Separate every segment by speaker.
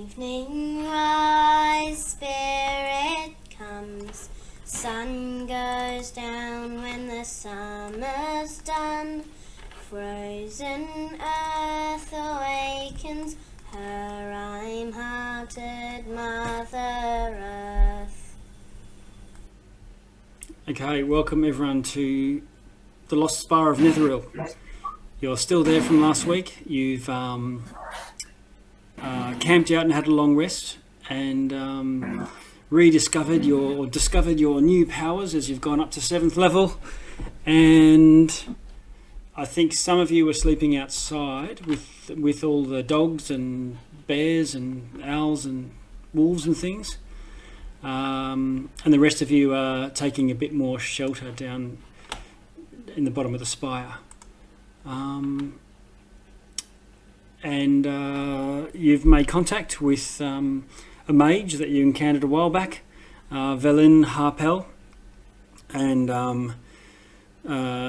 Speaker 1: Evening rise, spirit comes, sun goes down when the summer's done, frozen earth awakens her rime-hearted Mother Earth.
Speaker 2: Okay, welcome everyone to the Lost Spire of Netheril. You're still there from last week. You've camped out and had a long rest, and discovered your new powers as you've gone up to 7th level. And I think some of you were sleeping outside with all the dogs and bears and owls and wolves and things. And the rest of you are taking a bit more shelter down in the bottom of the spire. And you've made contact with a mage that you encountered a while back, Velin Harpel, and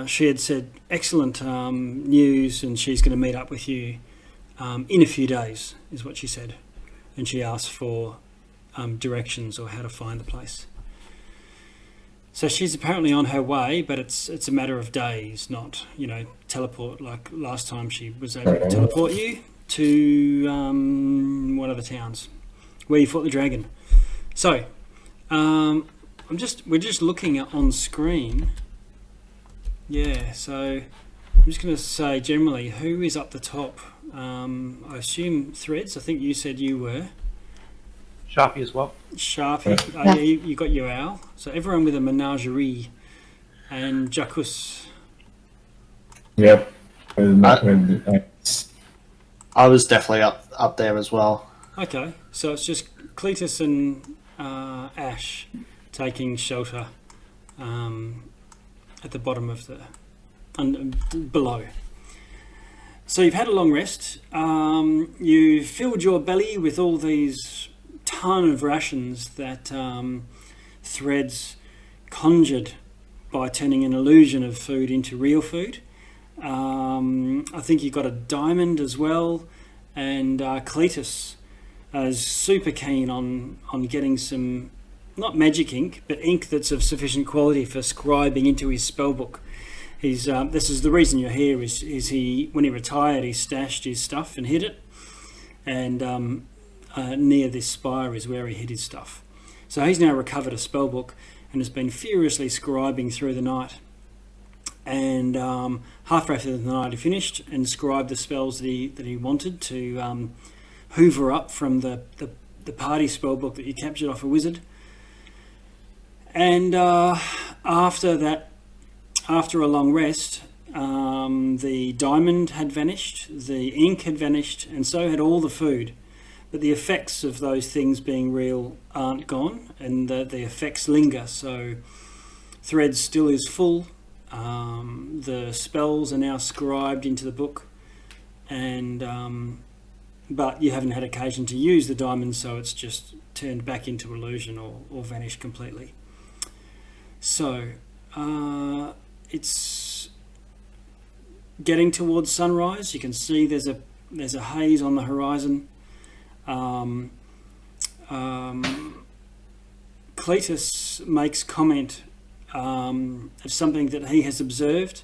Speaker 2: she had said excellent news, and she's going to meet up with you in a few days, is what she said. And she asked for directions or how to find the place. So she's apparently on her way, but it's a matter of days, not, teleport like last time she was able to teleport you to one of the towns where you fought the dragon. So we're just looking on screen. Yeah, so I'm just going to say generally who is up the top. I assume Threads. I think you said you were.
Speaker 3: Sharpie as well.
Speaker 2: Sharpie. Yeah, you got your owl. So everyone with a menagerie. And Jacus.
Speaker 4: Yep.
Speaker 5: I was definitely up there as well.
Speaker 2: Okay, so it's just Cletus and Ash taking shelter at the bottom of below. So you've had a long rest. You filled your belly with all these ton of rations that Threads conjured by turning an illusion of food into real food. I think you got a diamond as well, and Cletus is super keen on getting some, not magic ink, but ink that's of sufficient quality for scribing into his spellbook. He's this is the reason you're here. Is he, when he retired, he stashed his stuff and hid it, and near this spire is where he hid his stuff. So he's now recovered a spellbook and has been furiously scribing through the night. And halfway through the night he finished and scribed the spells that he wanted to hoover up from the party spellbook that you captured off a wizard. And after a long rest, the diamond had vanished, the ink had vanished, and so had all the food. But the effects of those things being real aren't gone, and the effects linger. So Threads still is full. The spells are now scribed into the book, and but you haven't had occasion to use the diamond, so it's just turned back into illusion or vanished completely. So it's getting towards sunrise. You can see there's a haze on the horizon. Cletus makes comment of something that he has observed.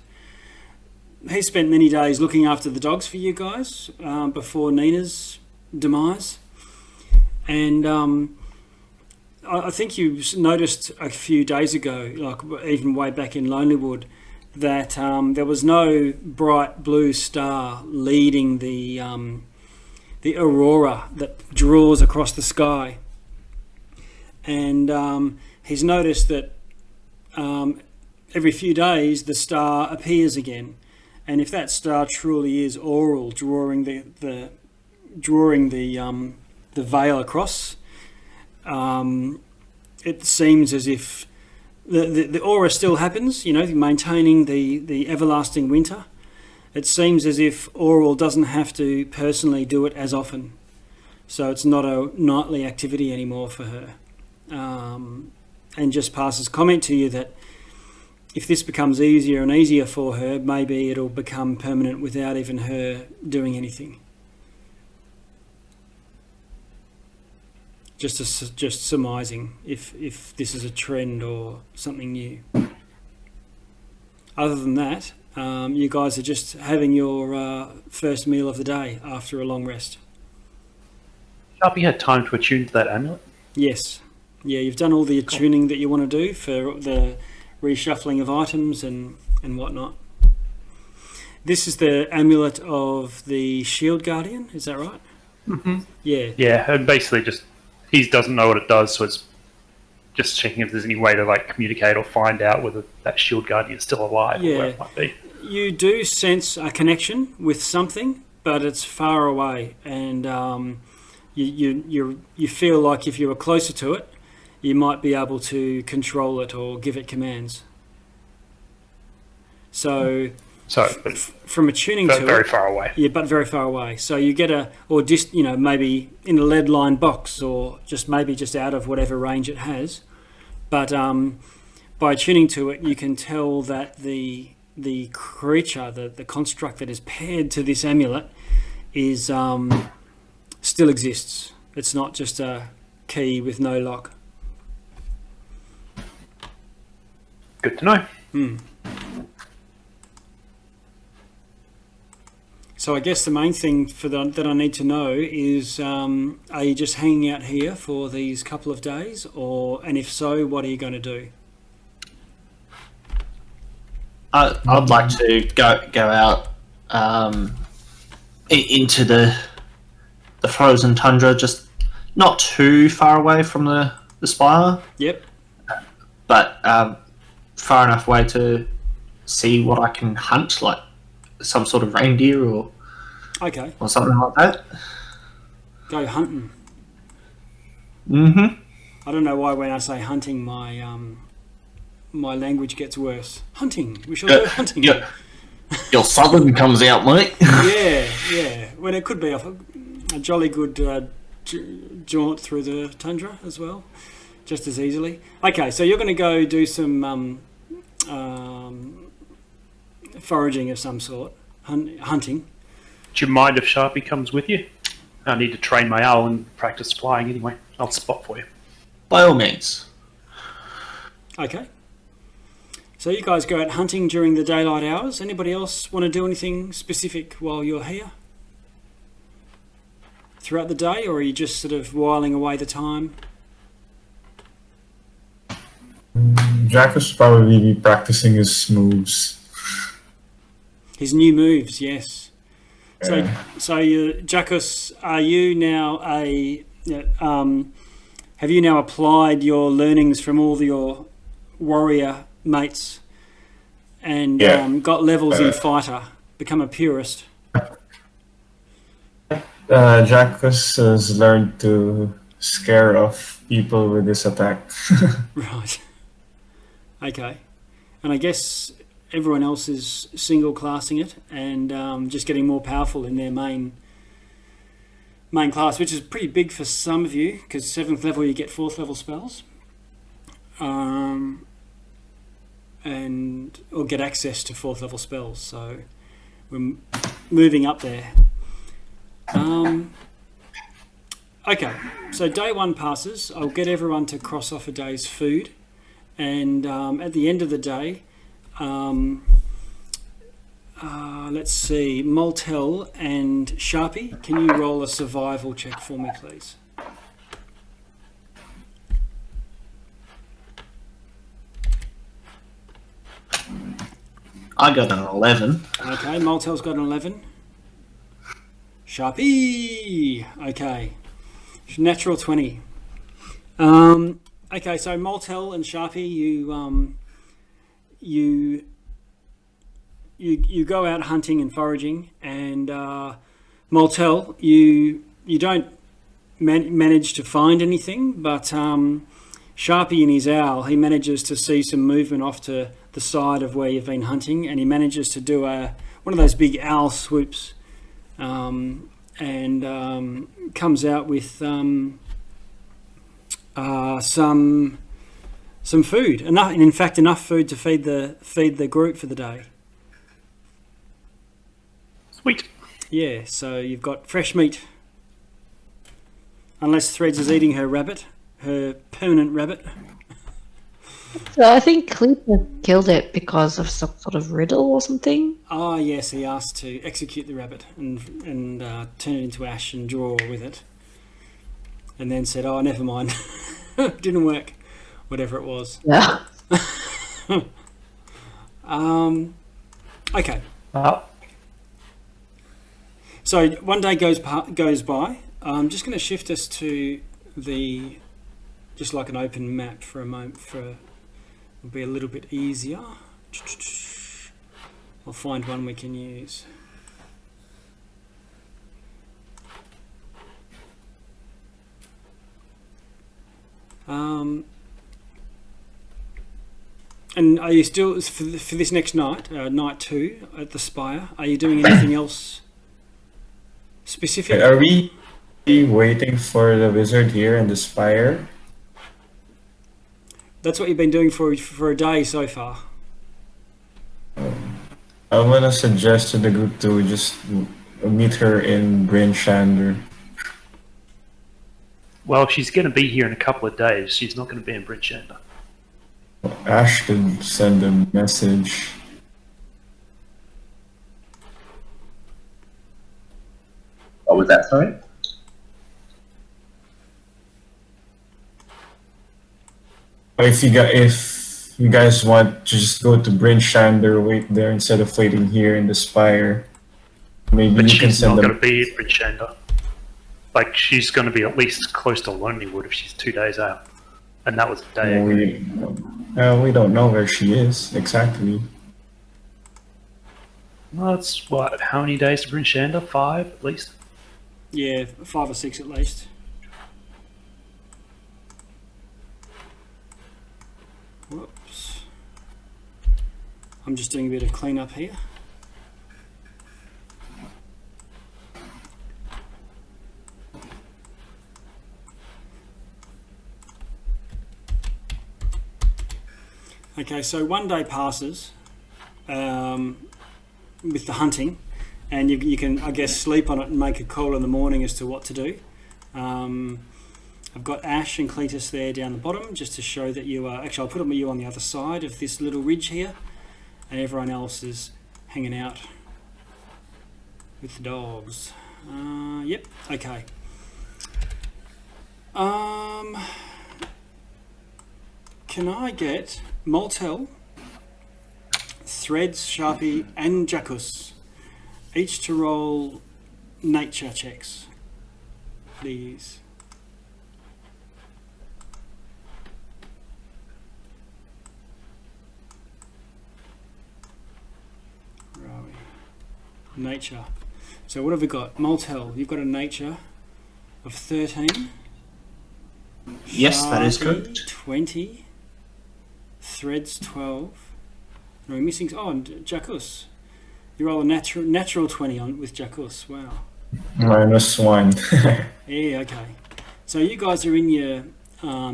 Speaker 2: He spent many days looking after the dogs for you guys before Nina's demise, and I think you noticed a few days ago, like even way back in Lonelywood, that there was no bright blue star leading the aurora that draws across the sky, and he's noticed that every few days the star appears again, and if that star truly is aural, drawing the veil across, it seems as if the aura still happens, maintaining the everlasting winter. It seems as if Aural doesn't have to personally do it as often, so it's not a nightly activity anymore for her, and just passes comment to you that if this becomes easier and easier for her, maybe it'll become permanent without even her doing anything. just surmising if this is a trend or something new. Other than that, you guys are just having your first meal of the day after a long rest.
Speaker 3: Sharpie had time to attune to that amulet.
Speaker 2: Yes. Yeah, you've done all the attuning that you want to do for the reshuffling of items and whatnot. This is the amulet of the Shield Guardian, is that right?
Speaker 3: Mm-hmm.
Speaker 2: Yeah.
Speaker 3: Yeah, and basically just he doesn't know what it does, so it's just checking if there's any way to like communicate or find out whether that Shield Guardian is still alive or where it might be.
Speaker 2: You do sense a connection with something, but it's far away, and you feel like if you were closer to it, you might be able to control it or give it commands. So from attuning to
Speaker 3: very
Speaker 2: it,
Speaker 3: far away.
Speaker 2: Yeah, but very far away. So you get maybe in a lead line box or maybe just out of whatever range it has. But by attuning to it, you can tell that the creature, the construct that is paired to this amulet, is still exists. It's not just a key with no lock.
Speaker 3: Good to know.
Speaker 2: So I guess the main thing that I need to know is, are you just hanging out here for these couple of days, and if so, what are you going to do?
Speaker 5: I'd like to go out into the frozen tundra, just not too far away from the spire.
Speaker 2: Yep.
Speaker 5: But far enough away to see what I can hunt, like some sort of reindeer or something like that.
Speaker 2: Go hunting.
Speaker 5: Mm-hmm.
Speaker 2: I don't know why when I say hunting, my language gets worse. Hunting. We shall go hunting.
Speaker 5: Your southern comes out, mate.
Speaker 2: Yeah. Well, it could be a jolly good jaunt through the tundra as well, just as easily. Okay, so you're going to go do some foraging of some sort, hunting.
Speaker 3: Do you mind if Sharpie comes with you? I need to train my owl and practice flying anyway. I'll spot for you.
Speaker 5: By all means.
Speaker 2: Okay. So you guys go out hunting during the daylight hours. Anybody else want to do anything specific while you're here? Throughout the day, or are you just sort of whiling away the time?
Speaker 4: Dracos will probably be practicing his moves.
Speaker 2: His new moves, yes.
Speaker 4: Yeah.
Speaker 2: So Jackus, are you now have you now applied your learnings from all your warrior mates and got levels in fighter, become a purist?
Speaker 4: Dracos has learned to scare off people with his attack.
Speaker 2: Right. Okay. And I guess everyone else is single classing it and just getting more powerful in their main class, which is pretty big for some of you, because 7th level you get 4th level spells, or get access to 4th level spells. So we're moving up there. Okay, so day 1 passes. I'll get everyone to cross off a day's food, and at the end of the day, let's see, Moltel and Sharpie, can you roll a survival check for me, please?
Speaker 5: I got an 11.
Speaker 2: Okay, Moltel's got an 11. Sharpie! Okay. Natural 20. Okay, so Moltel and Sharpie, you go out hunting and foraging, and Moltel, you don't manage to find anything, but Sharpie in his owl, he manages to see some movement off to the side of where you've been hunting, and he manages to do one of those big owl swoops, and comes out with some food, enough food to feed the group for the day.
Speaker 3: Sweet.
Speaker 2: Yeah, so you've got fresh meat. Unless Threads is eating her rabbit, her permanent rabbit.
Speaker 6: So I think Cleaver killed it because of some sort of riddle or something.
Speaker 2: Ah, yes, he asked to execute the rabbit and turn it into ash and draw with it. And then said, oh, never mind. Didn't work. Whatever it was.
Speaker 6: Yeah.
Speaker 2: Okay. So one day goes by. I'm just going to shift us to just like an open map for a moment. It'll be a little bit easier. I'll find one we can use. And are you still, for this next night, night 2 at the Spire, are you doing anything else specific?
Speaker 4: Are we waiting for the wizard here in the Spire?
Speaker 2: That's what you've been doing for a day so far.
Speaker 4: I want to suggest to the group to just meet her in Bryn Shander.
Speaker 3: Well, she's going to be here in a couple of days. She's not going to be in Bryn Shander.
Speaker 4: Ash could send a message.
Speaker 5: What was that, sorry?
Speaker 4: If you guys want to just go to Bryn Shander, wait there instead of waiting here in the Spire, maybe
Speaker 3: But
Speaker 4: you can
Speaker 3: she's
Speaker 4: send
Speaker 3: not
Speaker 4: them.
Speaker 3: going to be in Bryn Shander. Like, she's going to be at least close to Lonelywood if she's 2 days out. And that was a day ago.
Speaker 4: We don't know where she is exactly.
Speaker 3: Well, that's what? How many days to Bryn Shander? 5 at least?
Speaker 2: Yeah, 5 or 6 at least. Whoops. I'm just doing a bit of cleanup here. Okay, so one day passes with the hunting, and you can, I guess, sleep on it and make a call in the morning as to what to do. I've got Ash and Cletus there down the bottom, just to show that you are... Actually, I'll put you on the other side of this little ridge here, and everyone else is hanging out with the dogs. Yep, okay. Can I get Moltel, Threads, Sharpie, and Jackus each to roll nature checks, please? Where are we? Nature. So what have we got? Moltel, you've got a nature of 13.
Speaker 5: Yes, that is
Speaker 2: Sharpie,
Speaker 5: correct.
Speaker 2: 20. Threads 12. No, we're missing. Oh, and Jackus. You roll a natural 20 on with Jackus. Wow.
Speaker 4: -1.
Speaker 2: Yeah. Okay. So you guys are in your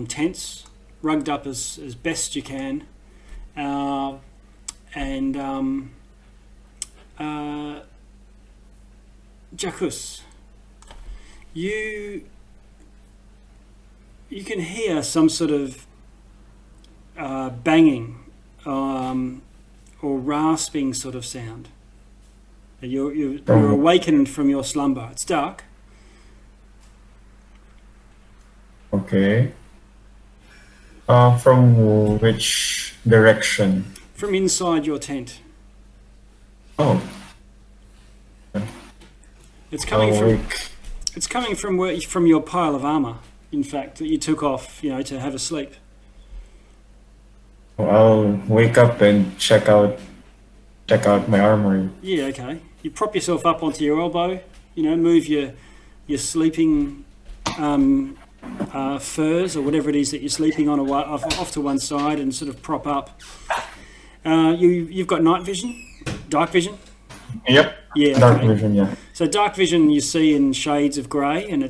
Speaker 2: tents, rugged up as best you can, and Jackus, you can hear some sort of banging or rasping sort of sound. You're awakened from your slumber. It's dark.
Speaker 4: Okay. From which direction?
Speaker 2: From inside your tent.
Speaker 4: Oh.
Speaker 2: It's coming from your pile of armor. In fact, that you took off, to have a sleep.
Speaker 4: I'll wake up and check out my armory.
Speaker 2: Yeah, okay. You prop yourself up onto your elbow, move your sleeping furs or whatever it is that you're sleeping on off to one side and sort of prop up. You've got night vision, dark vision?
Speaker 4: Yep.
Speaker 2: Yeah.
Speaker 4: Dark vision, yeah.
Speaker 2: So dark vision you see in shades of grey, and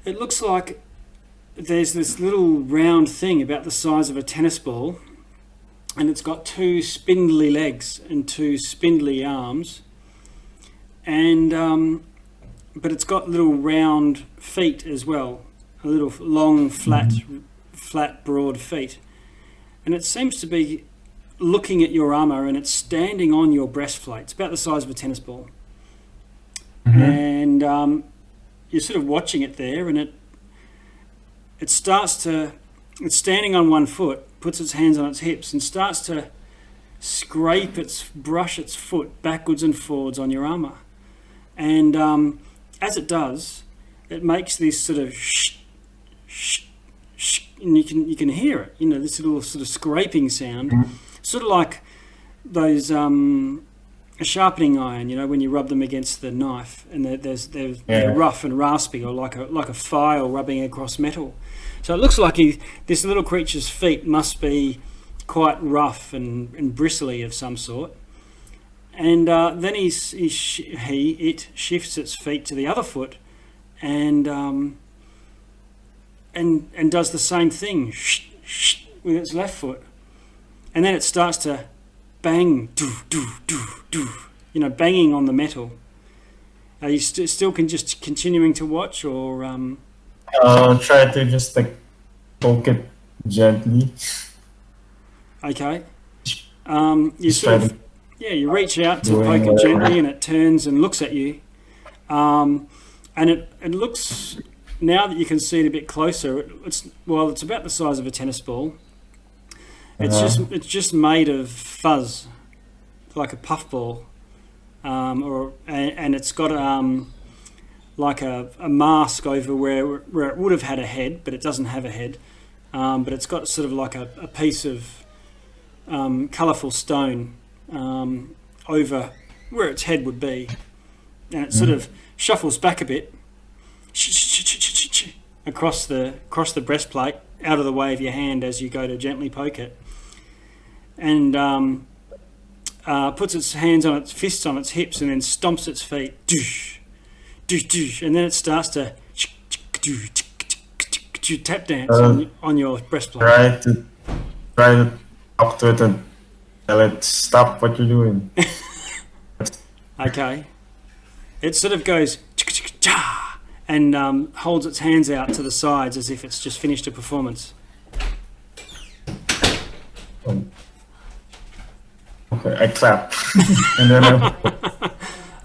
Speaker 2: it looks like there's this little round thing about the size of a tennis ball, and it's got 2 spindly legs and 2 spindly arms, and but it's got little round feet as well, a little long, flat, broad feet, and it seems to be looking at your armor, and it's standing on your breastplate. It's about the size of a tennis ball, and you're sort of watching it there, and it starts to. It's standing on one foot, puts its hands on its hips, and starts to brush its foot backwards and forwards on your armor. And as it does, it makes this sort of and you can hear it. You know, this little sort of scraping sound, sort of like those a sharpening iron. You know, when you rub them against the knife, and they're rough and raspy, or like a file rubbing across metal. So it looks like this little creature's feet must be quite rough and bristly of some sort. And then it shifts its feet to the other foot, and does the same thing with its left foot, and then it starts to bang, you know, banging on the metal. Are you still just continuing to watch, or?
Speaker 4: I'll try to just like poke it gently.
Speaker 2: Okay. You reach out to poke it gently, and it turns and looks at you. And it looks, now that you can see it a bit closer, it's about the size of a tennis ball. It's just made of fuzz, like a puffball, and it's got like a mask over where it would have had a head, but it doesn't have a head. But it's got sort of like a piece of colourful stone over where its head would be, and it sort of shuffles back a bit across the breastplate, out of the way of your hand as you go to gently poke it, and puts its hands on its fists on its hips, and then stomps its feet, and then it starts to tap dance on your breastplate.
Speaker 4: Try to talk to it and tell it, stop what you're doing.
Speaker 2: Okay. It sort of goes and holds its hands out to the sides as if it's just finished a performance.
Speaker 4: Okay, I clap. And then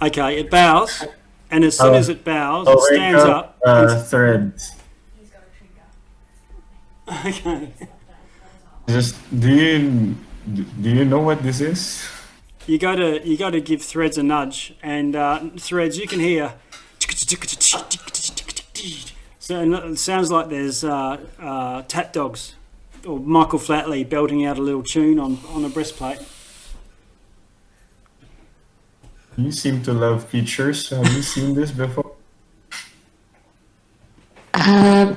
Speaker 2: okay, it bows, and as soon as it bows, it stands up.
Speaker 4: Threads.
Speaker 2: Okay.
Speaker 4: Do you know what this is?
Speaker 2: You go to give Threads a nudge, and Threads, you can hear. So it sounds like there's tap dogs, or Michael Flatley belting out a little tune on a breastplate.
Speaker 4: You seem to love features. Have you seen this before?
Speaker 6: I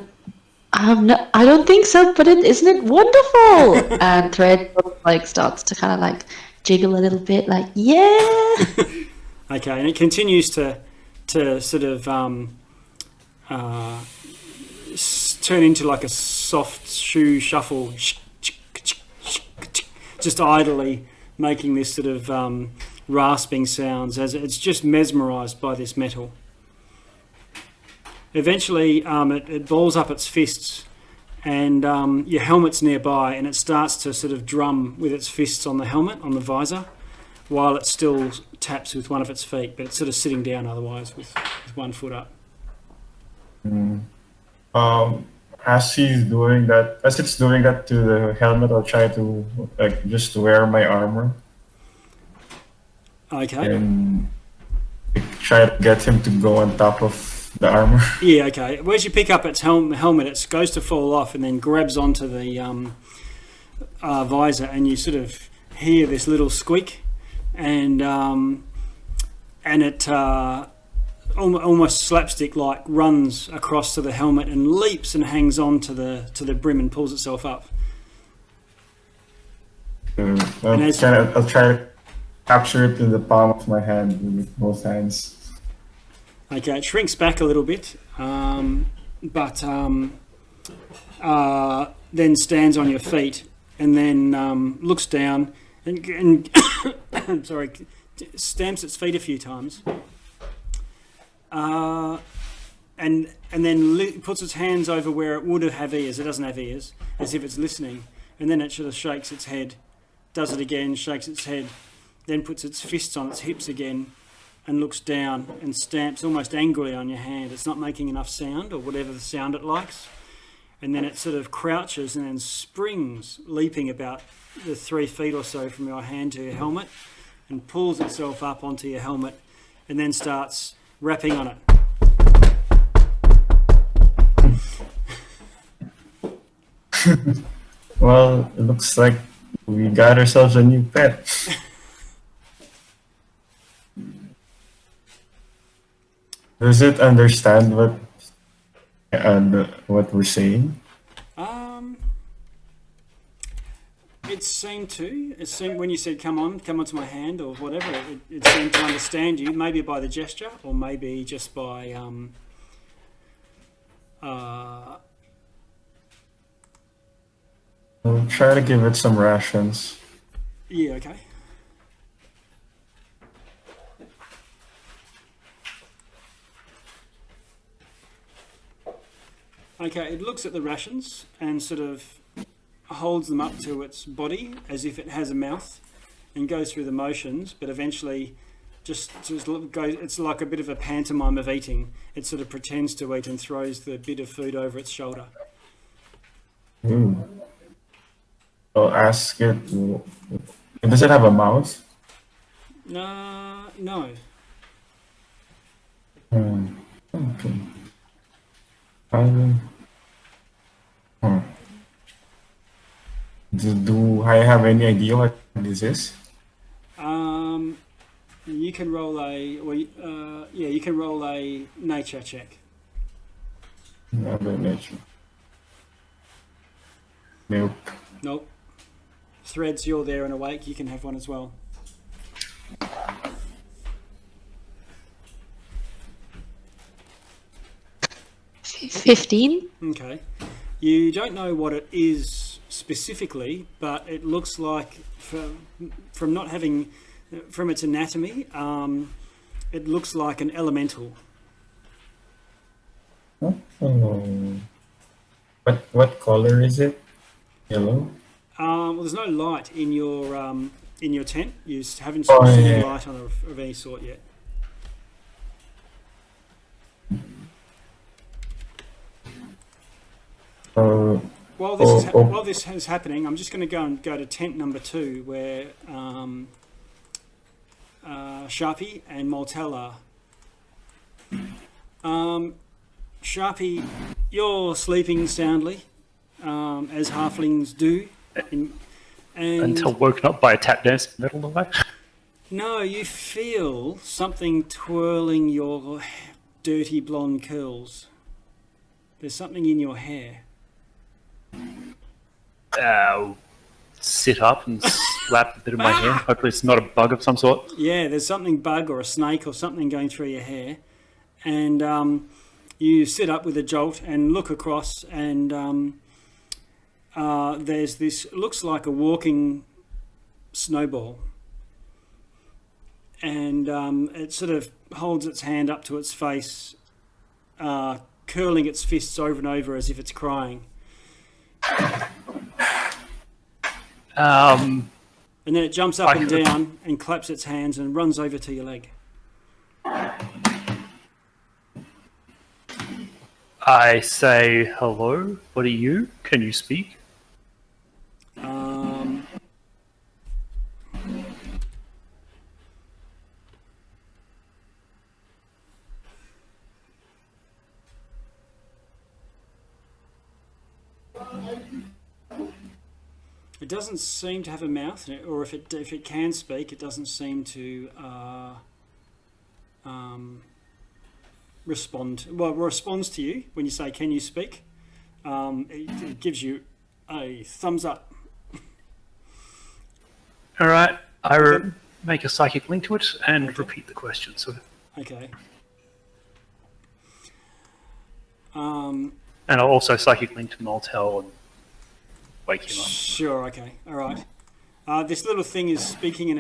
Speaker 6: don't think so, but isn't it wonderful? And Thread like starts to kind of like jiggle a little bit, like yeah.
Speaker 2: Okay, and it continues to sort of turn into like a soft shoe shuffle, just idly making this sort of rasping sounds as it's just mesmerised by this metal. Eventually, it balls up its fists, and your helmet's nearby, and it starts to sort of drum with its fists on the helmet, on the visor, while it still taps with one of its feet, but it's sort of sitting down otherwise with one foot up.
Speaker 4: As it's doing that to the helmet, I'll try to like just wear my armor.
Speaker 2: Okay.
Speaker 4: And try to get him to go on top of the armor.
Speaker 2: Yeah, okay. As you pick up its helmet, it goes to fall off and then grabs onto the visor, and you sort of hear this little squeak, and it almost slapstick-like runs across to the helmet and leaps and hangs on to the brim and pulls itself up.
Speaker 4: I'll try to capture it in the palm of my hand with both hands.
Speaker 2: Okay, it shrinks back a little bit, but then stands on your feet, and then looks down and sorry, stamps its feet a few times, and then puts its hands over where it would have ears. It doesn't have ears, as if it's listening. And then it sort of shakes its head, does it again, shakes its head, then puts its fists on its hips again and looks down and stamps almost angrily on your hand. It's not making enough sound or whatever the sound it likes. And then it sort of crouches and then springs, leaping about the 3 feet or so from your hand to your helmet and pulls itself up onto your helmet and then starts rapping on it.
Speaker 4: Well, it looks like we got ourselves a new pet. Does it understand what we're saying?
Speaker 2: It seemed to. It seemed when you said come onto my hand" or whatever. It seemed to understand you, maybe by the gesture, or maybe just by
Speaker 4: I'll try to give it some rations.
Speaker 2: Yeah. Okay. Okay, it looks at the rations and sort of holds them up to its body as if it has a mouth and goes through the motions, but eventually just goes, it's like a bit of a pantomime of eating. It sort of pretends to eat and throws the bit of food over its shoulder.
Speaker 4: I'll ask it, does it have a mouth?
Speaker 2: No.
Speaker 4: Okay. Do I have any idea what this is?
Speaker 2: You can roll you can roll a nature check.
Speaker 4: Another nature. Nope.
Speaker 2: Nope. Threads, you're there and awake. You can have one as well.
Speaker 6: $15.
Speaker 2: Okay. You don't know what it is specifically, but it looks like, from not having, from its anatomy, it looks like an elemental.
Speaker 4: What color is it? Yellow?
Speaker 2: Well, there's no light in your tent. You haven't seen any light on it of any sort yet. While this is happening, I'm just going to go to tent number 2, where Sharpie and Maltel are. Sharpie, you're sleeping soundly, as halflings do. And
Speaker 3: until woken up by a tap dance in the middle of the night.
Speaker 2: No, you feel something twirling your dirty blonde curls. There's something in your hair.
Speaker 3: Sit up and slap a bit of my hair. Hopefully it's not a bug of some sort.
Speaker 2: Yeah, there's something bug or a snake or something going through your hair. And you sit up with a jolt and look across, and there's this, looks like a walking snowball. And it sort of holds its hand up to its face, curling its fists over and over as if it's crying. And then it jumps up and down and claps its hands and runs over to your leg.
Speaker 3: I say, hello, what are you? Can you speak?
Speaker 2: It doesn't seem to have a mouth, or if it can speak, it doesn't seem to respond. Well, it responds to you when you say, "Can you speak?" It gives you a thumbs up.
Speaker 3: All right, make a psychic link to it and repeat the question. So.
Speaker 2: Okay.
Speaker 3: And I'll also psychic link to Maltel and wake him up.
Speaker 2: Sure. Okay. All right. This little thing is speaking in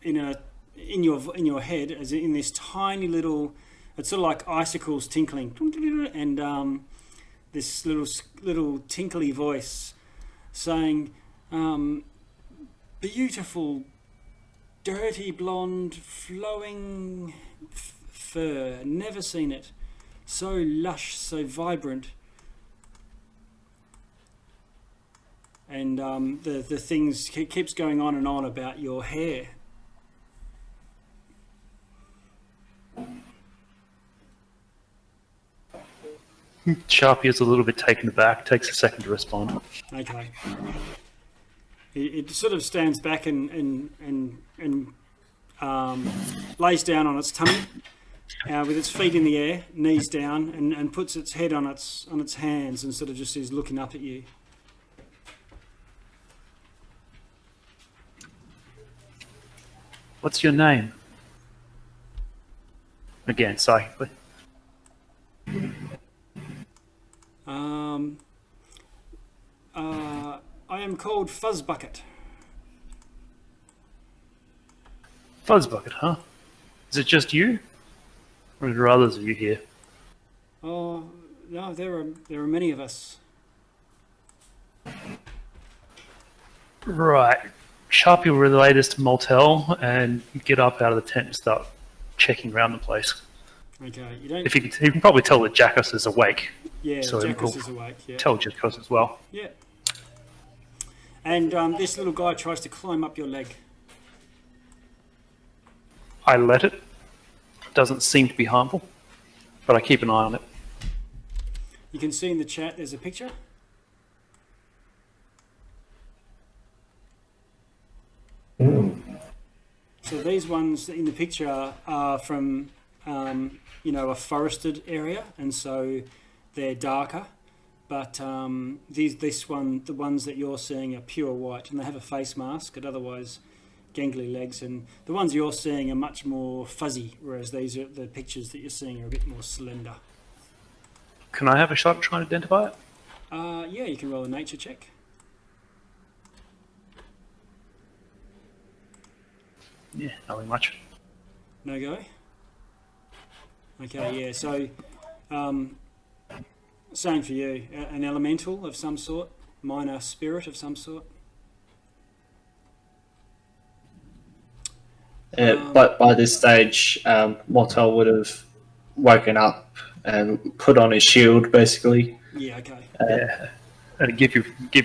Speaker 2: your head, as in this tiny little it's sort of like icicles tinkling, and this little tinkly voice saying, beautiful, dirty blonde, flowing fur. Never seen it. So lush, so vibrant. And the things keeps going on and on about your hair.
Speaker 3: Sharpie is a little bit taken aback. Takes a second to respond.
Speaker 2: Okay. It sort of stands back and lays down on its tummy with its feet in the air, knees down, and puts its head on its hands and sort of just is looking up at you.
Speaker 3: What's your name? Again, psychically.
Speaker 2: I am called Fuzzbucket.
Speaker 3: Fuzzbucket, huh? Is it just you? Or are there others of you here?
Speaker 2: Oh, no, there are many of us.
Speaker 3: Right. Sharpie will relay this to Moltel and get up out of the tent and start checking around the place.
Speaker 2: Okay, you don't...
Speaker 3: If he can probably tell that Jackus is awake.
Speaker 2: Yeah,
Speaker 3: so
Speaker 2: Jackus is awake, yeah.
Speaker 3: Tell Jackus as well.
Speaker 2: Yeah. And this little guy tries to climb up your leg.
Speaker 3: I let it. Doesn't seem to be harmful, but I keep an eye on it.
Speaker 2: You can see in the chat there's a picture. So these ones in the picture are from, a forested area, and so they're darker. But the ones that you're seeing are pure white, and they have a face mask, and otherwise gangly legs. And the ones you're seeing are much more fuzzy, whereas the pictures that you're seeing are a bit more slender.
Speaker 3: Can I have a shot at trying to identify it?
Speaker 2: Yeah, you can roll a nature check.
Speaker 3: Yeah, nothing much.
Speaker 2: No go? Okay, yeah, so same for you. An elemental of some sort, minor spirit of some sort.
Speaker 5: But by this stage, Mortel would have woken up and put on his shield, basically.
Speaker 2: Yeah, okay.
Speaker 3: Yeah, and give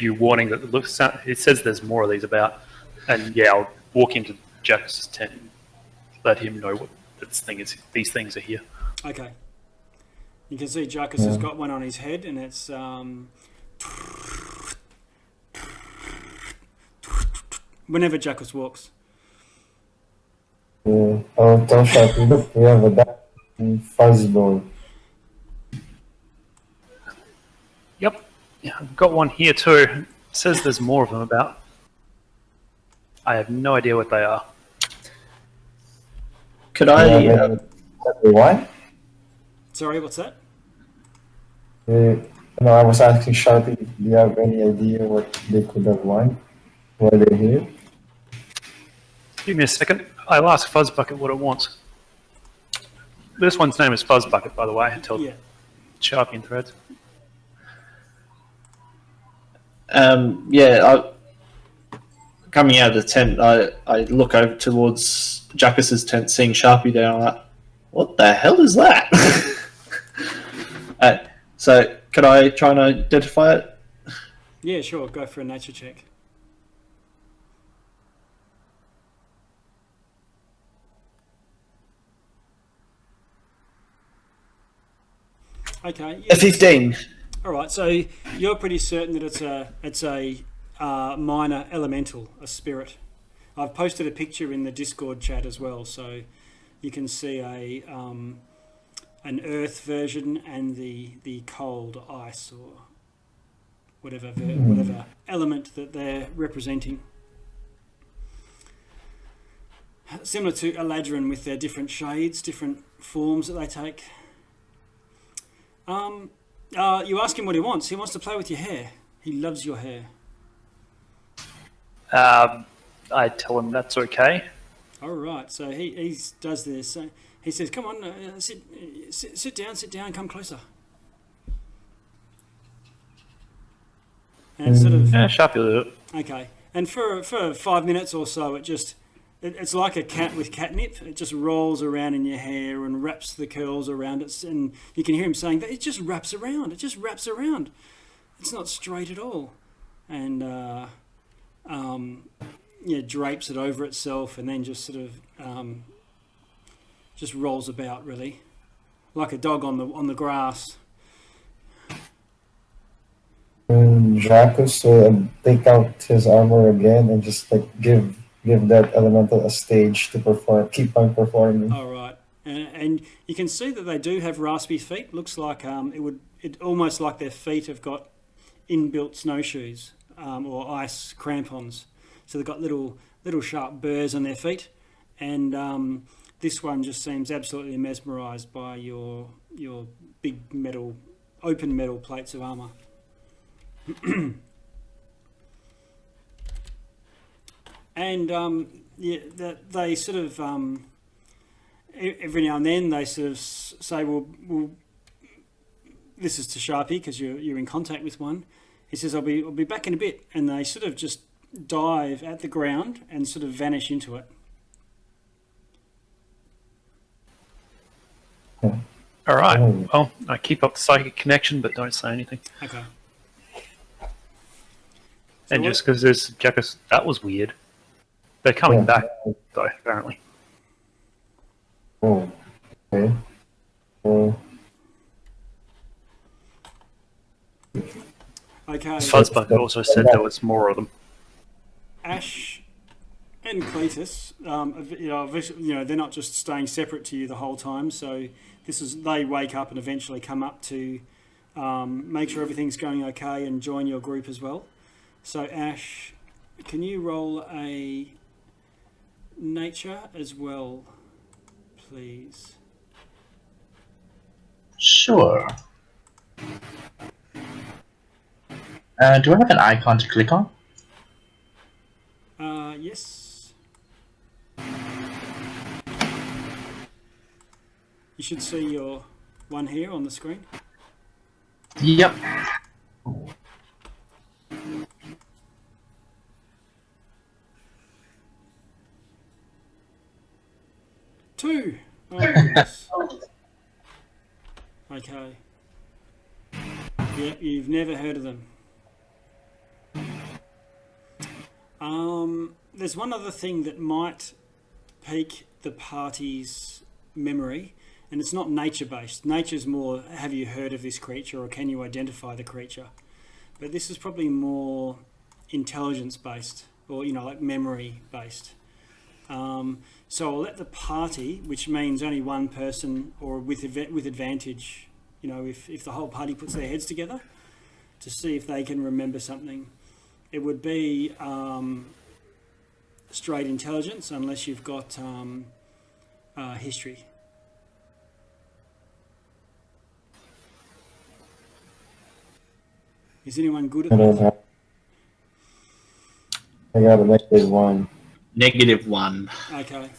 Speaker 3: you warning that it says there's more of these about, and yeah, I'll walk into Jackus's tent and let him know what these things are here.
Speaker 2: Okay. You can see Jackus has got one on his head, and it's whenever Jackus walks.
Speaker 4: Yeah. I'll tell Sharpie, look, we have a dark fuzzy boy.
Speaker 3: Yep, yeah, I've got one here too. It says there's more of them about. I have no idea what they are.
Speaker 5: Could I...
Speaker 4: What?
Speaker 2: Sorry, what's that?
Speaker 4: No, I was asking Sharpie, do you have any idea what they could have won? Why they're here?
Speaker 3: Give me a second. I'll ask Fuzzbucket what it wants. This one's name is Fuzzbucket, by the way. I told Sharpie in threads.
Speaker 5: Coming out of the tent, I look over towards Jackus's tent, seeing Sharpie there, and I'm like, what the hell is that? So, could I try and identify it?
Speaker 2: Yeah, sure. Go for a nature check. Okay.
Speaker 5: A 15.
Speaker 2: All right. So you're pretty certain that it's a minor elemental, a spirit. I've posted a picture in the Discord chat as well, so you can see an earth version and the cold ice or whatever element that they're representing. Similar to Eladrin with their different shades, different forms that they take. You ask him what he wants. He wants to play with your hair. He loves your hair.
Speaker 3: I tell him that's okay.
Speaker 2: All right, so he does this. he says, "Come on, sit down, come closer." And sort of
Speaker 3: Sharpie will do it.
Speaker 2: okay. And for 5 minutes or so, it's like a cat with catnip. It just rolls around in your hair and wraps the curls around it, and you can hear him saying that it just wraps around. It just wraps around. It's not straight at all, and drapes it over itself, and then just sort of just rolls about, really, like a dog on the grass.
Speaker 7: Jacques will take out his armor again and just like give that elemental a stage to perform, keep on performing.
Speaker 2: All right, and you can see that they do have raspy feet. Looks like it almost like their feet have got inbuilt snowshoes or ice crampons. So they've got little sharp burrs on their feet, and this one just seems absolutely mesmerised by your big open metal plates of armour. And they sort of every now and then they sort of say, well this is to Sharpie because you're in contact with one. He says, I'll be back in a bit, and they sort of just dive at the ground and sort of vanish into it.
Speaker 3: All right. Well, I keep up the psychic connection, but don't say anything.
Speaker 2: Okay.
Speaker 3: And just because there's Jackus, that was weird. They're coming back, though, apparently.
Speaker 7: Oh, okay.
Speaker 2: Okay.
Speaker 3: Fuzzbug also said there was more of them.
Speaker 2: Ash and Cletus, they're not just staying separate to you the whole time. So they wake up and eventually come up to make sure everything's going okay and join your group as well. So Ash, can you roll a nature as well, please?
Speaker 8: Sure. Do I have an icon to click on?
Speaker 2: Yes. You should see your one here on the screen.
Speaker 8: Yep.
Speaker 2: 2. Oh, goodness. Okay. Yep, you've never heard of them. There's one other thing that might pique the party's memory, and it's not nature-based. Nature's more, have you heard of this creature, or can you identify the creature? But this is probably more intelligence-based, or, like memory-based. So I'll let the party, which means only one person, or with advantage, if the whole party puts their heads together, to see if they can remember something. It would be straight intelligence, unless you've got history. Is anyone good at that?
Speaker 7: I got a -1.
Speaker 5: -1.
Speaker 2: Okay.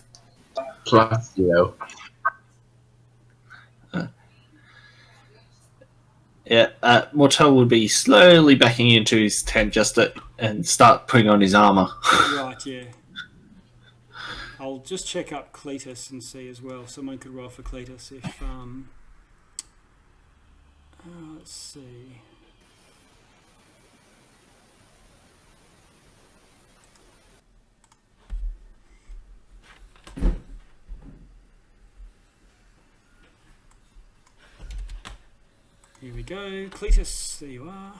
Speaker 8: +0.
Speaker 5: Mortel would be slowly backing into his tent and start putting on his armor.
Speaker 2: Right, yeah. I'll just check up Cletus and see as well. Someone could roll for Cletus if... let's see... Here we go, Cletus, there you are.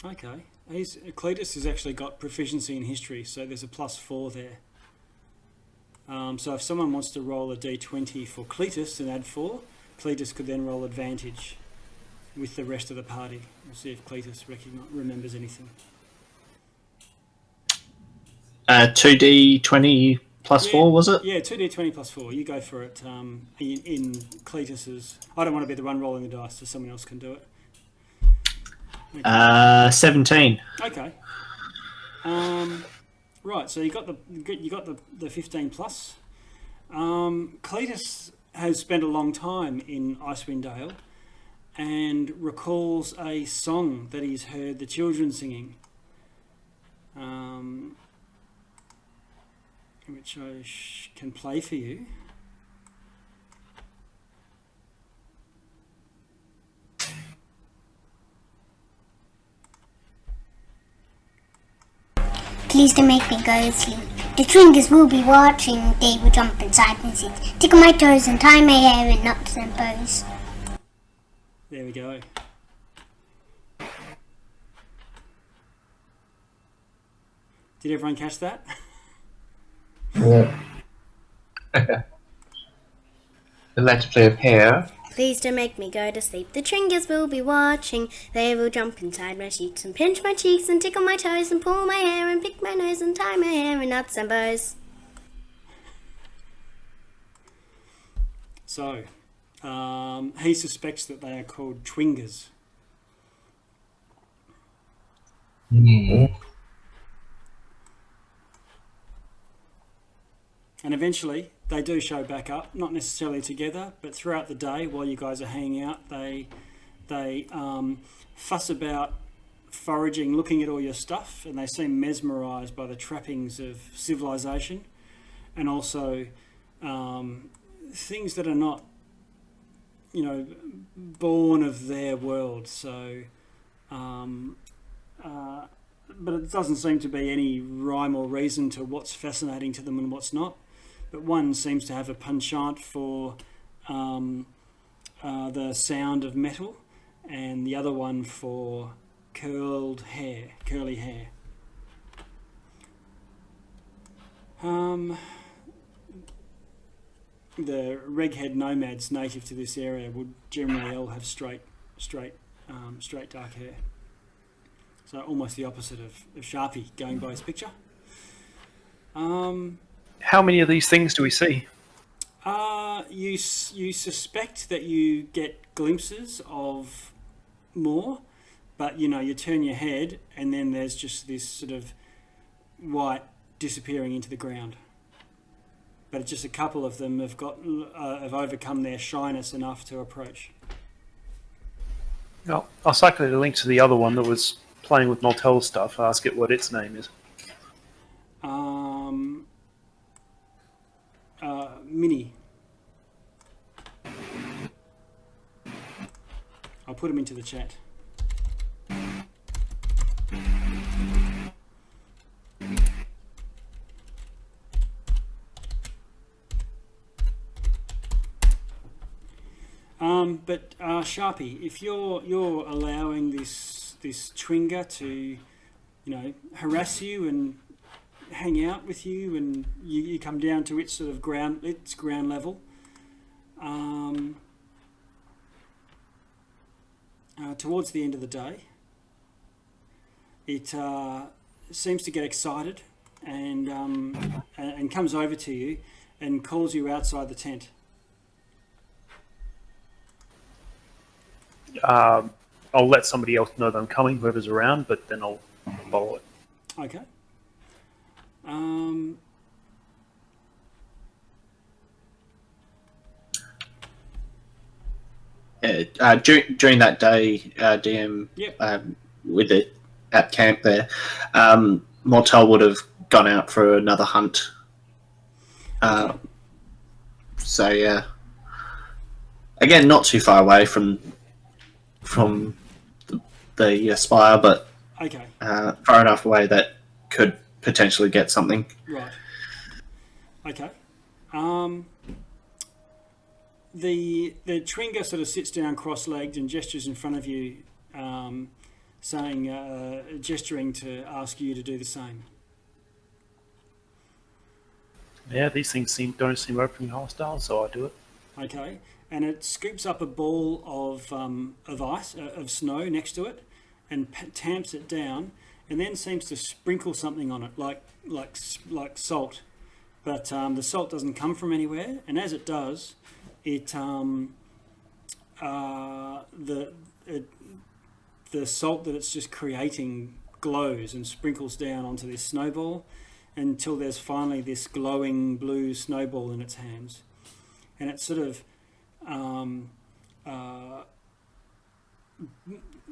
Speaker 2: Okay, Cletus has actually got proficiency in history, so there's a +4 there. So if someone wants to roll a d20 for Cletus and add 4, Cletus could then roll advantage with the rest of the party. We'll see if Cletus remembers anything.
Speaker 5: 2d20 plus 4, was it?
Speaker 2: Yeah, 2d20 plus 4. You go for it in Cletus's... I don't want to be the one rolling the dice, so someone else can do it.
Speaker 5: Okay. 17.
Speaker 2: Okay. Right, so you got the 15 plus. Cletus has spent a long time in Icewind Dale and recalls a song that he's heard the children singing, which I can play for you.
Speaker 1: Please don't make me go to sleep. The Tringers will be watching. They will jump inside and sit, tickle my toes and tie my hair in knots and bows.
Speaker 2: There we go. Did everyone catch that?
Speaker 7: Yeah.
Speaker 8: Let's play a pair.
Speaker 1: Please don't make me go to sleep. The Tringers will be watching. They will jump inside my sheets and pinch my cheeks and tickle my toes and pull my hair and pick my nose and tie my hair in knots and bows.
Speaker 2: So, he suspects that they are called Twingers. And eventually, they do show back up, not necessarily together, but throughout the day while you guys are hanging out, they fuss about foraging, looking at all your stuff, and they seem mesmerised by the trappings of civilization, and also things that are not, born of their world. So, but it doesn't seem to be any rhyme or reason to what's fascinating to them and what's not. But one seems to have a penchant for the sound of metal, and the other one for curly hair. The reghead nomads native to this area would generally all have straight dark hair. So almost the opposite of Sharpie, going by his picture.
Speaker 3: How many of these things do we see?
Speaker 2: You suspect that you get glimpses of more, but you turn your head and then there's just this sort of white disappearing into the ground. But it's just a couple of them have overcome their shyness enough to approach.
Speaker 3: I'll circulate a link to the other one that was playing with Nortel's stuff. Ask it what its name is.
Speaker 2: Mini. I'll put them into the chat. But Sharpie, if you're allowing this Twinger to, harass you and hang out with you, and you come down to its sort of ground level, towards the end of the day, it seems to get excited and comes over to you and calls you outside the tent.
Speaker 3: I'll let somebody else know that I'm coming, whoever's around, but then I'll follow it.
Speaker 2: Okay.
Speaker 5: During that day, DM,
Speaker 2: Yep.
Speaker 5: with it at camp there, Mortel would have gone out for another hunt. So yeah, again, not too far away from the spire, but
Speaker 2: Okay.
Speaker 5: far enough away that could potentially get something.
Speaker 2: Right. Okay. The Twinger sort of sits down cross-legged and gestures in front of you, gesturing to ask you to do the same.
Speaker 3: Yeah, these things don't seem openly hostile, so I do it.
Speaker 2: Okay. And it scoops up a ball of ice, of snow next to it, and tamps it down, and then seems to sprinkle something on it, like salt, but the salt doesn't come from anywhere, and as it does, the salt that it's just creating glows and sprinkles down onto this snowball until there's finally this glowing blue snowball in its hands, and it sort of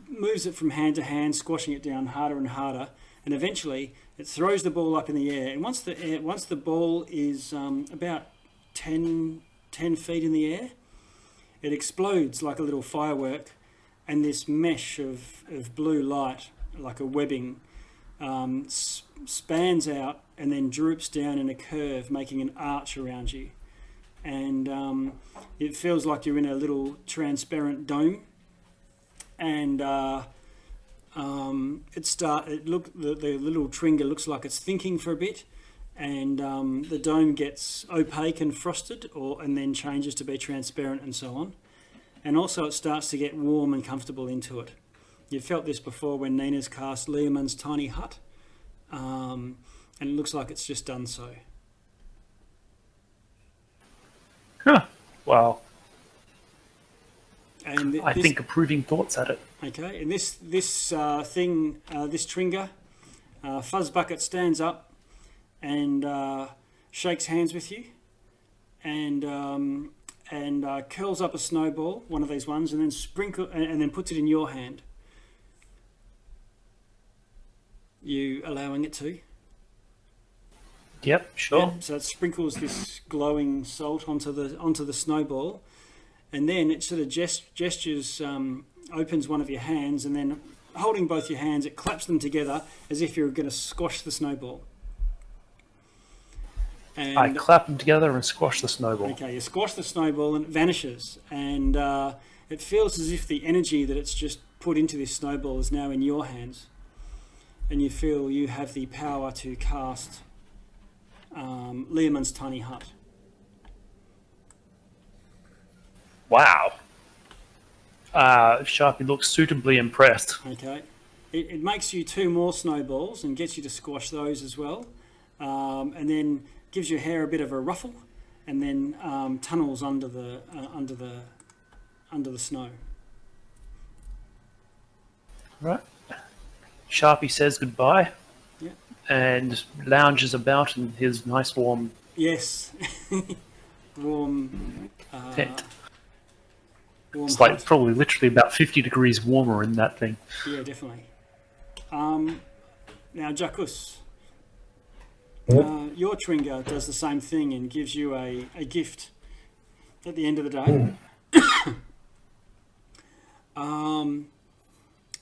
Speaker 2: moves it from hand to hand, squashing it down harder and harder, and eventually it throws the ball up in the air. And once the ball is about 10 feet in the air, it explodes like a little firework, and this mesh of blue light, like a webbing, spans out and then droops down in a curve, making an arch around you. And it feels like you're in a little transparent dome. And the little Tringa looks like it's thinking for a bit, and the dome gets opaque and frosted, and then changes to be transparent and so on. And also it starts to get warm and comfortable into it. You felt this before when Nina's cast Leomund's Tiny Hut, and it looks like it's just done so.
Speaker 3: Huh. Wow.
Speaker 2: And
Speaker 3: I think approving thoughts at it.
Speaker 2: Okay, and this Tringa, Fuzzbucket stands up and shakes hands with you, and curls up a snowball, one of these ones, and then and then puts it in your hand. You allowing it to?
Speaker 3: Yep, sure.
Speaker 2: Yep, so it sprinkles this glowing salt onto the snowball, and then it sort of gestures, opens one of your hands, and then holding both your hands, it claps them together as if you're going to squash the snowball. And
Speaker 3: I clap them together and squash the snowball.
Speaker 2: Okay, you squash the snowball and it vanishes, and it feels as if the energy that it's just put into this snowball is now in your hands, and you feel you have the power to cast Leomund's Tiny Hut.
Speaker 3: Wow. Sharpie looks suitably impressed.
Speaker 2: Okay. It makes you 2 more snowballs and gets you to squash those as well, and then gives your hair a bit of a ruffle, and then tunnels under the snow.
Speaker 3: Right. Sharpie says goodbye.
Speaker 2: Yeah.
Speaker 3: And lounges about in his nice warm
Speaker 2: Yes. warm.
Speaker 3: tent.
Speaker 2: Warm
Speaker 3: It's like
Speaker 2: hut.
Speaker 3: probably literally about 50 degrees warmer in that thing.
Speaker 2: Yeah, definitely. Now, Jacus, your Tringa does the same thing and gives you a gift at the end of the day.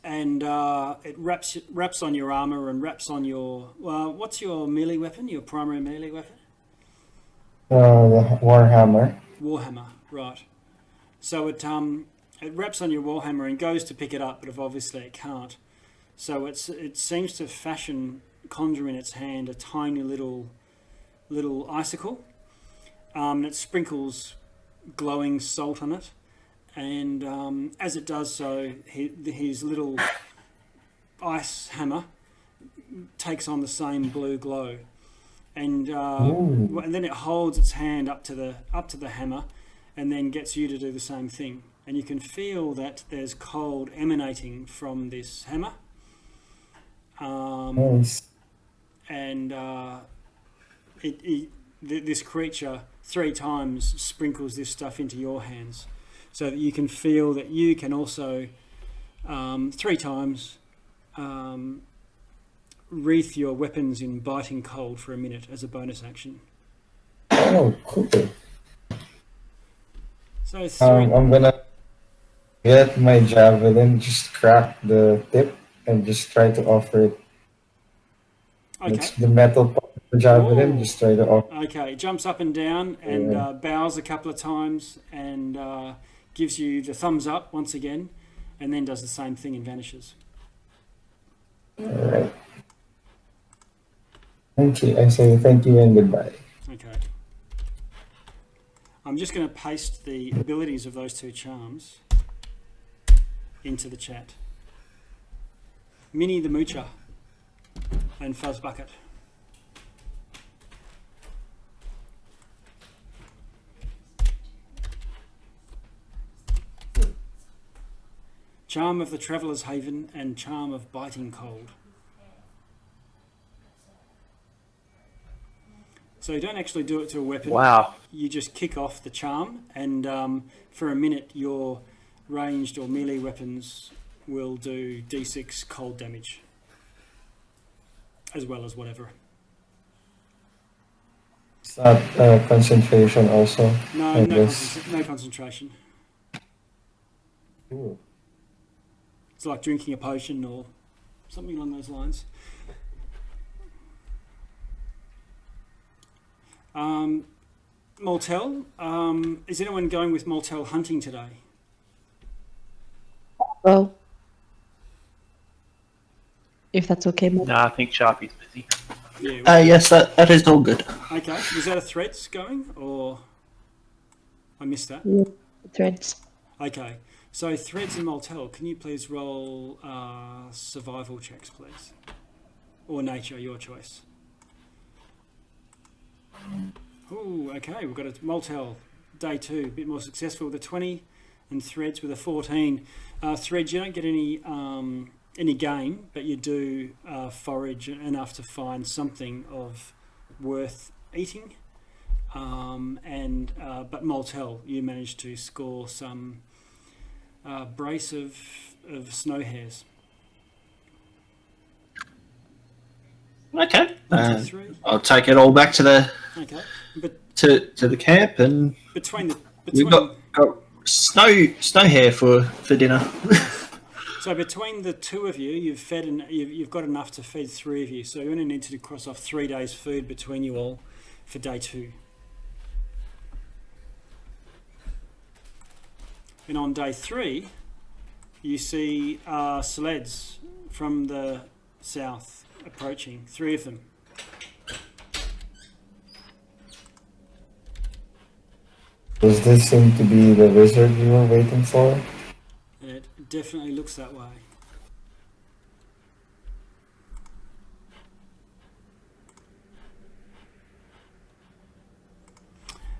Speaker 2: And it wraps on your armor and wraps on your... what's your melee weapon, your primary melee weapon?
Speaker 7: The Warhammer.
Speaker 2: Warhammer, right. So it wraps on your Warhammer and goes to pick it up, but obviously it can't. So it seems to conjure in its hand a tiny little icicle. And it sprinkles glowing salt on it, and as it does so, his little ice hammer takes on the same blue glow, and then it holds its hand up to the hammer, and then gets you to do the same thing. And you can feel that there's cold emanating from this hammer.
Speaker 7: Nice.
Speaker 2: And this creature 3 times sprinkles this stuff into your hands, so that you can feel that you can also 3 times wreath your weapons in biting cold for a minute as a bonus action.
Speaker 7: Oh, cool.
Speaker 2: So 3.
Speaker 7: I'm gonna get my javelin, just crack the tip, and just try to offer it.
Speaker 2: Okay.
Speaker 7: It's the metal part of the javelin,
Speaker 2: Ooh.
Speaker 7: just try to offer.
Speaker 2: Okay, it jumps up and down and
Speaker 7: Yeah.
Speaker 2: bows a couple of times and gives you the thumbs up once again, and then does the same thing and vanishes.
Speaker 7: Alright. Okay, I say thank you and goodbye.
Speaker 2: Okay. I'm just going to paste the abilities of those 2 charms into the chat. Minnie the Moocher and Fuzzbucket. Charm of the Traveller's Haven, and Charm of Biting Cold. So you don't actually do it to a weapon.
Speaker 3: Wow.
Speaker 2: You just kick off the charm, and for a minute your ranged or melee weapons will do d6 cold damage, as well as whatever.
Speaker 7: It's not concentration also.
Speaker 2: No, no concentration.
Speaker 7: Ooh.
Speaker 2: It's like drinking a potion or something along those lines. Moltel, is anyone going with Moltel hunting today?
Speaker 6: Well, if that's okay, Mo.
Speaker 3: No, I think Sharpie's busy.
Speaker 2: Yeah.
Speaker 5: Yes, that is all good.
Speaker 2: Okay. Was that a threads going, or I missed that?
Speaker 6: Yeah, threads.
Speaker 2: Okay. So threads and Moltel, can you please roll survival checks, please, or nature, your choice. Oh, okay. We've got a Moltel day 2, a bit more successful with a 20, and threads with a 14. Threads, you don't get any gain, but you do forage enough to find something of worth eating. But Moltel, you managed to score some brace of snow hares.
Speaker 5: Okay.
Speaker 2: 23.
Speaker 5: I'll take it all back to the to the camp, and we've got snow hair for dinner.
Speaker 2: So between the two of you, you've fed and you've got enough to feed 3 of you. So you only need to cross off 3 days' food between you all for day 2. And on day 3, you see sleds from the south approaching. 3 of them.
Speaker 7: Does this seem to be the wizard you were waiting for?
Speaker 2: It definitely looks that way.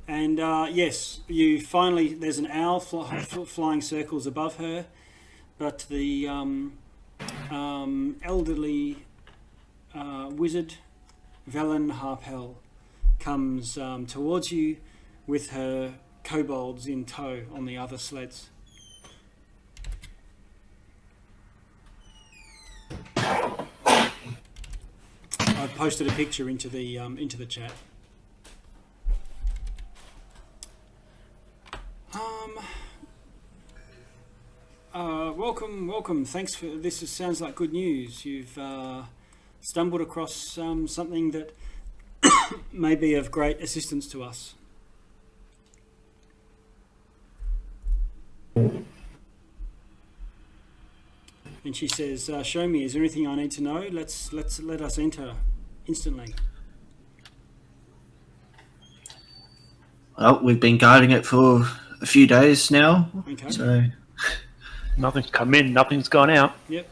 Speaker 2: And yes, you finally, there's an owl flying circles above her, but the elderly wizard, Velen Harpel, comes towards you with her kobolds in tow on the other sleds. I've posted a picture into the chat. Welcome. Thanks for this. Sounds like good news. You've stumbled across something that may be of great assistance to us. And she says, "Show me. Is there anything I need to know? Let us enter instantly."
Speaker 5: Well, we've been guarding it for a few days now.
Speaker 2: Okay.
Speaker 5: So
Speaker 3: nothing's come in, nothing's gone out.
Speaker 2: Yep.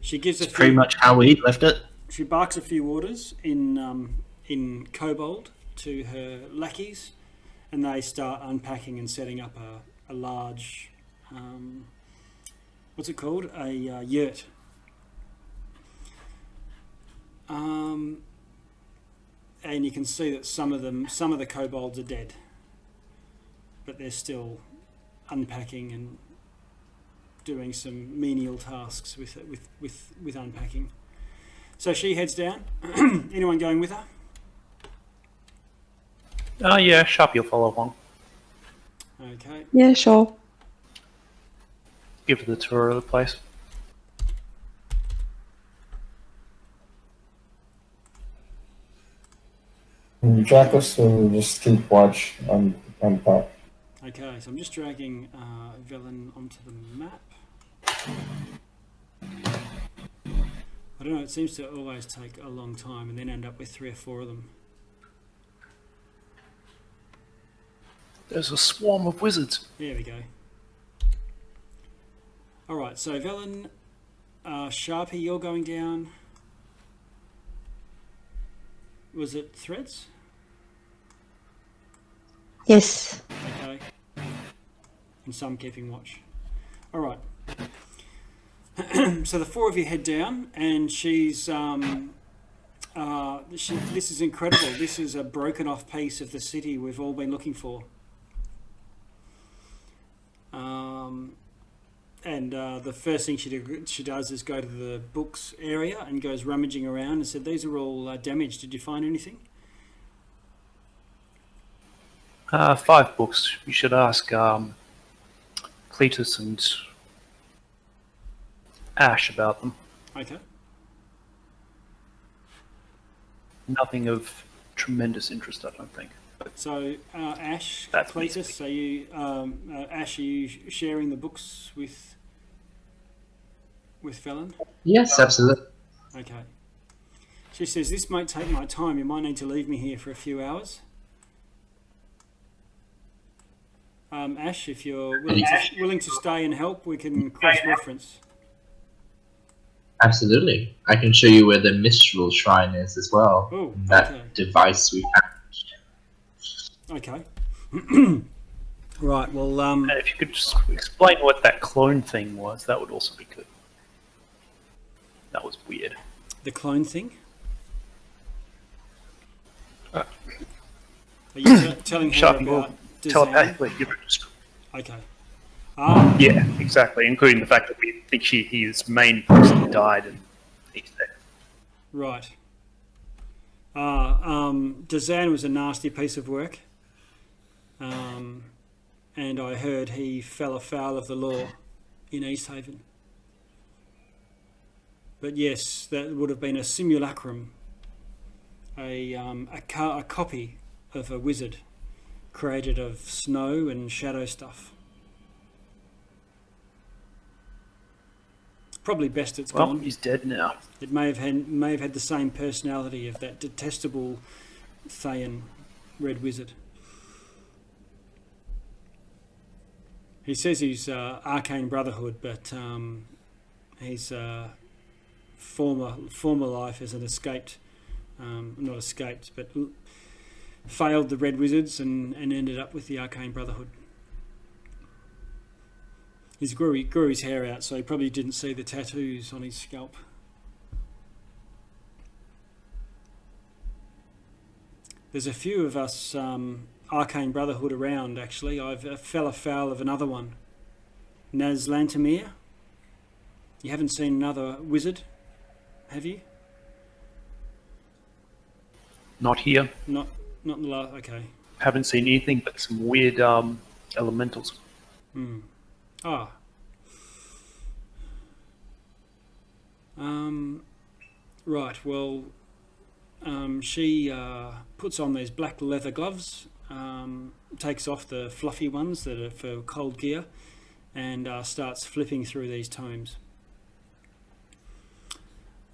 Speaker 2: She gives
Speaker 5: it's pretty much how we left it.
Speaker 2: She barks a few orders in kobold to her lackeys, and they start unpacking and setting up a large, what's it called? A yurt. And you can see that some of the kobolds are dead, but they're still unpacking and doing some menial tasks with unpacking. So she heads down. Anyone going with her?
Speaker 3: Yeah, Sharpie will follow along.
Speaker 2: Okay.
Speaker 6: Yeah, sure.
Speaker 3: Give her the tour of the place.
Speaker 7: Jackus will just keep watch on top.
Speaker 2: Okay, so I'm just dragging Velen onto the map. I don't know, it seems to always take a long time and then end up with 3 or 4 of them.
Speaker 3: There's a swarm of wizards.
Speaker 2: There we go. Alright, so Velen, Sharpie, you're going down. Was it threads?
Speaker 6: Yes.
Speaker 2: Okay. And some keeping watch. Alright. So the four of you head down, and she's this is incredible. This is a broken off piece of the city we've all been looking for. The first thing she does is go to the books area and goes rummaging around and said, "These are all damaged. Did you find anything?"
Speaker 3: 5 books. You should ask Cletus and Ash about them.
Speaker 2: Okay.
Speaker 3: Nothing of tremendous interest, I don't think.
Speaker 2: So, Ash,
Speaker 3: That's
Speaker 2: Cletus, are you, Ash, are you sharing the books with Felon?
Speaker 8: Yes, absolutely.
Speaker 2: Okay. She says, "This might take my time. You might need to leave me here for a few hours." Ash, if you're willing to stay and help, we can cross-reference.
Speaker 8: Absolutely. I can show you where the Mistral Shrine is as well.
Speaker 2: Oh,
Speaker 8: that
Speaker 2: okay.
Speaker 8: device we have.
Speaker 2: Okay. Right, well...
Speaker 3: And if you could just explain what that clone thing was, that would also be good. That was weird.
Speaker 2: The clone thing? Are you telling her about
Speaker 3: telepathically give her just...
Speaker 2: Okay.
Speaker 3: Yeah, exactly, including the fact that we think his main person died and he's there.
Speaker 2: Right. Dazan was a nasty piece of work. And I heard he fell afoul of the law in East Haven. But yes, that would have been a simulacrum, a copy of a wizard created of snow and shadow stuff. Probably best it's gone.
Speaker 3: Well, he's dead now.
Speaker 2: It may have had the same personality of that detestable Thayan red wizard. He says he's Arcane Brotherhood, but he's former life as an escaped, not escaped, but failed the Red Wizards and ended up with the Arcane Brotherhood. He grew his hair out, so he probably didn't see the tattoos on his scalp. There's a few of us Arcane Brotherhood around, actually. I've fell afoul of another one. Nazlantamir. You haven't seen another wizard, have you?
Speaker 3: Not here.
Speaker 2: Not in the last... Okay.
Speaker 3: Haven't seen anything but some weird elementals.
Speaker 2: Hmm. Ah. Right, well, she puts on these black leather gloves, takes off the fluffy ones that are for cold gear, and starts flipping through these tomes.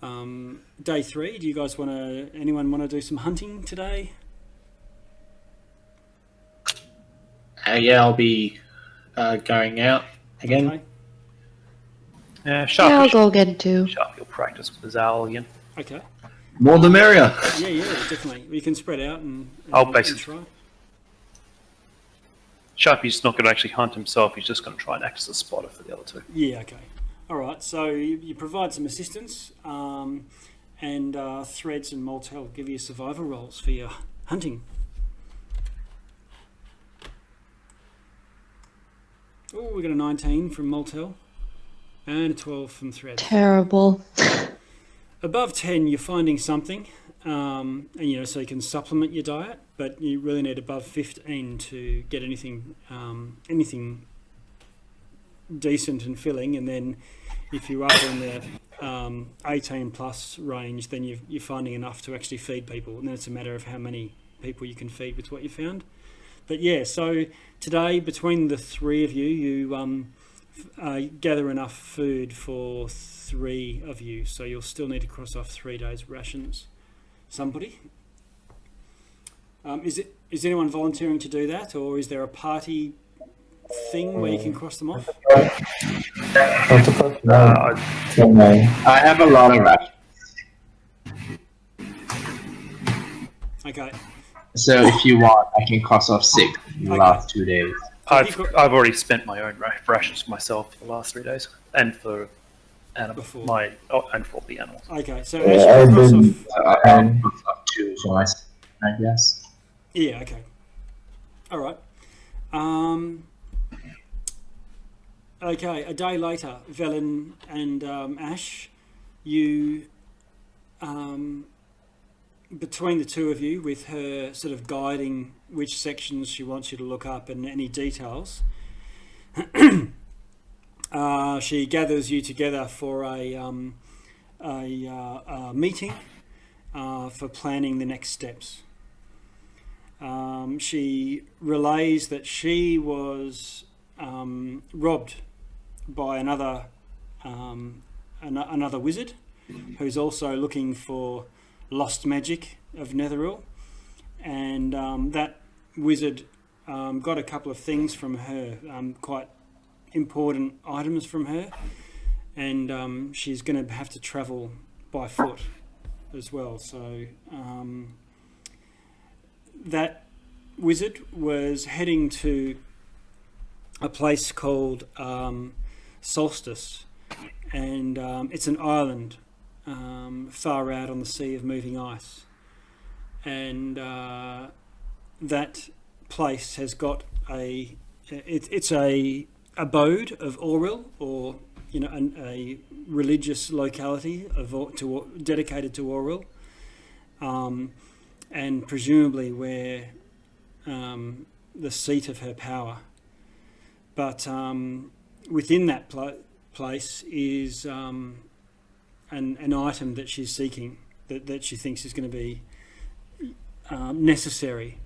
Speaker 2: Day 3, do you guys anyone want to do some hunting today?
Speaker 5: Yeah, I'll be going out again.
Speaker 2: Okay.
Speaker 3: Sharp,
Speaker 6: Yeah, I'll go again too.
Speaker 3: Sharp, you'll practice with his owl again.
Speaker 2: Okay.
Speaker 5: More the merrier.
Speaker 2: Yeah, definitely. We can spread out and
Speaker 3: I'll
Speaker 2: and
Speaker 3: basically
Speaker 2: try.
Speaker 3: Sharpie's not going to actually hunt himself, he's just going to try and act as a spotter for the other two.
Speaker 2: Yeah, okay. All right, so you provide some assistance, and Threads and Moltel give you survival rolls for your hunting. Oh, we got a 19 from Moltel and a 12 from Threads.
Speaker 6: Terrible.
Speaker 2: Above 10, you're finding something, and so you can supplement your diet, but you really need above 15 to get anything decent and filling. And then if you are in the 18 plus range, then you're finding enough to actually feed people, and then it's a matter of how many people you can feed with what you found. But yeah, so today between the 3 of you, you gather enough food for 3 of you, so you'll still need to cross off 3 days rations. Somebody? Is anyone volunteering to do that, or is there a party thing where you can cross them off?
Speaker 8: I have a lot of rations.
Speaker 2: Okay.
Speaker 8: So if you want, I can cross off 6 in the last 2 days.
Speaker 3: I've already spent my own rations myself for the last 3 days, and
Speaker 2: before?
Speaker 3: And fought the animals.
Speaker 2: Okay, so
Speaker 7: Yeah,
Speaker 2: as
Speaker 7: I've
Speaker 2: you cross
Speaker 7: been-
Speaker 2: off...
Speaker 8: I'm up to twice, I guess.
Speaker 2: Yeah, okay. All right. Okay, a day later, Velen and Ash, you, between the two of you, with her sort of guiding which sections she wants you to look up and any details, she gathers you together for a meeting for planning the next steps. She relays that she was robbed by another wizard who's also looking for lost magic of Netheril, and that wizard got a couple of things from her, quite important items from her, and she's going to have to travel by foot as well. So that wizard was heading to a place called Solstice, and it's an island far out on the sea of moving ice, and that place has got it's a abode of Auril, or a religious locality dedicated to Auril, and presumably where the seat of her power. But within that place is an item that she's seeking, that she thinks is going to be necessary.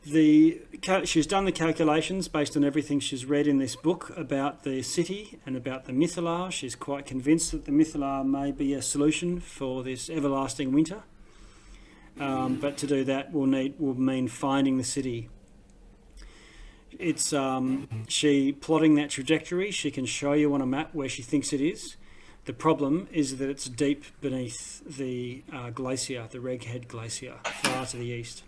Speaker 2: She's done the calculations based on everything she's read in this book about the city and about the Mythalar. She's quite convinced that the Mythalar may be a solution for this everlasting winter. But to do that will mean finding the city. It's she plotting that trajectory. She can show you on a map where she thinks it is. The problem is that it's deep beneath the glacier, the Reghead Glacier, far to the east.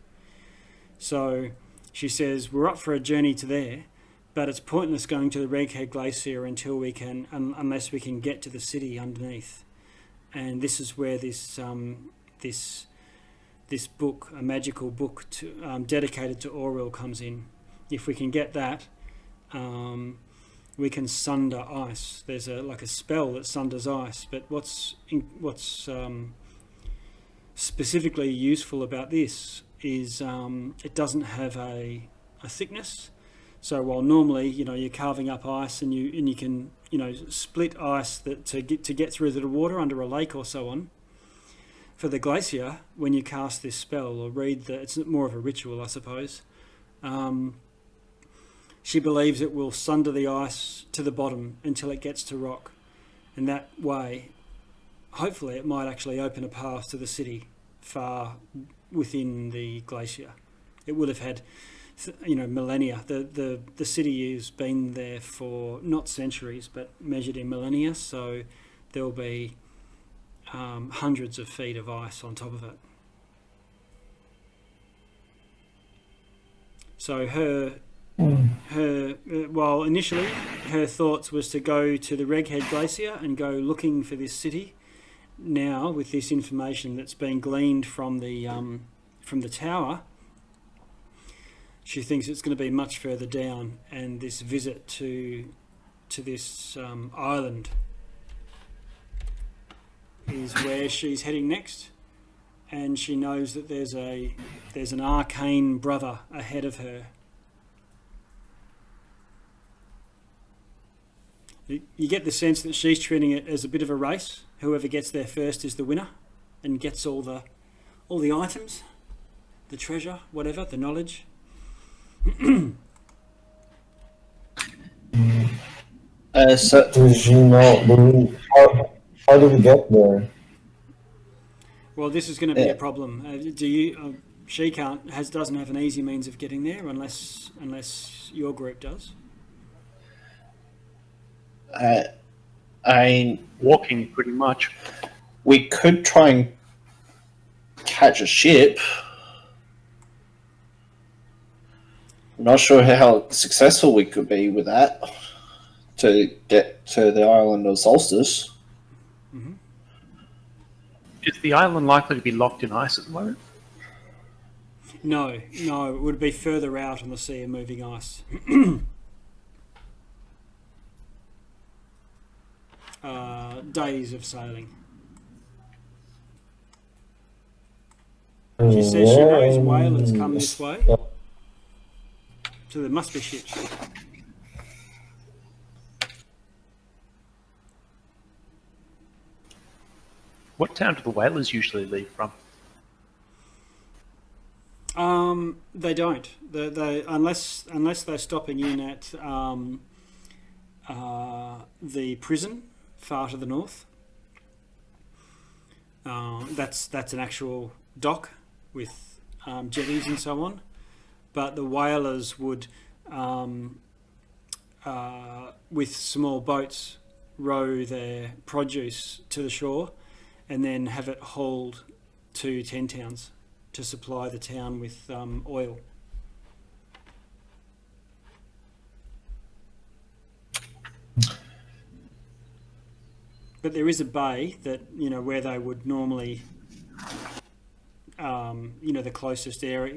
Speaker 2: So she says, we're up for a journey to there, but it's pointless going to the Reghead Glacier unless we can get to the city underneath. And this is where this book, a magical book dedicated to Auril, comes in. If we can get that, we can sunder ice. There's a spell that sunders ice, but what's specifically useful about this is it doesn't have a thickness. So while normally you're carving up ice and you can split ice to get through the water under a lake or so on, for the glacier, when you cast this spell or read it's more of a ritual, I suppose. She believes it will sunder the ice to the bottom until it gets to rock, and that way, hopefully, it might actually open a path to the city far within the glacier. It would have had, millennia. The city has been there for not centuries, but measured in millennia. So there'll be hundreds of feet of ice on top of it. So while initially her thoughts was to go to the Reghead Glacier and go looking for this city, now with this information that's been gleaned from the tower, she thinks it's going to be much further down, and this visit to this island is where she's heading next, and she knows that there's an arcane brother ahead of her. You get the sense that she's treating it as a bit of a race. Whoever gets there first is the winner, and gets all the items, the treasure, whatever, the knowledge.
Speaker 8: So
Speaker 7: Does she know? How do we get there?
Speaker 2: Well, this is going to be a problem. She doesn't have an easy means of getting there unless your group does.
Speaker 3: Walking, pretty much.
Speaker 8: We could try and catch a ship. I'm not sure how successful we could be with that. to get to the island of Solstice.
Speaker 3: Is the island likely to be locked in ice at the moment?
Speaker 2: No, it would be further out on the sea of moving ice. Days of sailing. She says she knows whalers come this way, so there must be ships.
Speaker 3: What town do the whalers usually leave from?
Speaker 2: They don't. They unless they're stopping in at the prison far to the north. That's an actual dock with jetties and so on. But the whalers would, with small boats, row their produce to the shore and then have it hauled to 10 towns to supply the town with oil. But there is a bay that, where they would normally, the closest area,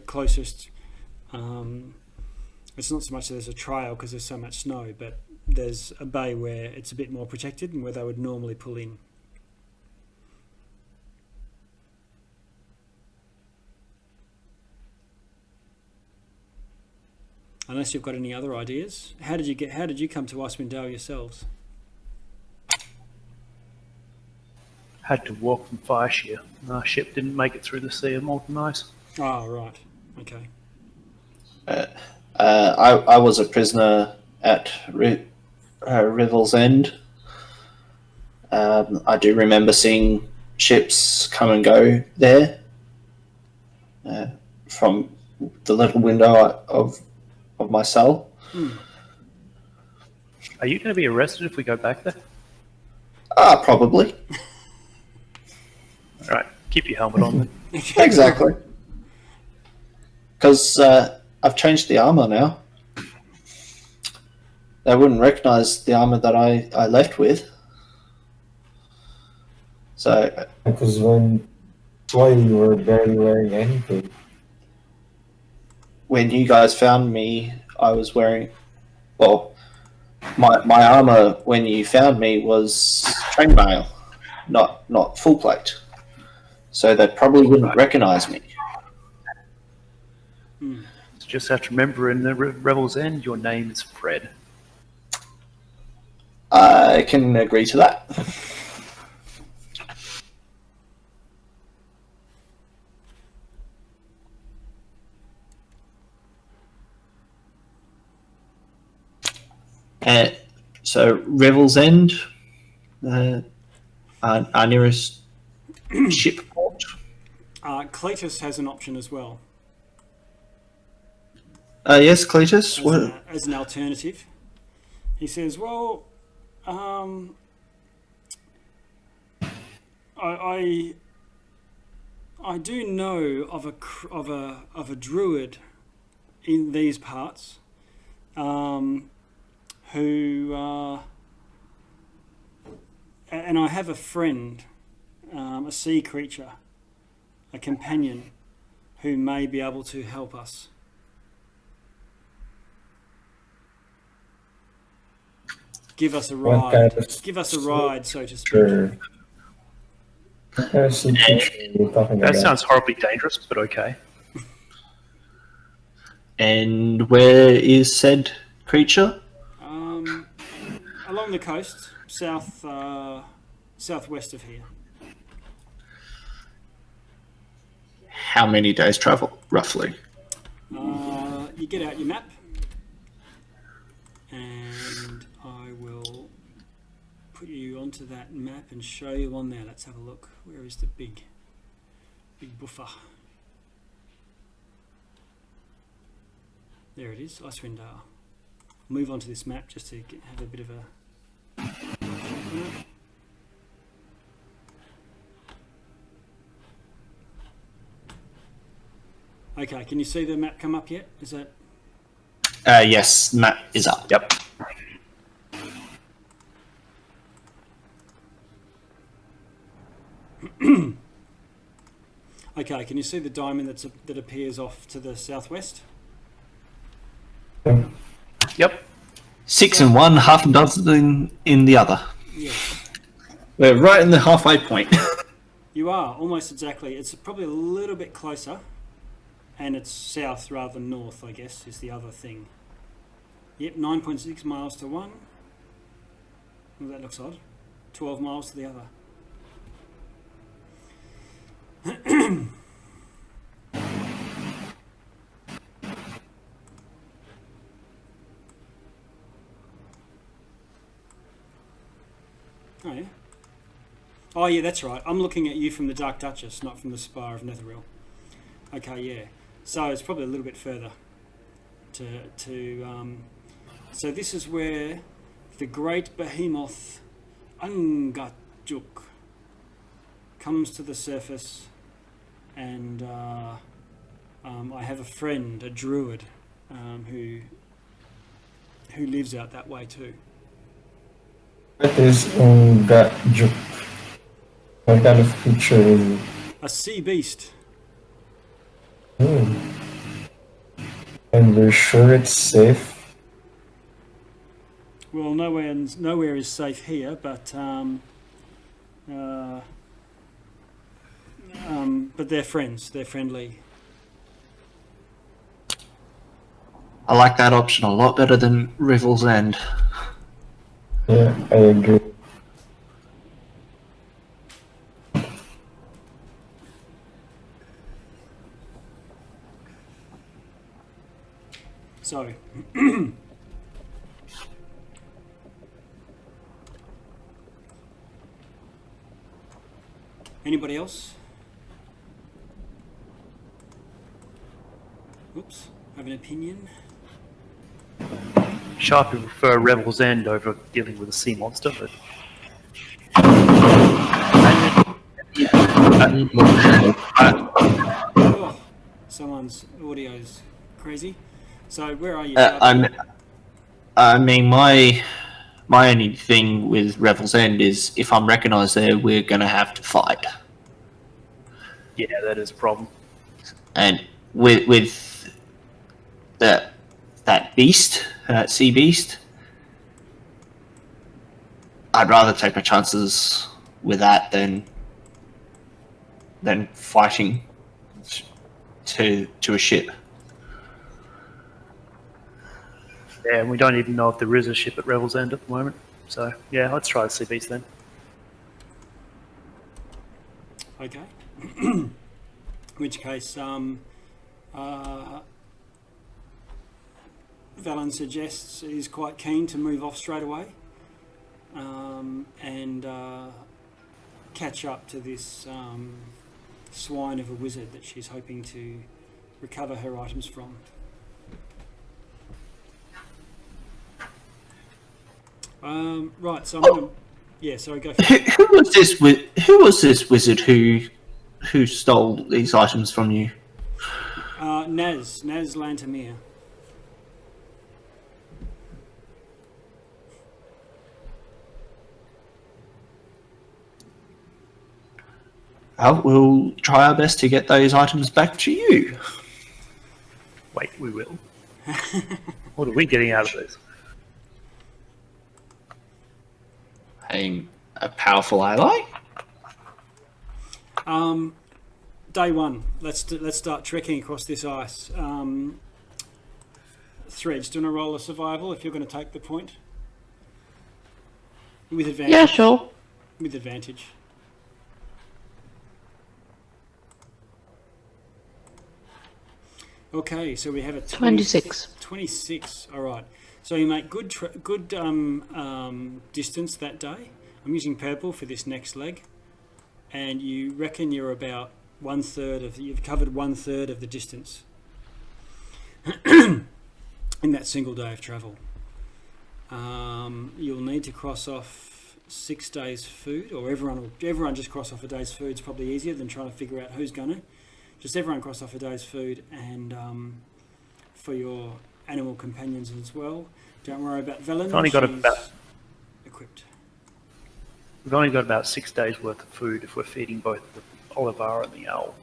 Speaker 2: it's not so much that there's a trail because there's so much snow, but there's a bay where it's a bit more protected and where they would normally pull in. Unless you've got any other ideas. How did you come to Icewind Dale yourselves?
Speaker 3: Had to walk from Fireshare. Our ship didn't make it through the sea of molten ice.
Speaker 2: Oh, right. Okay.
Speaker 8: I was a prisoner at Rivel's End. I do remember seeing ships come and go there from the little window of my cell.
Speaker 3: Are you going to be arrested if we go back there?
Speaker 8: Probably.
Speaker 3: All right, keep your helmet on then.
Speaker 8: Exactly. Because I've changed the armor now. They wouldn't recognize the armor that I left with. So.
Speaker 7: Because why you were barely wearing anything.
Speaker 8: When you guys found me, I was wearing, well, my armor when you found me was chainmail, not full plate. So they probably wouldn't recognize me.
Speaker 3: Just have to remember in the Revel's End, your name is Fred.
Speaker 8: I can agree to that. So Revel's End, our nearest ship port.
Speaker 2: Cletus has an option as well.
Speaker 8: Yes, Cletus.
Speaker 2: As an alternative, he says, "Well, I do know of a druid in these parts, who and I have a friend, a sea creature, a companion, who may be able to help us." Give us a ride. Give us a ride, so to speak.
Speaker 7: Sure.
Speaker 3: That sounds horribly dangerous, but okay.
Speaker 8: And where is said creature?
Speaker 2: Along the coast, southwest of here.
Speaker 8: How many days travel, roughly?
Speaker 2: You get out your map, and I will put you onto that map and show you on there. Let's have a look. Where is the big buffer? There it is, Icewind Dale. Move on to this map just to have a bit of a... Okay, can you see the map come up yet? Is that...
Speaker 8: Yes, map is up.
Speaker 3: Yep.
Speaker 2: Okay, can you see the diamond that appears off to the southwest?
Speaker 3: Yep.
Speaker 8: 6 in one, half a dozen in the other.
Speaker 2: Yeah.
Speaker 8: We're right in the halfway point.
Speaker 2: You are, almost exactly. It's probably a little bit closer, and it's south rather than north, I guess, is the other thing. Yep, 9.6 miles to one. Well, that looks odd. 12 miles to the other. Oh, yeah. Oh, yeah, that's right. I'm looking at you from the Dark Duchess, not from the Spire of Netheril. Okay, yeah. So it's probably a little bit further. So this is where the great behemoth Angajuk comes to the surface, and I have a friend, a druid, who lives out that way too.
Speaker 7: What is Ungajuk? What kind of creature is it?
Speaker 2: A sea beast.
Speaker 7: Hmm. And we're sure it's safe?
Speaker 2: Well, nowhere is safe here, but they're friends. They're friendly.
Speaker 8: I like that option a lot better than Rivel's End.
Speaker 7: Yeah, I agree.
Speaker 2: So, anybody else? Oops, have an opinion?
Speaker 3: Sharply prefer Revel's End over dealing with a sea monster, but
Speaker 2: Oh, someone's audio's crazy. So where are you?
Speaker 8: I mean, my only thing with Revel's End is if I'm recognised there, we're going to have to fight.
Speaker 3: yeah, that is a problem.
Speaker 8: And with that beast, sea beast, I'd rather take my chances with that than fighting to a ship.
Speaker 3: Yeah, and we don't even know if there is a ship at Revel's End at the moment. So, yeah, let's try the sea beast then.
Speaker 2: Okay. In which case, Valen suggests he's quite keen to move off straight away and catch up to this swine of a wizard that she's hoping to recover her items from. Right, so I'm going to... Yeah, sorry, go for it.
Speaker 8: Who was this wizard who stole these items from you?
Speaker 2: Naz Lantamir.
Speaker 8: Well, we'll try our best to get those items back to you.
Speaker 3: Wait, we will. What are we getting out of this?
Speaker 8: A powerful ally.
Speaker 2: Day one. Let's start trekking across this ice. Threads, do you want to roll a survival if you're going to take the point? With advantage.
Speaker 6: Yeah, sure.
Speaker 2: With advantage. Okay, so we have a
Speaker 6: 26.
Speaker 2: 26. All right. So you make good distance that day. I'm using purple for this next leg, and you reckon you're about you've covered 1/3 of the distance in that single day of travel. You'll need to cross off 6 days' food, or everyone just cross off a day's food. It's probably easier than trying to figure out who's gonna. Just everyone cross off a day's food, and for your animal companions as well. Don't worry about Velen.
Speaker 3: I've only got about...
Speaker 2: equipped.
Speaker 3: We've only got about 6 days worth of food if we're feeding both the Olivar and the owl.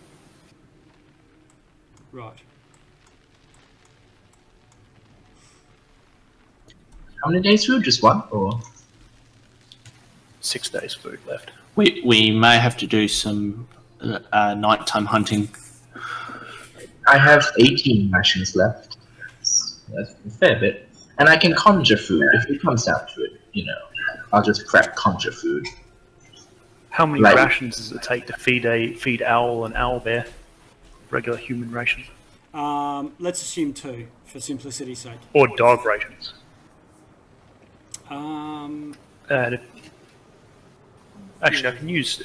Speaker 2: Right.
Speaker 9: How many days food? Just one, or
Speaker 3: 6 days food left.
Speaker 5: We may have to do some nighttime hunting.
Speaker 9: I have 18 rations left. That's a fair bit. And I can conjure food if it comes down to it, you know. I'll just prep conjure food.
Speaker 3: How many
Speaker 9: Like-
Speaker 3: rations does it take to feed owl and owl bear? Regular human rations?
Speaker 2: Let's assume 2 for simplicity's sake.
Speaker 3: Or dog rations? Actually, I can use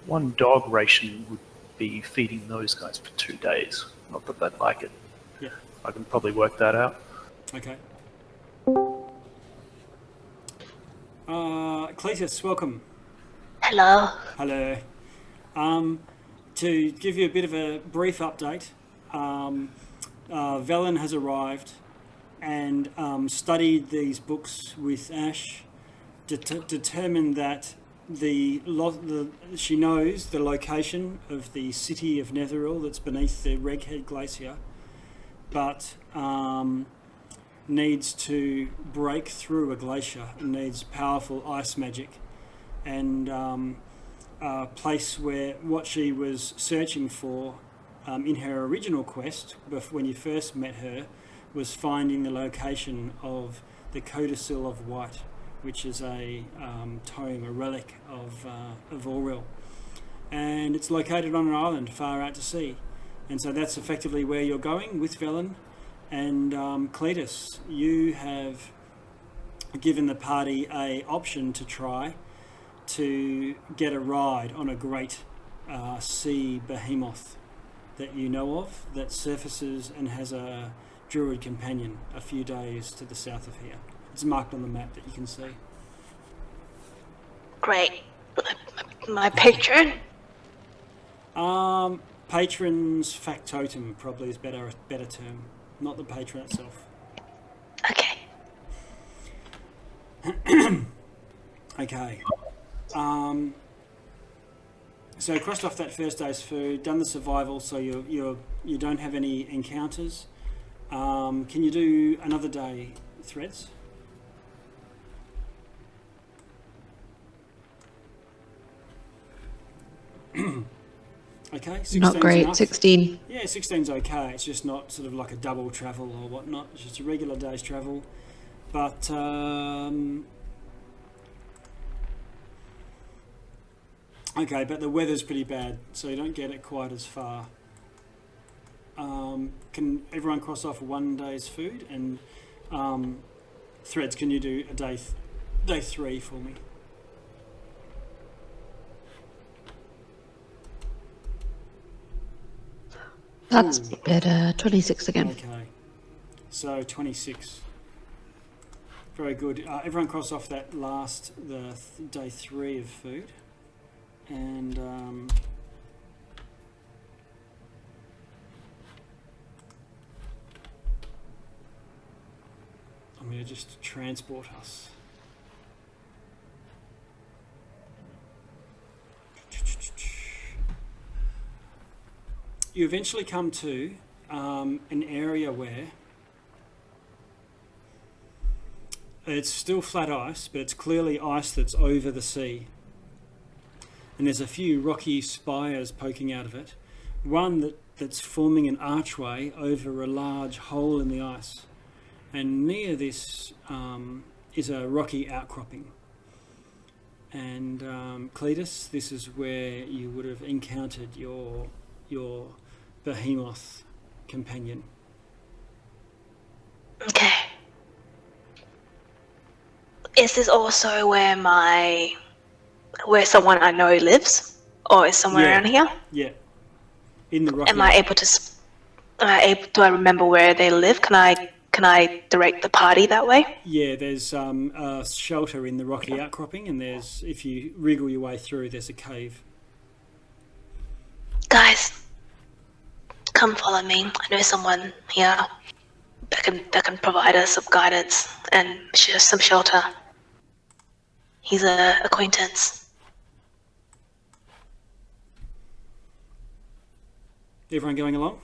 Speaker 3: 1 dog ration would be feeding those guys for 2 days. Not that they'd like it.
Speaker 2: Yeah.
Speaker 3: I can probably work that out.
Speaker 2: Okay. Cletus, welcome.
Speaker 10: Hello.
Speaker 2: Hello. To give you a bit of a brief update, Velen has arrived and studied these books with Ash, determined that she knows the location of the city of Netheril that's beneath the Reghead Glacier, but needs to break through a glacier and needs powerful ice magic, and a place where what she was searching for in her original quest, when you first met her, was finding the location of the Codicil of White, which is a tome, a relic of Auril. And it's located on an island far out to sea. And so that's effectively where you're going with Velen. And Cletus, you have given the party a option to try to get a ride on a great sea behemoth that you know of, that surfaces and has a druid companion a few days to the south of here. It's marked on the map that you can see.
Speaker 10: Great. My patron?
Speaker 2: Patron's factotum probably is a better term, not the patron itself.
Speaker 10: Okay.
Speaker 2: Okay. So crossed off that first day's food, done the survival, so you don't have any encounters. Can you do another day, Threads? Okay, 16's
Speaker 6: Not great.
Speaker 2: enough.
Speaker 6: 16.
Speaker 2: Yeah, 16's okay. It's just not sort of like a double travel or whatnot. It's just a regular day's travel. But okay, but the weather's pretty bad, so you don't get it quite as far. Can everyone cross off 1 day's food? And Threads, can you do a day 3 for me?
Speaker 6: That's better. 26 again.
Speaker 2: Okay, so 26. Very good. Everyone cross off that last, day 3 of food. And I'm going to just transport us. You eventually come to an area where it's still flat ice, but it's clearly ice that's over the sea. And there's a few rocky spires poking out of it. One that's forming an archway over a large hole in the ice. And near this is a rocky outcropping. And Cletus, this is where you would have encountered your behemoth companion.
Speaker 10: Okay. Is this also where someone I know lives, or is somewhere around here?
Speaker 2: Yeah. In the rocky.
Speaker 10: Am I able to? Do I remember where they live? Can I direct the party that way?
Speaker 2: Yeah, there's a shelter in the rocky outcropping, and if you wriggle your way through, there's a cave.
Speaker 10: Guys, come follow me. I know someone here that can provide us some guidance and some shelter. He's an acquaintance.
Speaker 2: Everyone going along?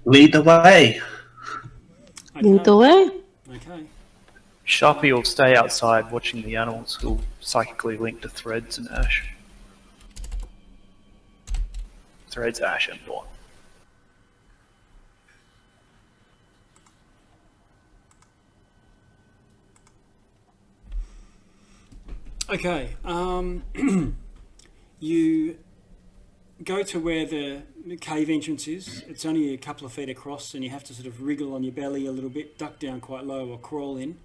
Speaker 8: Lead the way.
Speaker 2: Okay.
Speaker 6: Lead the way.
Speaker 2: Okay.
Speaker 3: Sharpie will stay outside watching the animals who'll psychically link to Threads and Ash. Threads, Ash, and Dawn.
Speaker 2: Okay. You go to where the cave entrance is. It's only a couple of feet across, and you have to sort of wriggle on your belly a little bit, duck down quite low, or crawl in.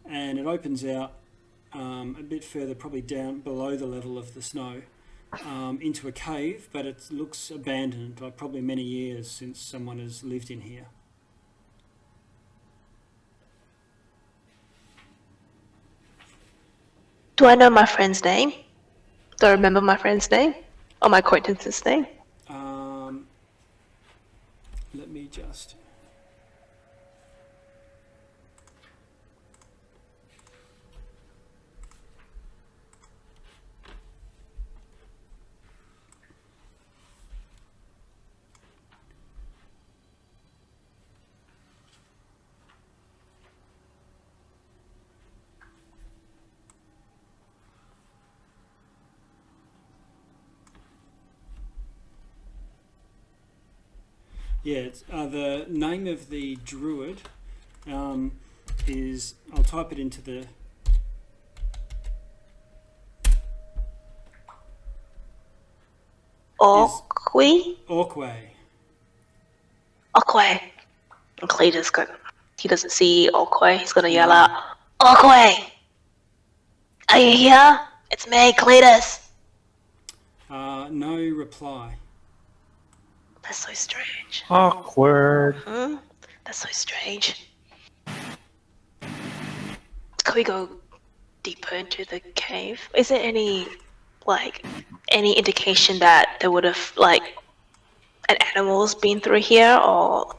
Speaker 2: And it opens out a bit further, probably down below the level of the snow, into a cave, but it looks abandoned, like probably many years since someone has lived in here.
Speaker 10: Do I know my friend's name? Do I remember my friend's name? Or my acquaintance's name?
Speaker 2: Let me just... Yeah, it's, the name of the druid is... I'll type it into the...
Speaker 10: Orque?
Speaker 2: Orque.
Speaker 10: Orque. And Cletus he doesn't see Orque. He's gonna yell out, Orque! Are you here? It's me, Cletus.
Speaker 2: No reply.
Speaker 10: That's so strange.
Speaker 3: Awkward.
Speaker 10: That's so strange. Can we go deeper into the cave? Is there any indication that there would have, an animal's been through here, or,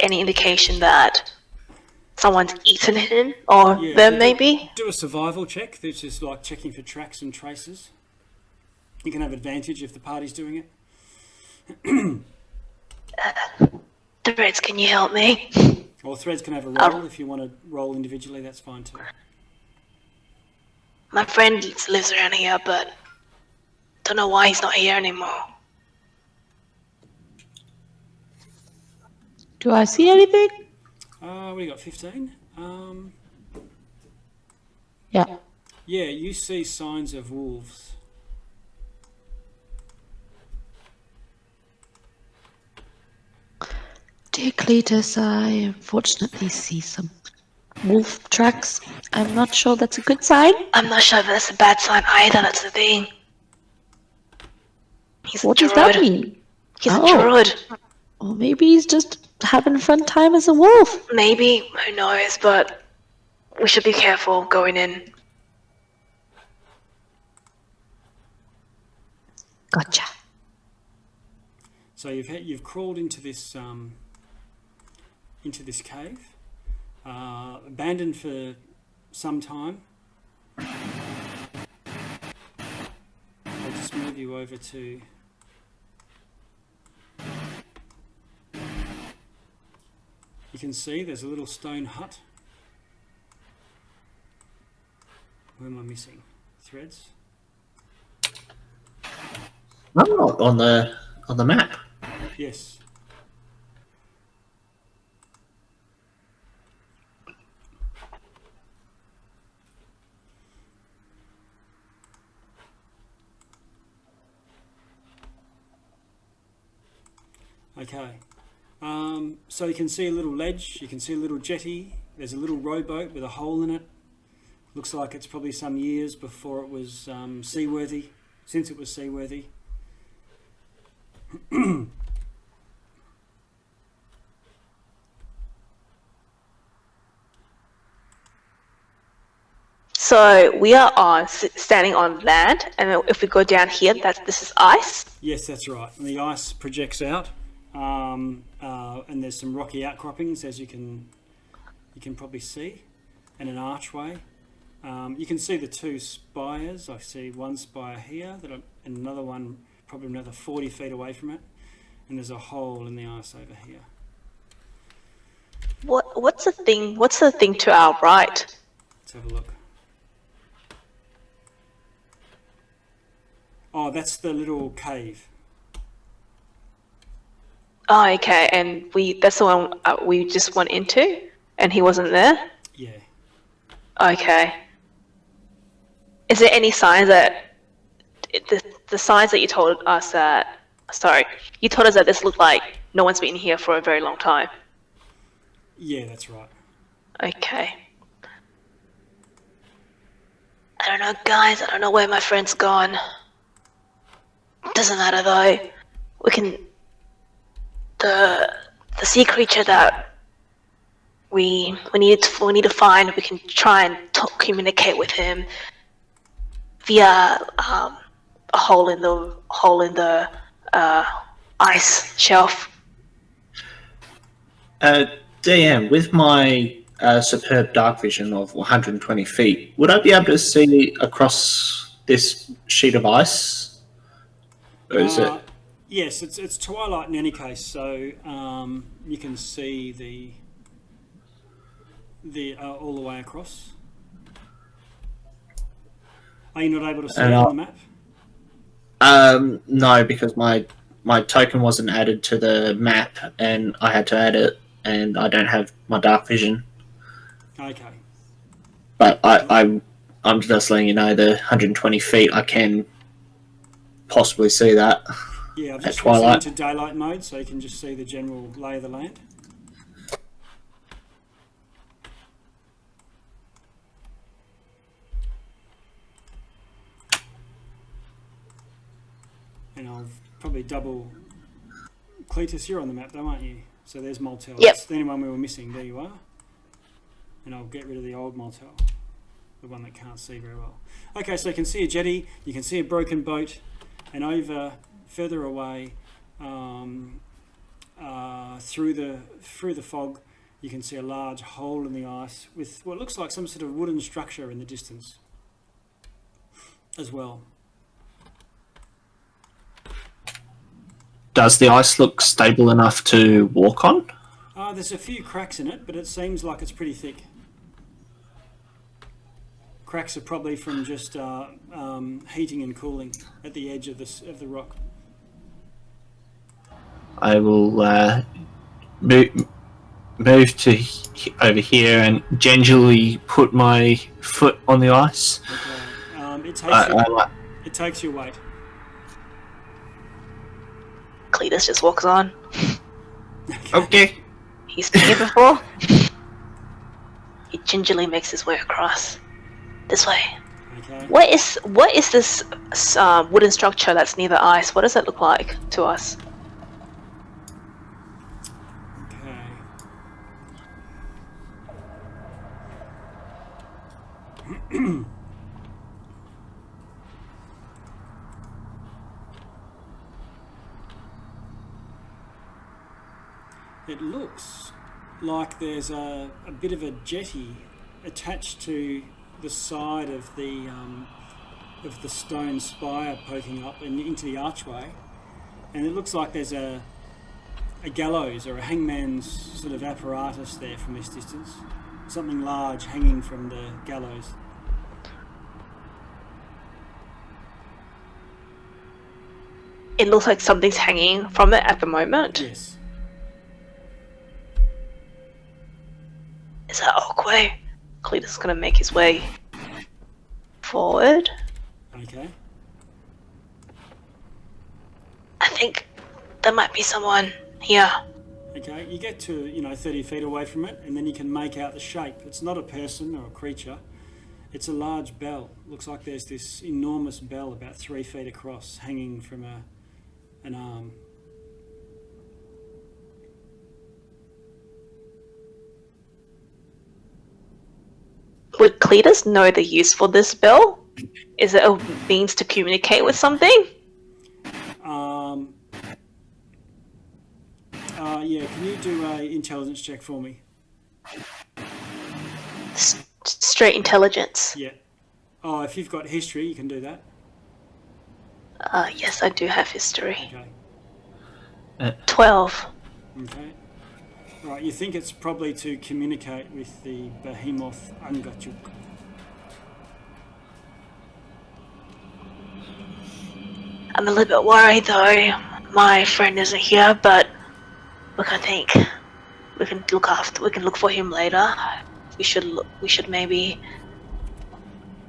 Speaker 10: any indication that someone's eaten him, or them, maybe?
Speaker 2: Do a survival check. This is like checking for tracks and traces. You can have advantage if the party's doing it.
Speaker 10: Threads, can you help me?
Speaker 2: Or Threads can have a roll. If you want to roll individually, that's fine too.
Speaker 10: My friend lives around here, but don't know why he's not here anymore.
Speaker 6: Do I see anything?
Speaker 2: What do you got, 15?
Speaker 6: Yeah.
Speaker 2: Yeah, you see signs of wolves.
Speaker 6: Dear Cletus, I unfortunately see some wolf tracks. I'm not sure that's a good sign.
Speaker 10: I'm not sure if that's a bad sign either, that's the thing.
Speaker 6: What does that mean?
Speaker 10: He's a druid.
Speaker 6: Or maybe he's just having a fun time as a wolf.
Speaker 10: Maybe, who knows, but we should be careful going in.
Speaker 6: Gotcha.
Speaker 2: So you've crawled into this cave, abandoned for some time. I'll just move you over to... You can see there's a little stone hut. Where am I missing? Threads?
Speaker 8: Oh, on the map.
Speaker 2: Yes. Okay. So you can see a little ledge, you can see a little jetty, there's a little rowboat with a hole in it. Looks like it's probably some years before it was seaworthy, since it was seaworthy.
Speaker 10: So we are standing on land, and if we go down here, this is ice.
Speaker 2: Yes, that's right. And the ice projects out, and there's some rocky outcroppings, as you can probably see, and an archway. You can see the two spires. I see one spire here, and another one probably another 40 feet away from it, and there's a hole in the ice over here.
Speaker 10: What's the thing? What's the thing to our right?
Speaker 2: Let's have a look. Oh, that's the little cave.
Speaker 10: Oh, okay. And that's the one we just went into, and he wasn't there?
Speaker 2: Yeah.
Speaker 10: Okay. Is there any signs that... The signs that you told us that... Sorry. You told us that this looked like no one's been here for a very long time.
Speaker 2: Yeah, that's right.
Speaker 10: Okay. I don't know, guys. I don't know where my friend's gone. Doesn't matter, though. We can... The sea creature that we need to find. We can try and communicate with him via a hole in the ice shelf.
Speaker 8: DM, with my superb dark vision of 120 feet, would I be able to see across this sheet of ice? Or is it?
Speaker 2: Yes, it's twilight in any case, so you can see the all the way across. Are you not able to see it on the map?
Speaker 8: No, because my token wasn't added to the map, and I had to add it, and I don't have my dark vision.
Speaker 2: Okay.
Speaker 8: But I'm just letting you know, the 120 feet, I can possibly see that.
Speaker 2: Yeah, I've
Speaker 8: at
Speaker 2: just
Speaker 8: twilight.
Speaker 2: switched into daylight mode, so you can just see the general lay of the land. And I'll probably double... Cletus, you're on the map though, aren't you? So there's Moltel.
Speaker 10: Yep.
Speaker 2: That's the only one we were missing. There you are. And I'll get rid of the old Moltel, the one that can't see very well. Okay, so you can see a jetty, you can see a broken boat, and over, further away, through the fog, you can see a large hole in the ice with what looks like some sort of wooden structure in the distance as well.
Speaker 8: Does the ice look stable enough to walk on?
Speaker 2: There's a few cracks in it, but it seems like it's pretty thick. Cracks are probably from just heating and cooling at the edge of the rock.
Speaker 8: I will move to over here and gingerly put my foot on the ice.
Speaker 2: Okay. It takes your weight.
Speaker 10: Cletus just walks on.
Speaker 8: Okay.
Speaker 10: He's been here before. He gingerly makes his way across. This way.
Speaker 2: Okay.
Speaker 10: What is this wooden structure that's near the ice? What does it look like to us?
Speaker 2: Okay. It looks like there's a bit of a jetty attached to the side of the stone spire poking up and into the archway, and it looks like there's a gallows or a hangman's sort of apparatus there from this distance. Something large hanging from the gallows.
Speaker 10: It looks like something's hanging from it at the moment.
Speaker 2: Yes.
Speaker 10: Is that Oakway? Cletus is gonna make his way forward.
Speaker 2: Okay.
Speaker 10: I think there might be someone here.
Speaker 2: Okay, you get to 30 feet away from it, and then you can make out the shape. It's not a person or a creature. It's a large bell. Looks like there's this enormous bell about 3 feet across, hanging from an arm.
Speaker 10: Would Cletus know the use for this bell? Is it a means to communicate with something?
Speaker 2: Yeah, can you do a intelligence check for me?
Speaker 10: Straight intelligence.
Speaker 2: Yeah. Oh, if you've got history, you can do that.
Speaker 10: Yes, I do have history.
Speaker 2: Okay.
Speaker 10: 12.
Speaker 2: Okay. Right, you think it's probably to communicate with the behemoth Angachuk.
Speaker 10: I'm a little bit worried though. My friend isn't here, but look, I think we can look for him later. We should maybe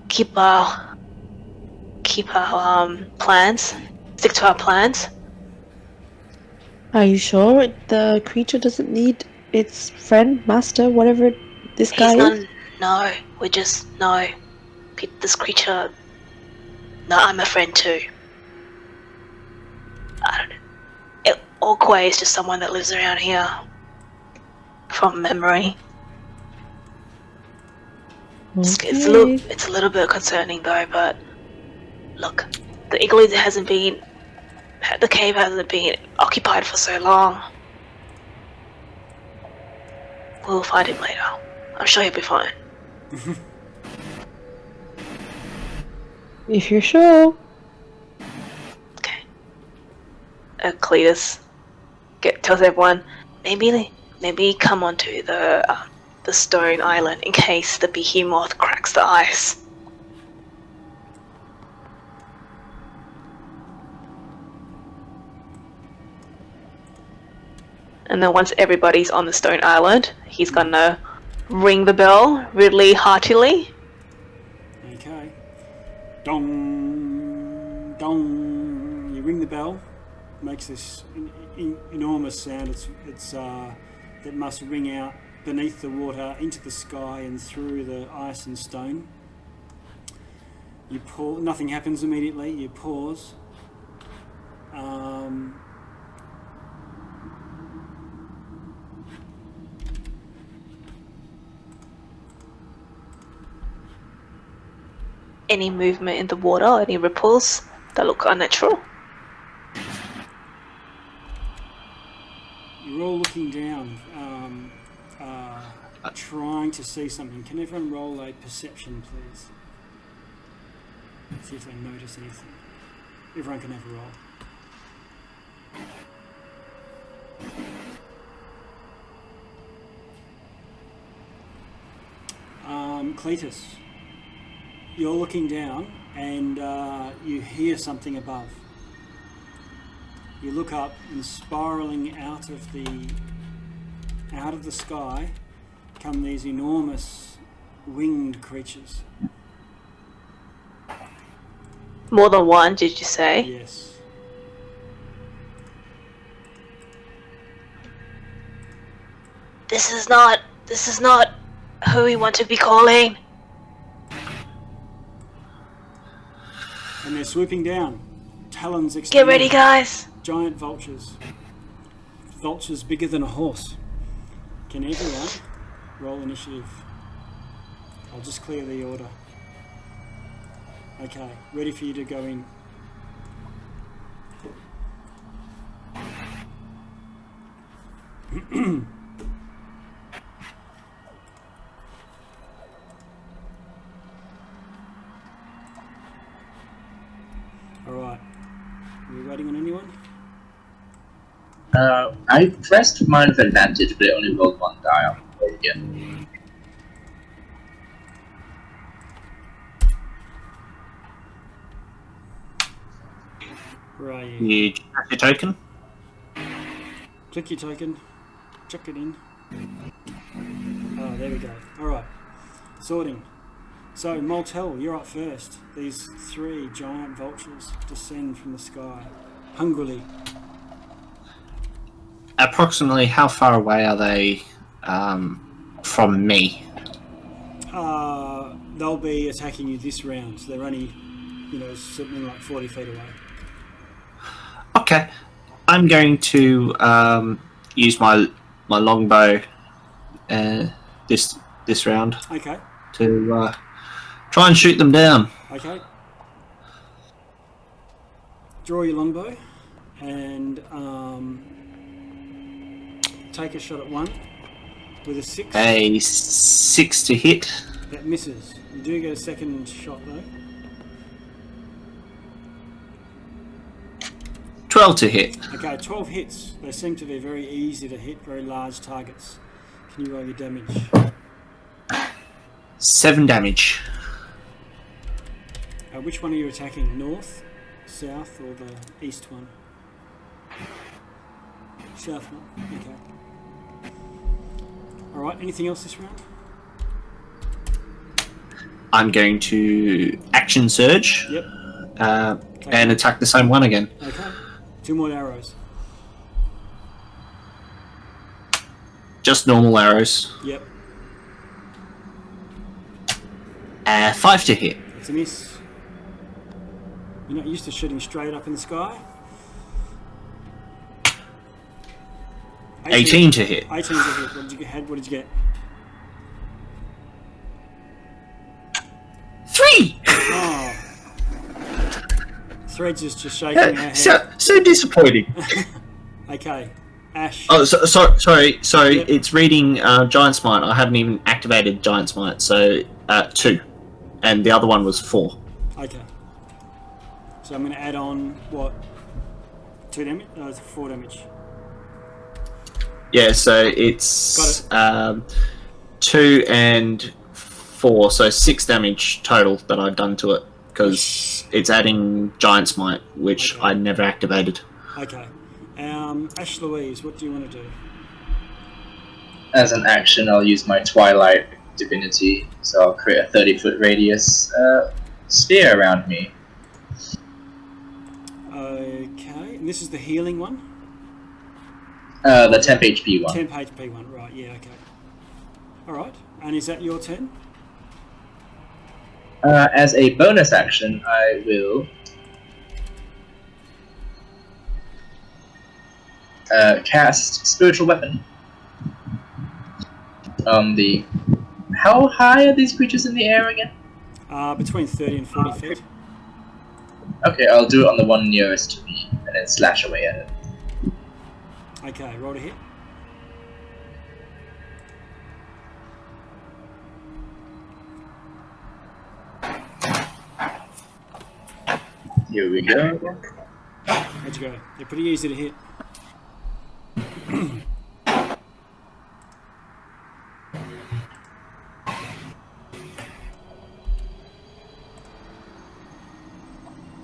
Speaker 10: keep our plans. Stick to our plans.
Speaker 6: Are you sure the creature doesn't need its friend, master, whatever this guy is?
Speaker 10: No, we just know this creature. No, I'm a friend too. I don't know. Orkway is just someone that lives around here. From memory.
Speaker 6: Okay.
Speaker 10: It's a little bit concerning though, but look, the cave hasn't been occupied for so long. We'll find him later. I'm sure he'll be fine.
Speaker 6: If you're sure.
Speaker 10: Okay. Cletus tells everyone, maybe come onto the stone island in case the behemoth cracks the ice. And then once everybody's on the stone island, he's gonna ring the bell really heartily.
Speaker 2: Okay. Dong, dong. You ring the bell. Makes this enormous sound. It's that must ring out beneath the water, into the sky, and through the ice and stone. You pause. Nothing happens immediately. You pause.
Speaker 10: Any movement in the water, any ripples that look unnatural?
Speaker 2: You're all looking down, trying to see something. Can everyone roll a perception, please? See if they notice anything. Everyone can have a roll. Cletus, you're looking down and you hear something above. You look up and spiralling out of the sky come these enormous winged creatures.
Speaker 10: More than one, did you say?
Speaker 2: Yes.
Speaker 10: This is not who we want to be calling.
Speaker 2: And they're swooping down. Talons extended.
Speaker 10: Get ready, guys.
Speaker 2: Giant vultures. Vultures bigger than a horse. Can everyone roll initiative? I'll just clear the order. Okay, ready for you to go in. Alright. Are you waiting on anyone?
Speaker 9: I pressed mine with advantage, but I only rolled one die on the roll again.
Speaker 2: Where are you?
Speaker 5: You check your token?
Speaker 2: Click your token. Chuck it in. Oh, there we go. Alright. Sorting. So, Moltel, you're up first. These three giant vultures descend from the sky. Hungrily.
Speaker 5: Approximately how far away are they from me?
Speaker 2: They'll be attacking you this round. So they're only, something like 40 feet away.
Speaker 5: Okay. I'm going to use my longbow this round.
Speaker 2: Okay.
Speaker 5: To try and shoot them down.
Speaker 2: Okay. Draw your longbow and take a shot at one with a 6.
Speaker 5: A 6 to hit.
Speaker 2: That misses. You do get a second shot though.
Speaker 5: 12 to hit.
Speaker 2: Okay, 12 hits. They seem to be very easy to hit, very large targets. Can you roll your damage?
Speaker 5: 7 damage.
Speaker 2: Which one are you attacking? North, south, or the east one? South one. Okay. All right. Anything else this round?
Speaker 5: I'm going to action surge.
Speaker 2: Yep.
Speaker 5: And attack the same one again.
Speaker 2: Okay. 2 more arrows.
Speaker 5: Just normal arrows.
Speaker 2: Yep.
Speaker 5: 5 to hit.
Speaker 2: It's a miss. You're not used to shooting straight up in the sky.
Speaker 5: 18 to hit.
Speaker 2: 18 to hit. What did you get?
Speaker 5: 3!
Speaker 2: Oh. Threads is just shaking her head.
Speaker 5: So disappointing.
Speaker 2: Okay. Ash.
Speaker 5: Oh, sorry.
Speaker 2: Yep.
Speaker 5: It's reading Giant Smite. I haven't even activated Giant Smite, so 2. And the other one was 4.
Speaker 2: Okay. So I'm going to add on, what? 2 damage? No, it's 4 damage.
Speaker 5: Yeah, so it's 2 and 4, so 6 damage total that I've done to it, because it's adding Giant Smite, which I never activated.
Speaker 2: Okay. Ash Louise, what do you want to do?
Speaker 9: As an action, I'll use my Twilight Divinity, so I'll create a 30-foot radius sphere around me.
Speaker 2: Okay, and this is the healing one?
Speaker 9: The temp HP one.
Speaker 2: Temp HP one, right, yeah, okay. Alright, and is that your turn?
Speaker 9: As a bonus action, I will cast Spiritual Weapon. How high are these creatures in the air again?
Speaker 2: Between 30 and 40 feet.
Speaker 9: Okay, I'll do it on the one nearest to me, and then slash away at it.
Speaker 2: Okay, roll to hit.
Speaker 9: Here we go.
Speaker 2: How'd you go? They're pretty easy to hit.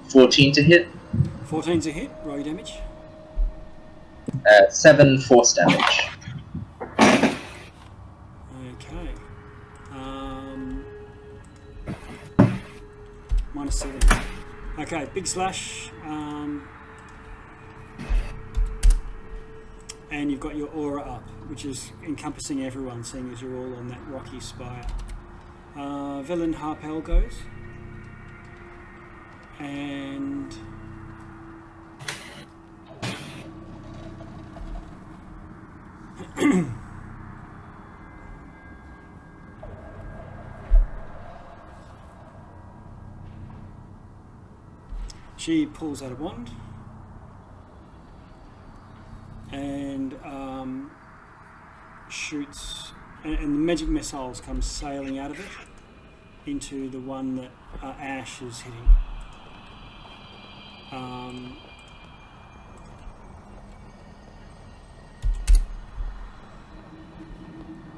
Speaker 9: $14 to hit.
Speaker 2: 14's a hit. Roll your damage.
Speaker 9: 7 force damage.
Speaker 2: Okay. -7. Okay, big slash. And you've got your aura up, which is encompassing everyone, seeing as you're all on that rocky spire. Villain Harpel goes. And she pulls out a wand and shoots, and the magic missiles come sailing out of it into the one that Ash is hitting.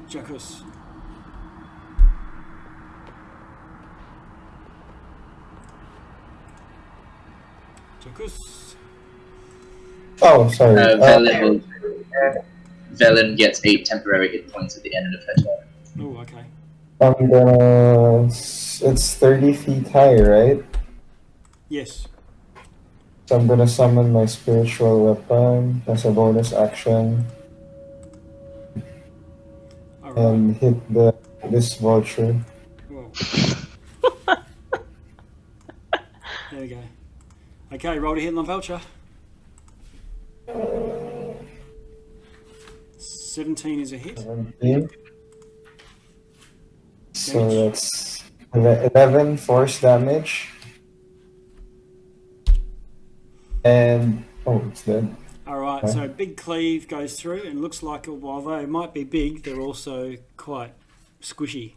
Speaker 2: Jackus. Jackus.
Speaker 7: Oh, sorry.
Speaker 9: Velen gets 8 temporary hit points at the end of her turn.
Speaker 2: Oh, okay.
Speaker 7: I'm gonna. It's 30 feet high, right?
Speaker 2: Yes.
Speaker 7: So I'm gonna summon my spiritual weapon as a bonus action.
Speaker 2: All right.
Speaker 7: And hit this vulture.
Speaker 2: Whoa. There we go. Okay, roll to hit on the vulture. 17 is a hit.
Speaker 7: 17. So that's 11 force damage. And it's dead.
Speaker 2: Alright, so big cleave goes through and looks like, while they might be big, they're also quite squishy.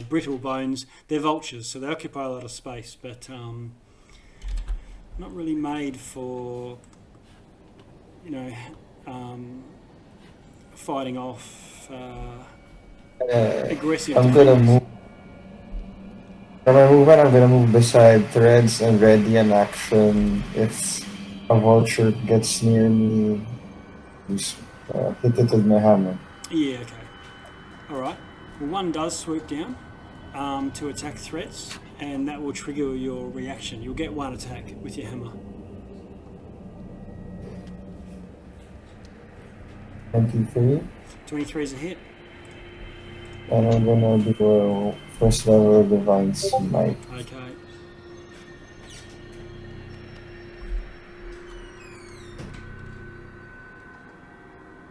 Speaker 2: Brittle bones. They're vultures, so they occupy a lot of space, but not really made for fighting off aggressive
Speaker 7: I'm gonna
Speaker 2: defenders.
Speaker 7: move. When I move, I'm gonna move beside Threads and ready an action. If a vulture gets near me, just hit it with my hammer.
Speaker 2: Yeah, okay. Alright. Well, one does swoop down to attack threats, and that will trigger your reaction. You'll get one attack with your hammer.
Speaker 7: 23.
Speaker 2: 23 is a hit.
Speaker 7: And I'm gonna do a first level Divine Smite.
Speaker 2: Okay.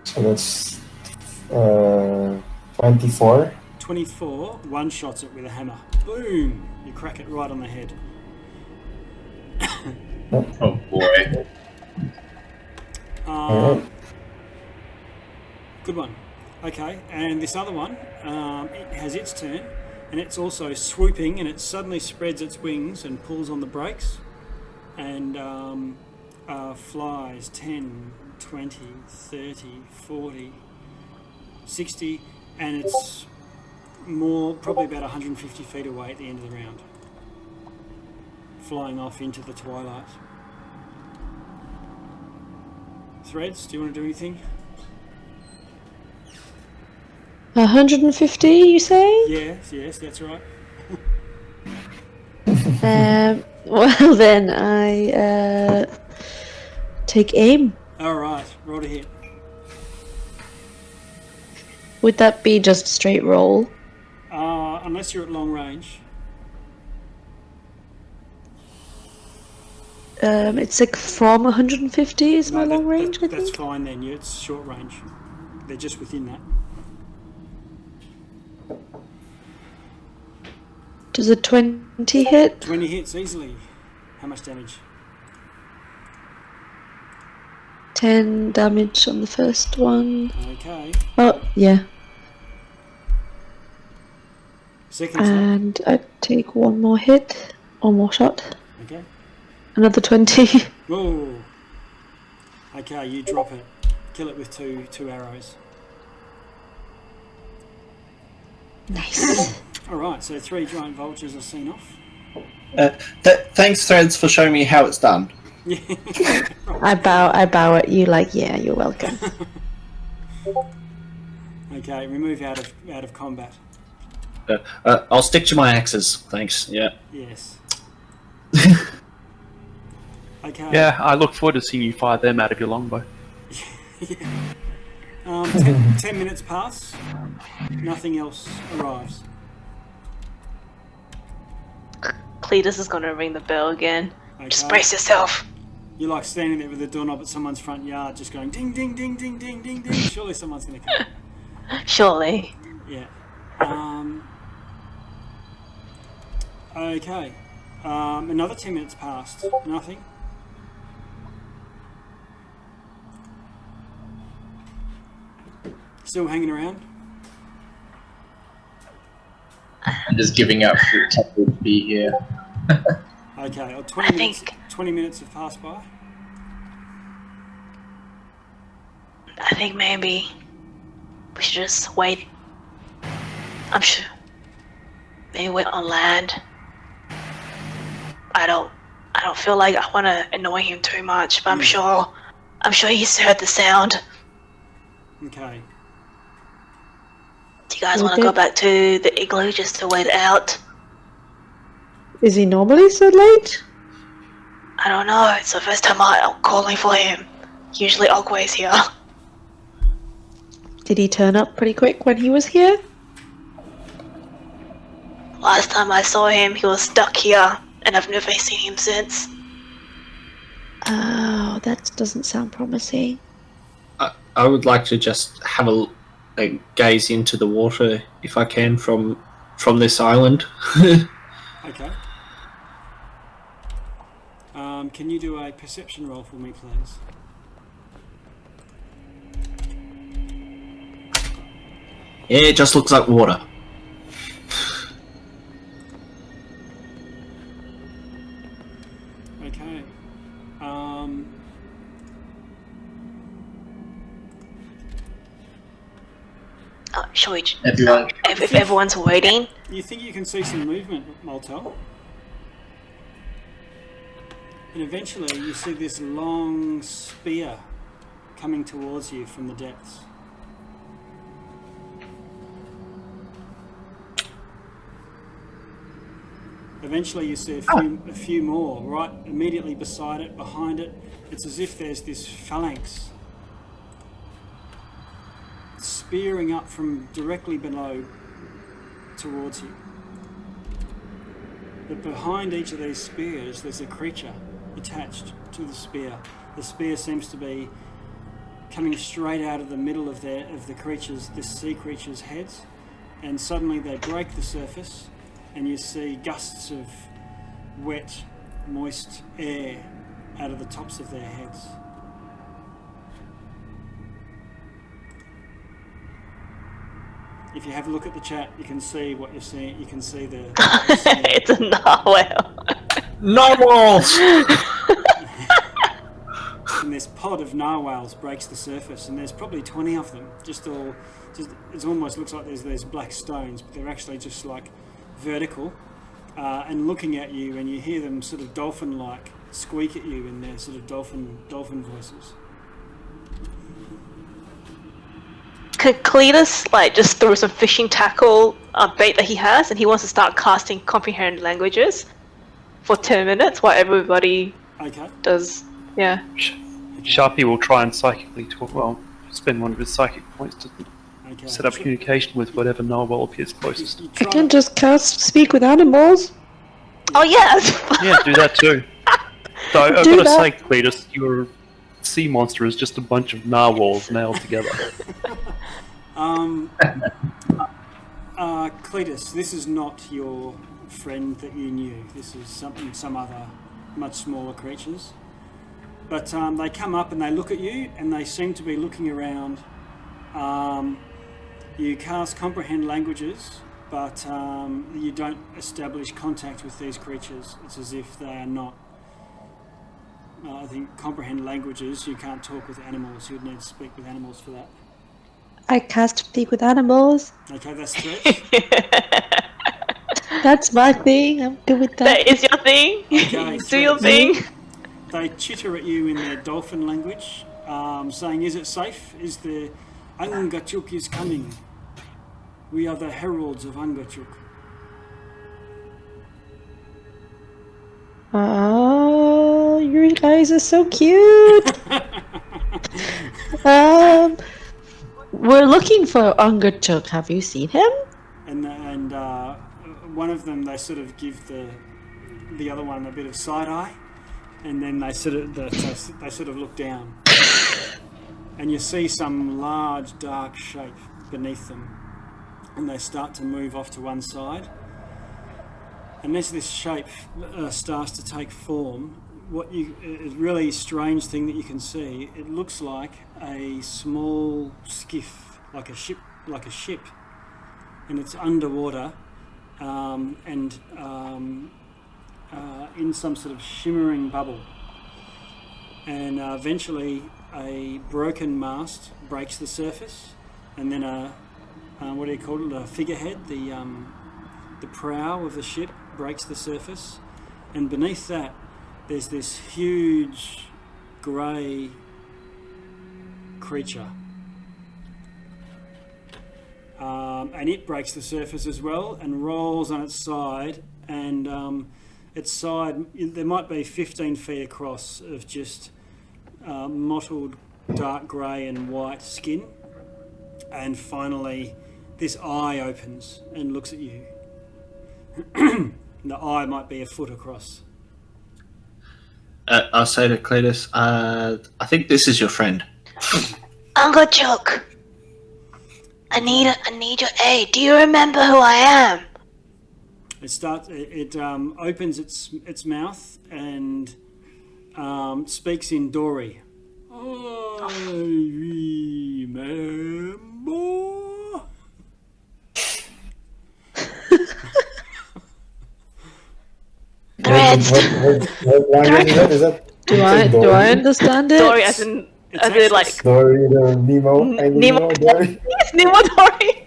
Speaker 7: So that's 24.
Speaker 2: 24, one shots it with a hammer. Boom! You crack it right on the head.
Speaker 9: Oh boy.
Speaker 7: Alright.
Speaker 2: Good one. Okay, and this other one, it has its turn, and it's also swooping, and it suddenly spreads its wings and pulls on the brakes, and flies 10, 20, 30, 40, 60, and it's probably about 150 feet away at the end of the round, flying off into the twilight. Threads, do you want to do anything?
Speaker 6: 150, you say?
Speaker 2: Yes, that's right.
Speaker 6: Well then, I take aim.
Speaker 2: Alright, roll to hit.
Speaker 6: Would that be just a straight roll?
Speaker 2: Unless you're at long range.
Speaker 6: It's like from 150 is my long range, I
Speaker 2: That's
Speaker 6: think.
Speaker 2: fine then, yeah, it's short range. They're just within that.
Speaker 6: Does a 20 hit?
Speaker 2: 20 hits easily. How much damage?
Speaker 6: 10 damage on the first one.
Speaker 2: Okay.
Speaker 6: Oh, yeah.
Speaker 2: Second shot.
Speaker 6: And I take one more hit. One more shot.
Speaker 2: Okay.
Speaker 6: Another 20.
Speaker 2: Whoa. Okay, you drop it. Kill it with two arrows.
Speaker 6: Nice.
Speaker 2: Alright, so 3 giant vultures are seen off.
Speaker 8: Thanks, Threads, for showing me how it's done.
Speaker 2: Yeah.
Speaker 6: I bow at you like, yeah, you're welcome.
Speaker 2: Okay, remove out of combat.
Speaker 8: I'll stick to my axes, thanks. Yeah.
Speaker 2: Yes. Okay.
Speaker 3: Yeah, I look forward to seeing you fire them out of your longbow.
Speaker 2: Yeah. 10 minutes pass. Nothing else arrives.
Speaker 10: Cletus is gonna ring the bell again.
Speaker 2: Okay.
Speaker 10: Just brace yourself.
Speaker 2: You're like standing there with the doorknob at someone's front yard, just going ding, ding, ding, ding, ding, ding, ding. Surely someone's going to come.
Speaker 10: Surely.
Speaker 2: Yeah. Okay. Another 10 minutes passed. Nothing. Still hanging around?
Speaker 9: I'm just giving up for Temple to be here.
Speaker 2: Okay. 20 minutes have passed by.
Speaker 10: I think maybe we should just wait. I'm sure. Maybe wait on land. I don't feel like I want to annoy him too much, but I'm sure he's heard the sound.
Speaker 2: Okay.
Speaker 10: Do you guys want to go back to the igloo just to wait it out?
Speaker 6: Is he normally so late?
Speaker 10: I don't know. It's the first time I'm calling for him. Usually Ogway's here.
Speaker 6: Did he turn up pretty quick when he was here?
Speaker 10: Last time I saw him, he was stuck here, and I've never seen him since.
Speaker 6: Oh, that doesn't sound promising.
Speaker 5: I would like to just have a gaze into the water, if I can, from this island.
Speaker 2: Okay. Can you do a perception roll for me, please?
Speaker 5: Yeah, it just looks like water.
Speaker 2: Okay.
Speaker 10: Shall we?
Speaker 9: Everyone.
Speaker 10: If everyone's waiting.
Speaker 2: You think you can see some movement, Maltel? And eventually you see this long spear coming towards you from the depths. Eventually you see a few more, right immediately beside it, behind it. It's as if there's this phalanx spearing up from directly below towards you. But behind each of these spears there's a creature attached to the spear. The spear seems to be coming straight out of the middle of the sea creature's heads, and suddenly they break the surface and you see gusts of wet, moist air out of the tops of their heads. If you have a look at the chat, you can see what you're seeing. You can see the...
Speaker 10: It's a narwhal.
Speaker 3: Narwhals!
Speaker 2: And this pod of narwhals breaks the surface, and there's probably 20 of them. It almost looks like there's these black stones, but they're actually just like vertical, and looking at you, and you hear them sort of dolphin-like squeak at you in their sort of dolphin voices.
Speaker 10: Could Cletus just throw some fishing tackle bait that he has, and he wants to start casting comprehend languages for 10 minutes while everybody does, yeah.
Speaker 3: Sharpie will try and psychically talk, spend one of his psychic points to set up communication with whatever narwhal appears closest.
Speaker 6: I can just cast speak with animals.
Speaker 10: Oh yes!
Speaker 3: Yeah, do that too. So I've got to say, Cletus, your sea monster is just a bunch of narwhals nailed together.
Speaker 2: Cletus, this is not your friend that you knew. This is some other much smaller creatures. But they come up and they look at you, and they seem to be looking around. You cast comprehend languages, but you don't establish contact with these creatures. It's as if they are not. I think comprehend languages, you can't talk with animals. You'd need to speak with animals for that.
Speaker 6: I cast speak with animals.
Speaker 2: Okay, that's threats.
Speaker 6: That's my thing. I'm good with that.
Speaker 10: That is your thing.
Speaker 2: Okay,
Speaker 10: do your thing.
Speaker 2: They chitter at you in their dolphin language, saying, "Is it safe? Is the Angachuk is coming? We are the heralds of Angachuk."
Speaker 6: Oh, you guys are so cute. We're looking for Angachuk. Have you seen him?
Speaker 2: And one of them, they sort of give the other one a bit of side eye, and then they sort of look down, and you see some large dark shape beneath them, and they start to move off to one side. And as this shape starts to take form, a really strange thing that you can see, it looks like a small skiff, like a ship, and it's underwater, and in some sort of shimmering bubble. And eventually a broken mast breaks the surface, and then what do you call it, a figurehead, the prow of the ship breaks the surface, and beneath that there's this huge grey creature, and it breaks the surface as well and rolls on its side, and its side, there might be 15 feet across of just mottled dark grey and white skin, and finally this eye opens and looks at you. The eye might be a foot across.
Speaker 5: I'll say to Cletus, I think this is your friend.
Speaker 10: Angachuk, I need your aid. Do you remember who I am?
Speaker 2: It opens its mouth and speaks in Dory. I remember.
Speaker 7: What language is that?
Speaker 6: Do I understand it?
Speaker 10: Dory, as in
Speaker 2: It's
Speaker 10: Are they
Speaker 2: actually
Speaker 10: like
Speaker 7: Dory, the Nemo, and
Speaker 10: Nemo?
Speaker 7: Nemo, Dory.
Speaker 10: Yes, Nemo Dory.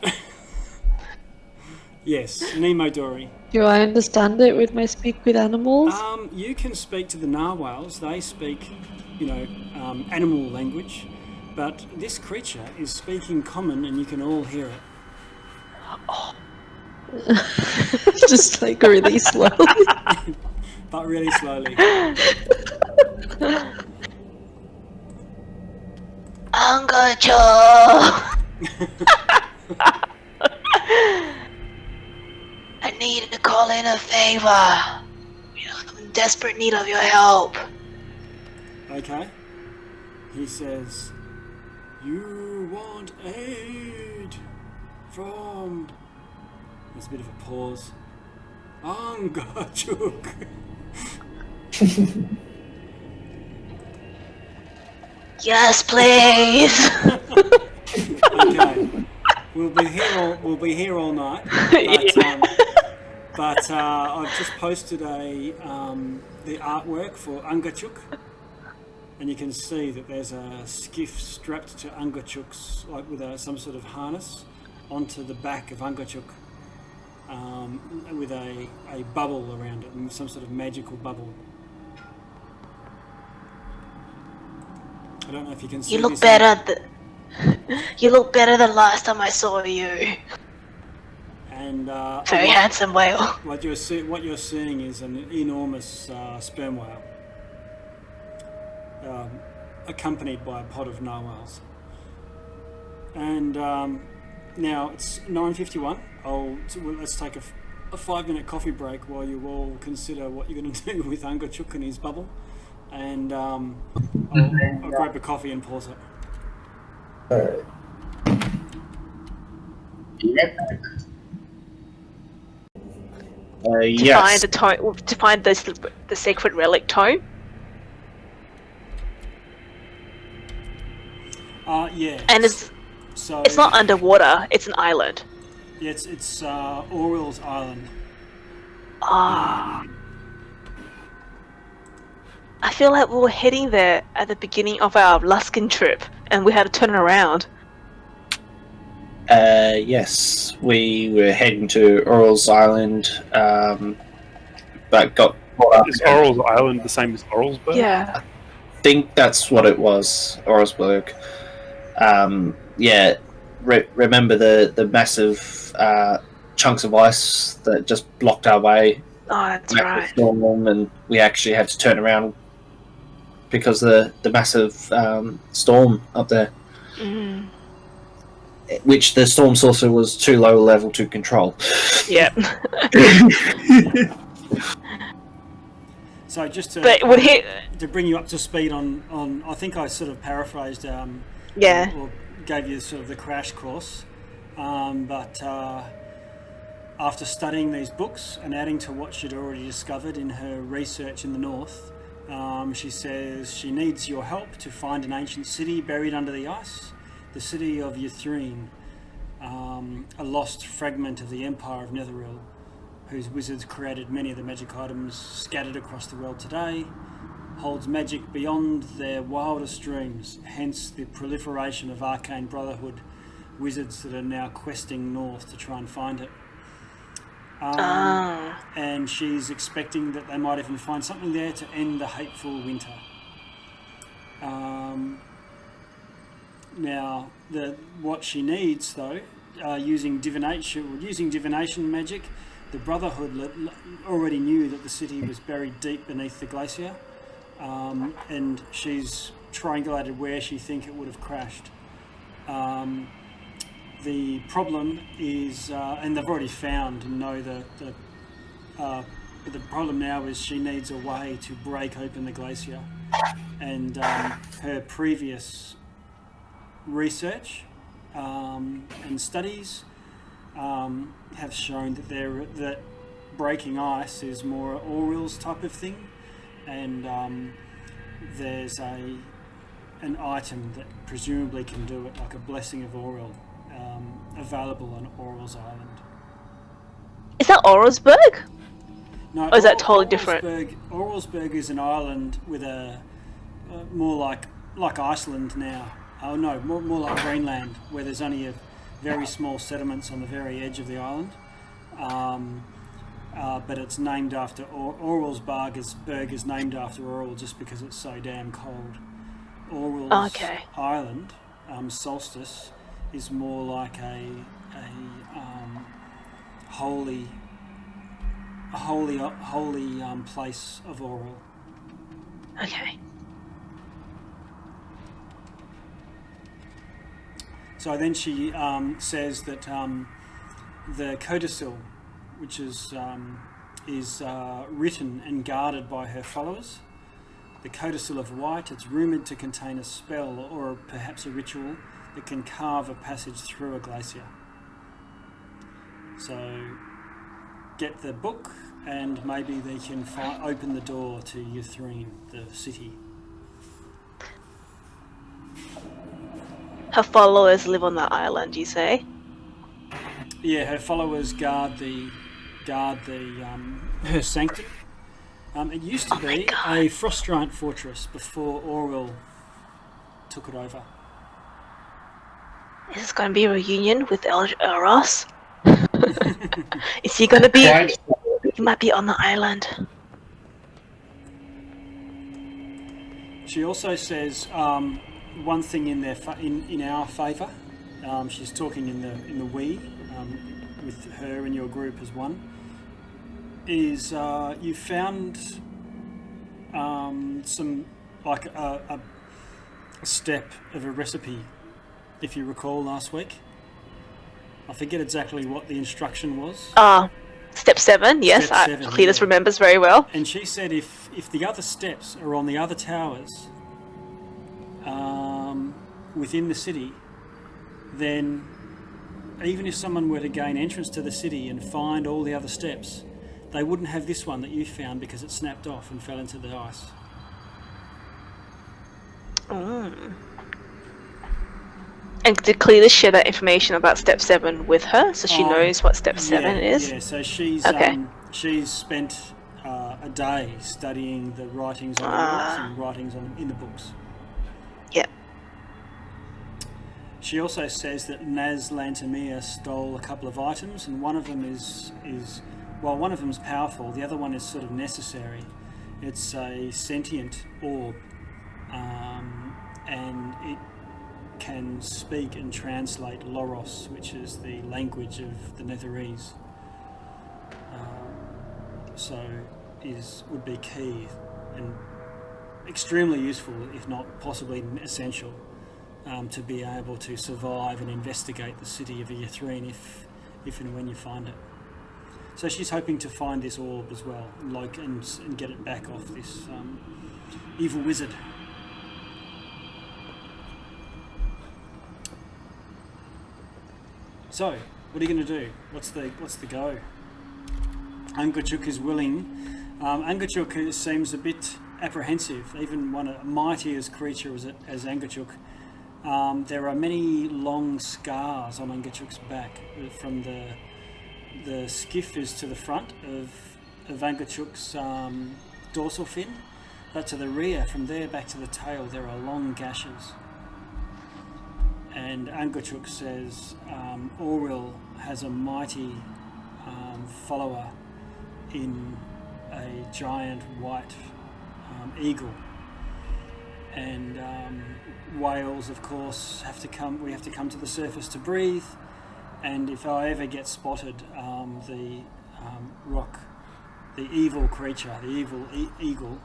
Speaker 2: yes, Nemo Dory.
Speaker 6: Do I understand it with my speak with animals?
Speaker 2: You can speak to the narwhals. They speak, animal language, but this creature is speaking common, and you can all hear it.
Speaker 6: Just like really slowly.
Speaker 2: But really slowly.
Speaker 10: Angacho. I need to call in a favor. I'm in desperate need of your help.
Speaker 2: Okay. He says, "You want aid from..." There's a bit of a pause. Angachuk.
Speaker 10: Yes, please.
Speaker 2: Okay. We'll be here all night. But I've just posted the artwork for Angachuk, and you can see that there's a skiff strapped to Angachuk's, like with some sort of harness, onto the back of Angachuk, with a bubble around it, and some sort of magical bubble. I don't know if you can see.
Speaker 10: You look better. You look better than last time I saw you.
Speaker 2: And
Speaker 10: very handsome whale.
Speaker 2: What you're seeing is an enormous sperm whale, accompanied by a pod of narwhals. And now it's 9:51. Let's take a 5-minute coffee break while you all consider what you're going to do with Angachuk and his bubble. And I'll grab a coffee and pause it.
Speaker 7: Alright.
Speaker 8: Yes.
Speaker 10: To find the sacred relic tome.
Speaker 2: Yeah.
Speaker 10: And it's not underwater. It's an island.
Speaker 2: Yeah, it's Orwell's Island.
Speaker 10: Ah. I feel like we were heading there at the beginning of our Luskin trip, and we had to turn around.
Speaker 8: Yes, we were heading to Orwell's Island, but got caught up.
Speaker 3: Is Orwell's Island the same as Orwellsburg?
Speaker 10: Yeah.
Speaker 8: I think that's what it was, Orwellsburg. Remember the massive chunks of ice that just blocked our way?
Speaker 10: Oh, that's right.
Speaker 8: Storm, and we actually had to turn around because the massive storm up there.
Speaker 10: Mm.
Speaker 8: Which the storm saucer was too low a level to control.
Speaker 10: Yep.
Speaker 2: So just to bring you up to speed on I think I sort of paraphrased or gave you sort of the crash course, but after studying these books and adding to what she'd already discovered in her research in the north, she says she needs your help to find an ancient city buried under the ice. The city of Ythrine, a lost fragment of the Empire of Netheril, whose wizards created many of the magic items scattered across the world today, holds magic beyond their wildest dreams, hence the proliferation of arcane brotherhood wizards that are now questing north to try and find it. And she's expecting that they might even find something there to end the hateful winter. Now, what she needs, though, using divination magic, the Brotherhood already knew that the city was buried deep beneath the glacier, and she's triangulated where she think it would have crashed. The problem is, and they've already found and know but the problem now is she needs a way to break open the glacier, and her previous research and studies have shown that breaking ice is more Orwell's type of thing, and there's an item that presumably can do it, like a blessing of Orwell, available on Orwell's Island.
Speaker 10: Is that Orwellsburg?
Speaker 2: No,
Speaker 10: or is that totally different?
Speaker 2: Orwellsburg is an island with a more like like Iceland now. Oh no, more like Greenland, where there's only a very small settlements on the very edge of the island. But it's named after Orwellsburg is named after Orwell just because it's so damn cold. Orwell's island, Solstice, is more like a holy place of Orwell.
Speaker 10: Okay.
Speaker 2: So then she says that the codicil, which is written and guarded by her followers, the codicil of white, it's rumoured to contain a spell or perhaps a ritual that can carve a passage through a glacier. So get the book and maybe they can open the door to Ythrine, the city.
Speaker 10: Her followers live on the island, you say?
Speaker 2: Yeah, her followers guard her sanctum. It used to be a frost giant fortress before Orwell took it over.
Speaker 10: Is this going to be a reunion with Ross? Is he going to be? He might be on the island.
Speaker 2: She also says one thing in our favour. She's talking in the we with her and your group as one. Is you found some like a step of a recipe, if you recall last week. I forget exactly what the instruction was.
Speaker 10: Step 7, yes,
Speaker 2: Step 7,
Speaker 10: Cletus remembers very well.
Speaker 2: And she said if the other steps are on the other towers within the city, then even if someone were to gain entrance to the city and find all the other steps, they wouldn't have this one that you found because it snapped off and fell into the ice.
Speaker 10: And did Cletus share that information about Step 7 with her, so she knows what Step 7 is?
Speaker 2: Yeah, so she's spent a day studying the writings on the books and writings in the books.
Speaker 10: Yeah.
Speaker 2: She also says that Naz Lantamir stole a couple of items, and one of them is one of them's powerful, the other one is sort of necessary. It's a sentient orb, and it can speak and translate Loros, which is the language of the Netherese. So would be key and extremely useful, if not possibly essential, to be able to survive and investigate the city of Ythrine if and when you find it. So she's hoping to find this orb as well, and get it back off this evil wizard. So, what are you going to do? What's the go? Angachuk is willing. Angachuk seems a bit apprehensive, even a mightiest creature as Angachuk. There are many long scars on Angachuk's back, from the skiff is to the front of Angachuk's dorsal fin, but to the rear, from there back to the tail, there are long gashes. And Angachuk says Orwell has a mighty follower in a giant white eagle. And whales, of course, we have to come to the surface to breathe. And if I ever get spotted, the evil creature, the evil eagle,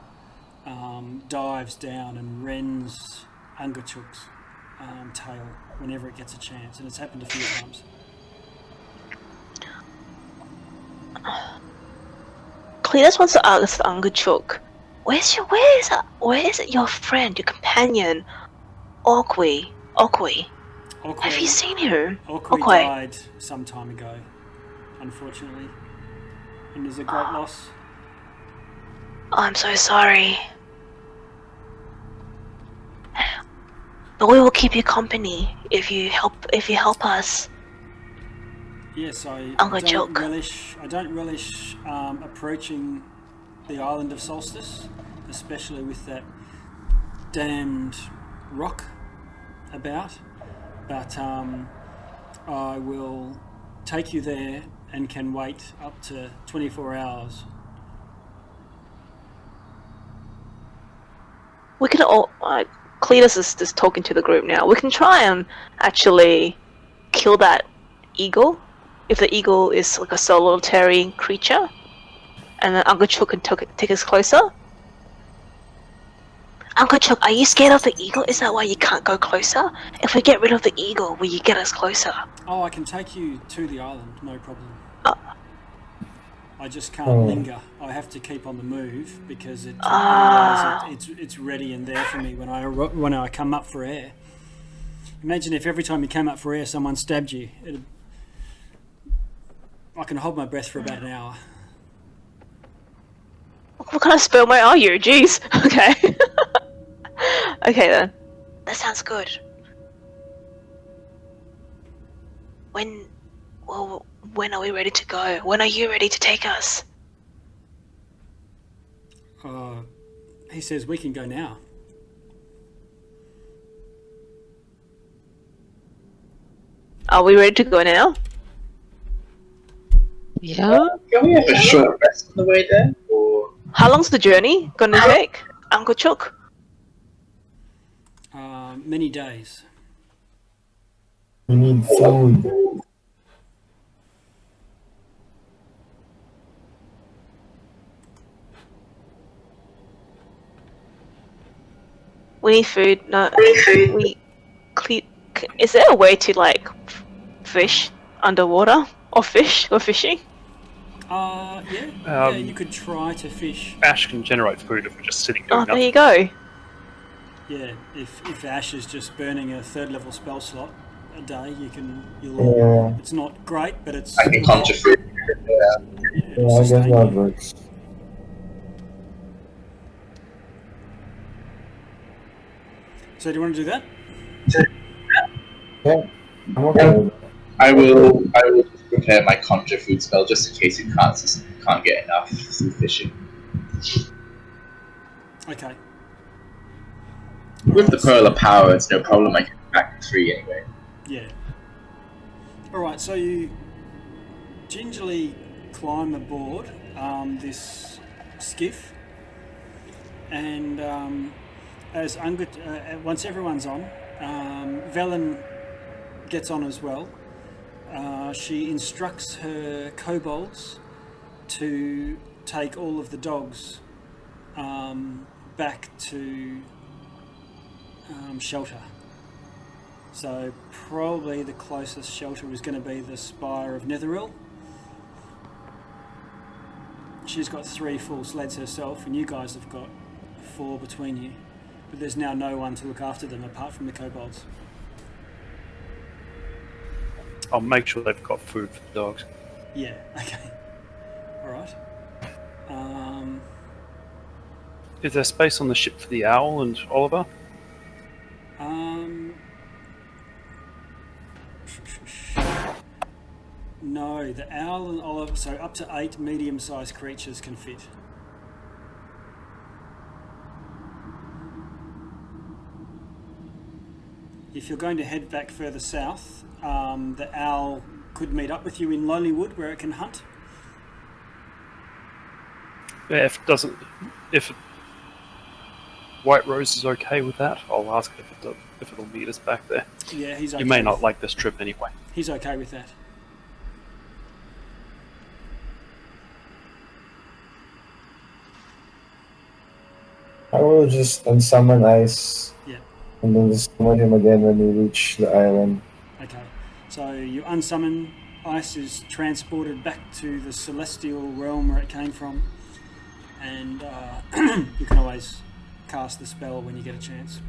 Speaker 2: dives down and rends Angachuk's tail whenever it gets a chance, and it's happened a few times.
Speaker 10: Cletus wants to ask Angachuk, where is it your friend, your companion, Okwi? Have you seen her?
Speaker 2: Okwi died some time ago, unfortunately, and is a great loss.
Speaker 10: I'm so sorry. But we will keep you company if you help us.
Speaker 2: Yes, I don't relish approaching the island of Solstice, especially with that damned rock about, but I will take you there and can wait up to 24 hours.
Speaker 10: We can all, Cletus is just talking to the group now. We can try and actually kill that eagle, if the eagle is like a solitary creature, and then Uncle Chuck can take us closer. Uncle Chuck, are you scared of the eagle? Is that why you can't go closer? If we get rid of the eagle, will you get us closer?
Speaker 2: Oh, I can take you to the island, no problem. I just can't linger. I have to keep on the move because otherwise it's ready and there for me when I come up for air. Imagine if every time you came up for air, someone stabbed you. I can hold my breath for about an hour.
Speaker 10: What kind of spermite are you? Jeez. Okay. Okay then. That sounds good. When are we ready to go? When are you ready to take us?
Speaker 2: He says we can go now.
Speaker 10: Are we ready to go now?
Speaker 6: Yeah.
Speaker 9: Can we have a short rest on the way there? Or
Speaker 10: How long's the journey gonna take, Uncle Chuck?
Speaker 2: Many days.
Speaker 7: We need food.
Speaker 10: We need food. No, is there a way to like fish underwater or fishing?
Speaker 2: Yeah, you could try to fish.
Speaker 3: Ash can generate food if we're just sitting
Speaker 10: Oh,
Speaker 3: doing
Speaker 10: there
Speaker 3: nothing.
Speaker 10: you go.
Speaker 2: Yeah, if Ash is just burning a 3rd level spell slot a day,
Speaker 7: Yeah.
Speaker 2: it's not great, but it's.
Speaker 9: I can conjure food.
Speaker 7: Yeah, I guess that works.
Speaker 2: So do you want to do that?
Speaker 7: Yeah, I'm okay with that.
Speaker 9: I will prepare my conjure food spell just in case you can't get enough through fishing.
Speaker 2: Okay.
Speaker 9: With the Pearl of Power, it's no problem. I can get back to 3 anyway.
Speaker 2: Yeah. Alright, so you gingerly climb aboard this skiff, and as once everyone's on, Velen gets on as well. She instructs her kobolds to take all of the dogs back to shelter. So probably the closest shelter is going to be the Spire of Netheril. She's got 3 full sleds herself, and you guys have got 4 between you. But there's now no one to look after them apart from the kobolds.
Speaker 3: I'll make sure they've got food for the dogs.
Speaker 2: Yeah, okay. Alright.
Speaker 3: Is there space on the ship for the owl and Oliver?
Speaker 2: No, the owl and Oliver, so up to 8 medium-sized creatures can fit. If you're going to head back further south, the owl could meet up with you in Lonelywood where it can hunt.
Speaker 3: Yeah, if White Rose is okay with that, I'll ask if it'll meet us back there.
Speaker 2: Yeah, he's okay.
Speaker 3: You may not like this trip anyway.
Speaker 2: He's okay with that.
Speaker 7: I will just unsummon Ice.
Speaker 2: Yeah.
Speaker 7: And then just summon him again when we reach the island.
Speaker 2: Okay. So you unsummon, Ice is transported back to the celestial realm where it came from. And you can always cast the spell when you get a chance.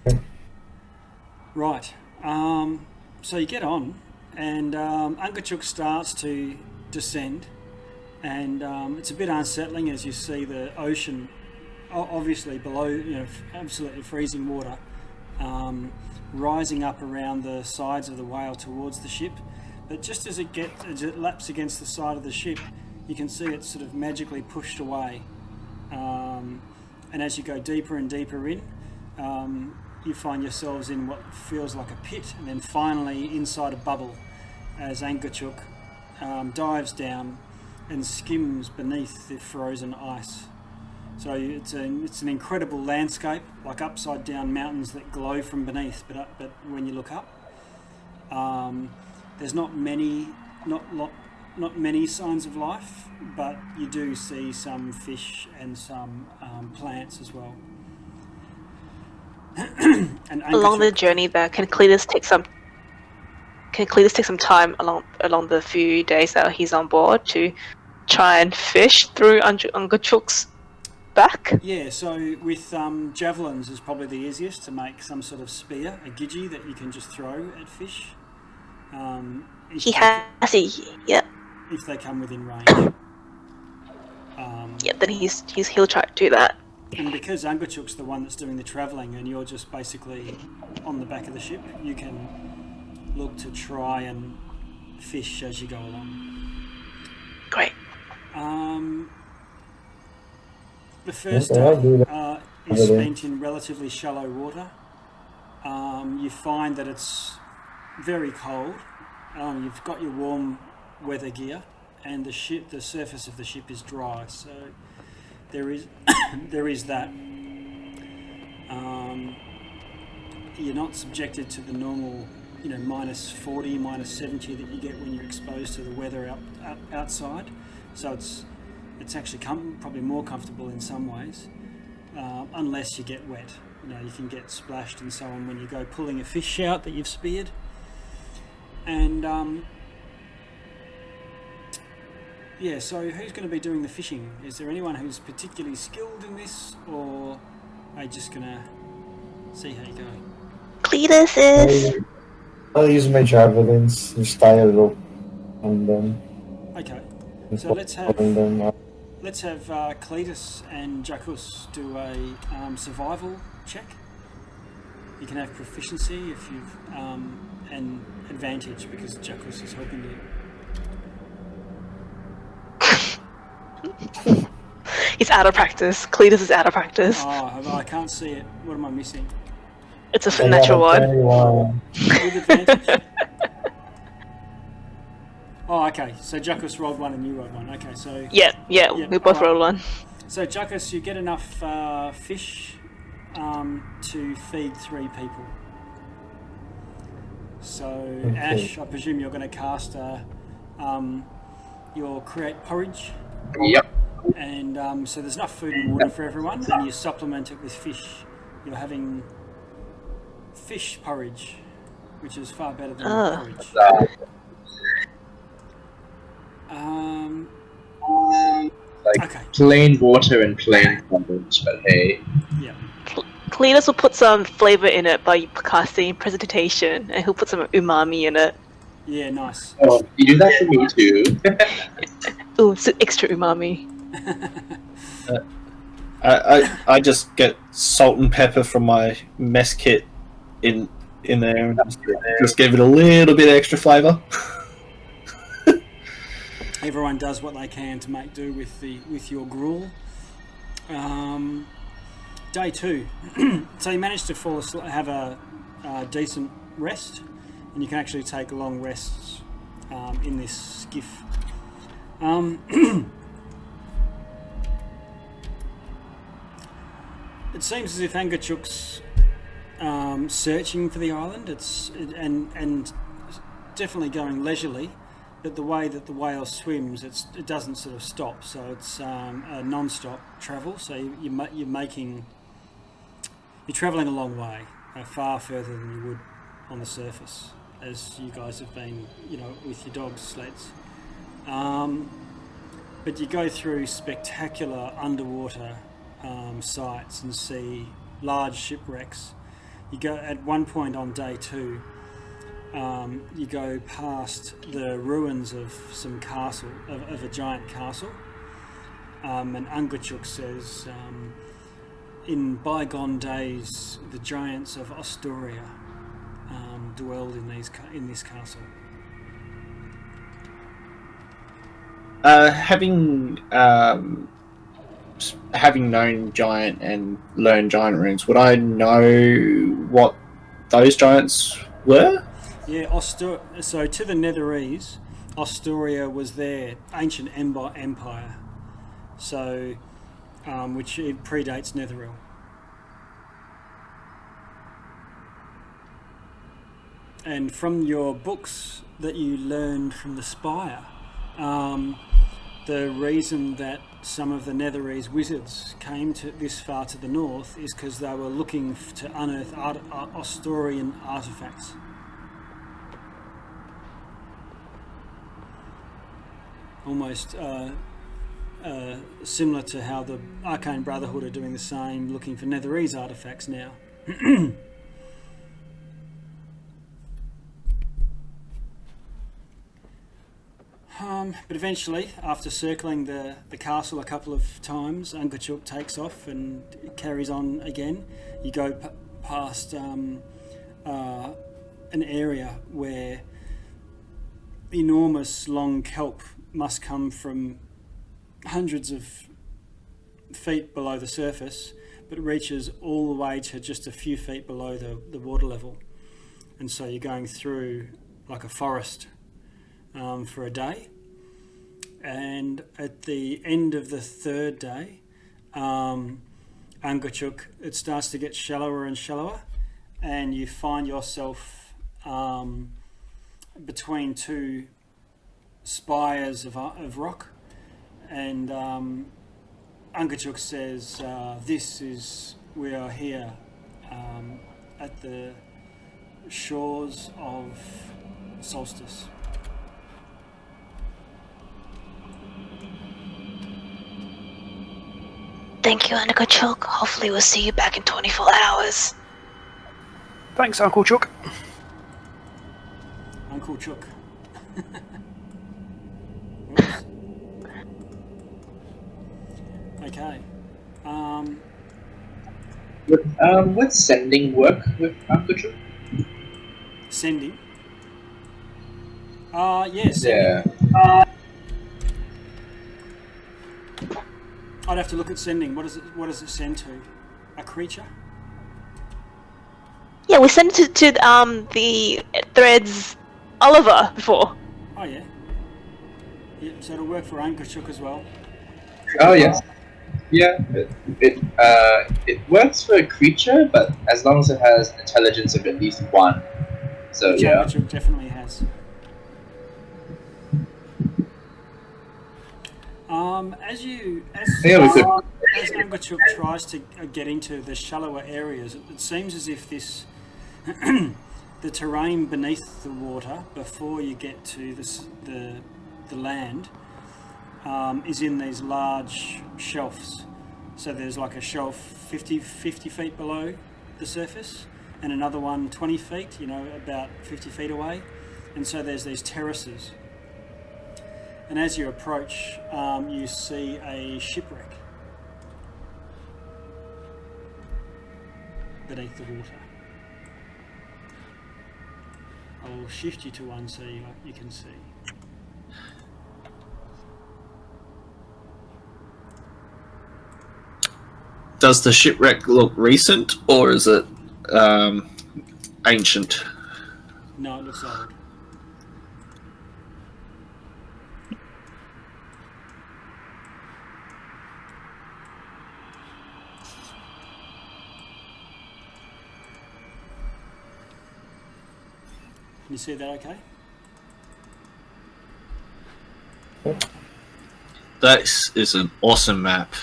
Speaker 7: Okay.
Speaker 2: Right. So you get on, and Ungachuk starts to descend, and it's a bit unsettling as you see the ocean, obviously below, absolutely freezing water, rising up around the sides of the whale towards the ship. But just as it laps against the side of the ship, you can see it sort of magically pushed away. And as you go deeper and deeper in, you find yourselves in what feels like a pit, and then finally inside a bubble as Angachuk dives down and skims beneath the frozen ice. So it's an incredible landscape, like upside down mountains that glow from beneath, but when you look up, there's not many signs of life, but you do see some fish and some plants as well. And
Speaker 10: Along the journey back, can Cletus take some time along the few days that he's on board to try and fish through Angachuk's back?
Speaker 2: Yeah, so with javelins is probably the easiest to make some sort of spear, a gidgee that you can just throw at fish. If they come within range.
Speaker 10: Then he'll try to do that.
Speaker 2: And because Angachuk's the one that's doing the travelling and you're just basically on the back of the ship, you can look to try and fish as you go along.
Speaker 10: Great.
Speaker 2: The first day is spent in relatively shallow water. You find that it's very cold. You've got your warm weather gear, and the surface of the ship is dry. So there is that. You're not subjected to the normal, minus 40, minus 70 that you get when you're exposed to the weather outside. So it's actually probably more comfortable in some ways, unless you get wet. You can get splashed and so on when you go pulling a fish out that you've speared. And so who's going to be doing the fishing? Is there anyone who's particularly skilled in this, or are you just going to see how you go?
Speaker 10: Cletus is.
Speaker 7: I'll use my javelins, just tie a rope on them.
Speaker 2: Okay, so let's have Cletus and Jacus do a survival check. You can have proficiency if you've and advantage because Jacus is helping you.
Speaker 10: He's out of practice. Cletus is out of practice.
Speaker 2: Oh, I can't see it. What am I missing?
Speaker 10: It's a natural one.
Speaker 2: With advantage? Oh, okay. So Jacus rolled one and you rolled one. Okay, so...
Speaker 10: Yeah, we both rolled one.
Speaker 2: So Jacus, you get enough fish to feed 3 people. So, okay. Ash, I presume you're going to cast your create porridge.
Speaker 9: Yep.
Speaker 2: And so there's enough food and water for everyone, and you supplement it with fish. You're having fish porridge, which is far better than porridge.
Speaker 9: Plain water and plain porridge, but hey.
Speaker 2: Yeah.
Speaker 10: Cletus will put some flavour in it by casting presentation, and he'll put some umami in it.
Speaker 2: Yeah, nice.
Speaker 9: Oh, you do that for me too.
Speaker 10: Ooh, so extra umami.
Speaker 8: I just get salt and pepper from my mess kit in there and just give it a little bit extra flavour.
Speaker 2: Everyone does what they can to make do with your gruel. Day 2. So you managed to fall asleep, have a decent rest, and you can actually take long rests in this skiff. It seems as if Angachuk's searching for the island. And definitely going leisurely, but the way that the whale swims, it doesn't sort of stop. So it's a non-stop travel. So you're travelling a long way, far further than you would on the surface, as you guys have been, with your dog's sleds. But you go through spectacular underwater sites and see large shipwrecks. You go at one point on day 2. You go past the ruins of some castle, of a giant castle, and Angachuk says, in bygone days, the giants of Ostoria dwelled in this castle.
Speaker 8: Having having known Giant and learned Giant runes, would I know what those giants were?
Speaker 2: Yeah, so to the Netherese, Ostoria was their ancient empire, so which it predates Netheril. And from your books that you learned from the Spire, the reason that some of the Netherese wizards came to this far to the north is because they were looking to unearth Ostorian artifacts. Almost similar to how the Arcane Brotherhood are doing the same, looking for Netherese artifacts now. But eventually, after circling the castle a couple of times, Ungachuk takes off and carries on again. You go past an area where enormous long kelp must come from hundreds of feet below the surface, but reaches all the way to just a few feet below the water level. And so you're going through like a forest for a day. And at the end of the third day, Ungachuk, it starts to get shallower and shallower, and you find yourself between two spires of rock, and Ungachuk says, we are here at the shores of Solstice.
Speaker 10: Thank you, Uncle Chuck. Hopefully we'll see you back in 24 hours.
Speaker 3: Thanks, Uncle Chuck.
Speaker 2: Uncle Chuck. Okay.
Speaker 9: Would sending work with Uncle Chuck?
Speaker 2: Sending? Yes. Yeah. I'd have to look at sending. What does it send to? A creature?
Speaker 10: Yeah, we sent it to the Threads Oliver before.
Speaker 2: Oh yeah. Yeah, so it'll work for Ungachuk as well.
Speaker 9: Oh yes. Yeah, it works for a creature, but as long as it has intelligence of at least 1. So
Speaker 2: which
Speaker 9: yeah.
Speaker 2: Ungachuk definitely has. As Ungachuk tries to get into the shallower areas, it seems as if this the terrain beneath the water before you get to the land is in these large shelves. So there's like a shelf 50 feet below the surface, and another one 20 feet, about 50 feet away. And so there's these terraces. And as you approach, you see a shipwreck beneath the water. I'll shift you to one so you can see.
Speaker 5: Does the shipwreck look recent, or is it ancient?
Speaker 2: No, it looks old. Can you see that okay?
Speaker 5: That is an awesome map.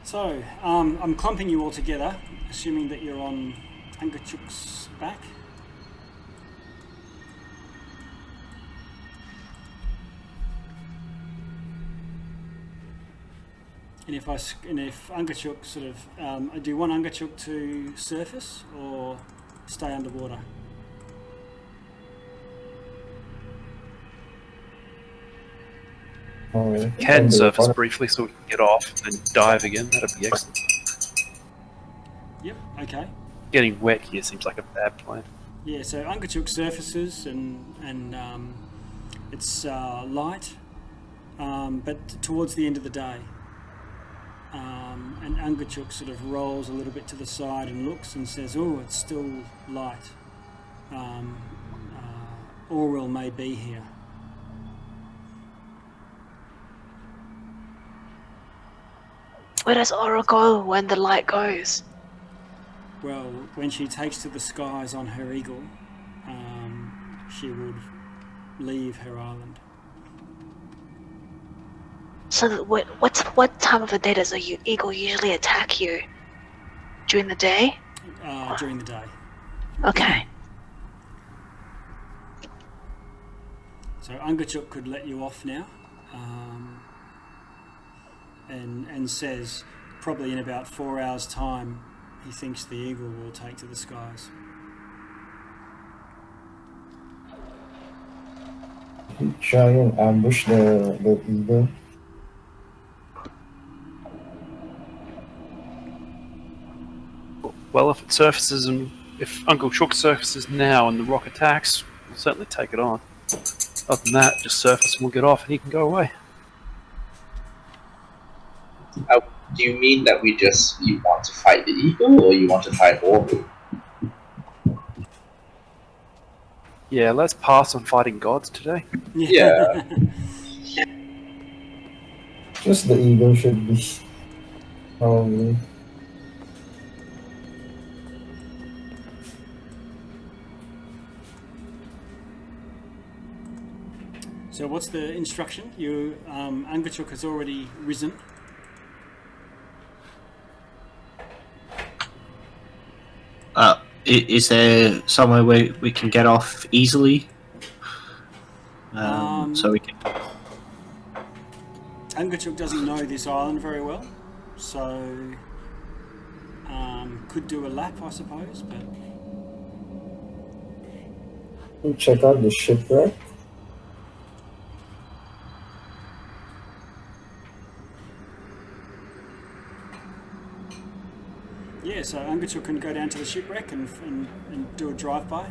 Speaker 2: So, I'm clumping you all together, assuming that you're on Ungachuk's back. And if Ungachuk sort of, do you want Ungachuk to surface or stay underwater?
Speaker 7: Oh, really?
Speaker 3: Can surface briefly so we can get off and dive again. That'd be excellent.
Speaker 2: Yep. Okay.
Speaker 3: Getting wet here seems like a bad plan.
Speaker 2: Yeah, so Ungachuk surfaces and it's light, but towards the end of the day. And Ungachuk sort of rolls a little bit to the side and looks and says, "Oh, it's still light. Auril may be here."
Speaker 10: Where does Aura go when the light goes?
Speaker 2: Well, when she takes to the skies on her eagle, she would leave her island.
Speaker 10: So what time of the day does a eagle usually attack you? During the day?
Speaker 2: During the day.
Speaker 10: Okay.
Speaker 2: So Ungachuk could let you off now, and says probably in about 4 hours' time he thinks the eagle will take to the skies.
Speaker 7: Try and ambush the eagle.
Speaker 3: Well, if it surfaces and if Uncle Chook surfaces now and the rock attacks, we'll certainly take it on. Other than that, just surface and we'll get off and he can go away.
Speaker 9: Do you mean that you want to fight the eagle, or you want to fight Orbu?
Speaker 3: Yeah, let's pass on fighting gods today.
Speaker 9: Yeah.
Speaker 7: Just the eagle should be probably.
Speaker 2: So what's the instruction? Ungachuk has already risen.
Speaker 5: Is there somewhere where we can get off easily? So we can.
Speaker 2: Ungachuk doesn't know this island very well, so could do a lap, I suppose, but...
Speaker 7: We'll check out the shipwreck.
Speaker 2: Yeah, so Ungachuk can go down to the shipwreck and do a drive-by.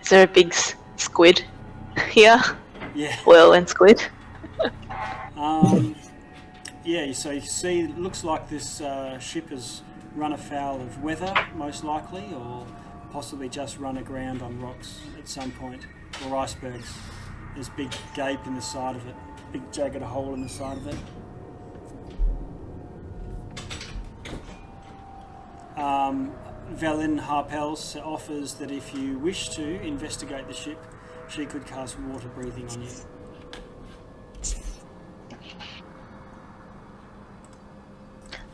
Speaker 10: Is there a big squid here?
Speaker 2: Yeah.
Speaker 10: Whale and squid?
Speaker 2: Yeah, so you see, it looks like this ship has run afoul of weather, most likely, or possibly just run aground on rocks at some point, or icebergs. There's a big gape in the side of it, big jagged hole in the side of it. Velin Harpels offers that if you wish to investigate the ship, she could cast water breathing on you.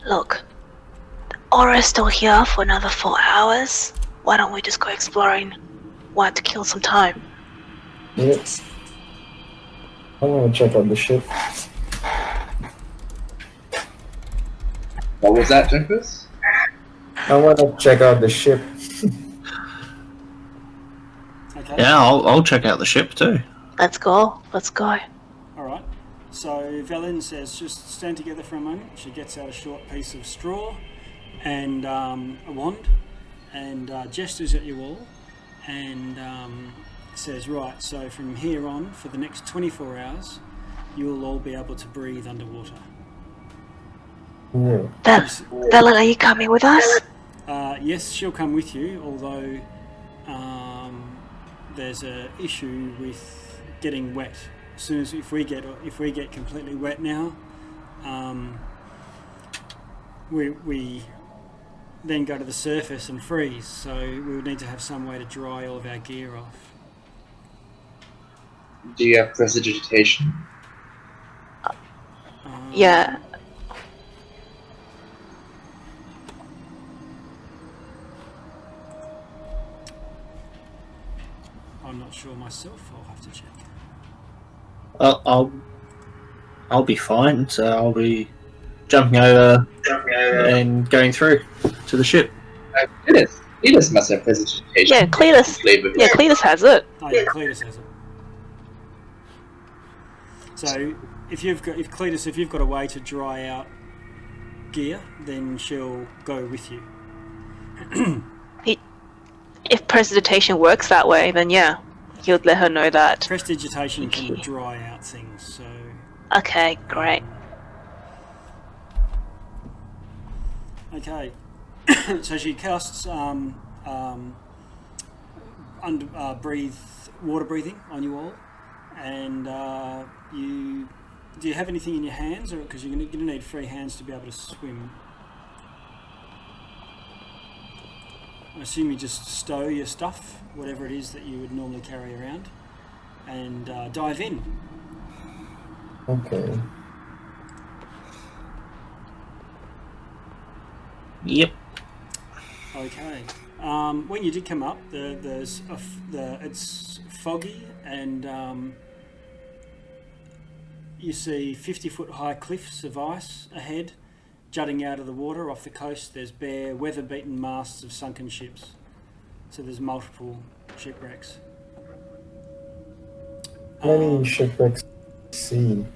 Speaker 10: Look, Aura's still here for another 4 hours. Why don't we just go exploring? Why to kill some time?
Speaker 7: Yes. I want to check out the ship.
Speaker 9: What was that, Jeffers?
Speaker 7: I want to check out the ship.
Speaker 2: Okay.
Speaker 5: Yeah, I'll check out the ship too.
Speaker 10: Let's go. Let's go.
Speaker 2: Alright, so Velin says just stand together for a moment. She gets out a short piece of straw and a wand and gestures at you all and says, right, so from here on, for the next 24 hours, you'll all be able to breathe underwater.
Speaker 7: Yeah.
Speaker 10: Velin, are you coming with us?
Speaker 2: Yes, she'll come with you, although there's an issue with getting wet. As soon as if we get completely wet now, we then go to the surface and freeze. So we would need to have some way to dry all of our gear off.
Speaker 9: Do you have prestidigitation?
Speaker 10: Yeah.
Speaker 2: I'm not sure myself. I'll have to check.
Speaker 5: I'll be fine. So I'll be jumping over and going through to the ship.
Speaker 9: Cletus must have prestidigitation.
Speaker 10: Yeah, Cletus. Yeah, Cletus has it.
Speaker 2: Oh yeah, Cletus has it. So if you've got a way to dry out gear, then she'll go with you.
Speaker 10: If prestidigitation works that way, then yeah, he would let her know that.
Speaker 2: Prestidigitation can dry out things, so...
Speaker 10: Okay, great.
Speaker 2: Okay. So she casts breathe water breathing on you all, and do you have anything in your hands, or because you're going to need free hands to be able to swim? I assume you just stow your stuff, whatever it is that you would normally carry around, and dive in.
Speaker 7: Okay.
Speaker 5: Yep.
Speaker 2: Okay. When you did come up, it's foggy, and you see 50-foot high cliffs of ice ahead, jutting out of the water off the coast. There's bare, weather-beaten masts of sunken ships. So there's multiple shipwrecks.
Speaker 7: How many shipwrecks seen?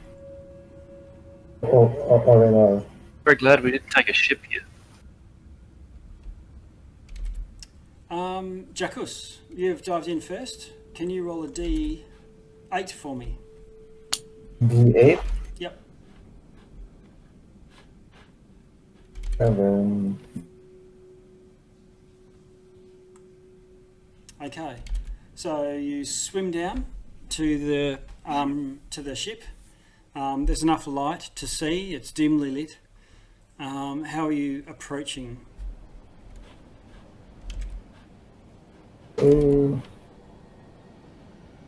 Speaker 7: Or in all?
Speaker 3: Very glad we didn't take a ship here.
Speaker 2: Jackus, you've dived in first. Can you roll a D8 for me?
Speaker 7: D8?
Speaker 2: Yep.
Speaker 7: 7.
Speaker 2: Okay. So you swim down to the ship. There's enough light to see. It's dimly lit. How are you approaching?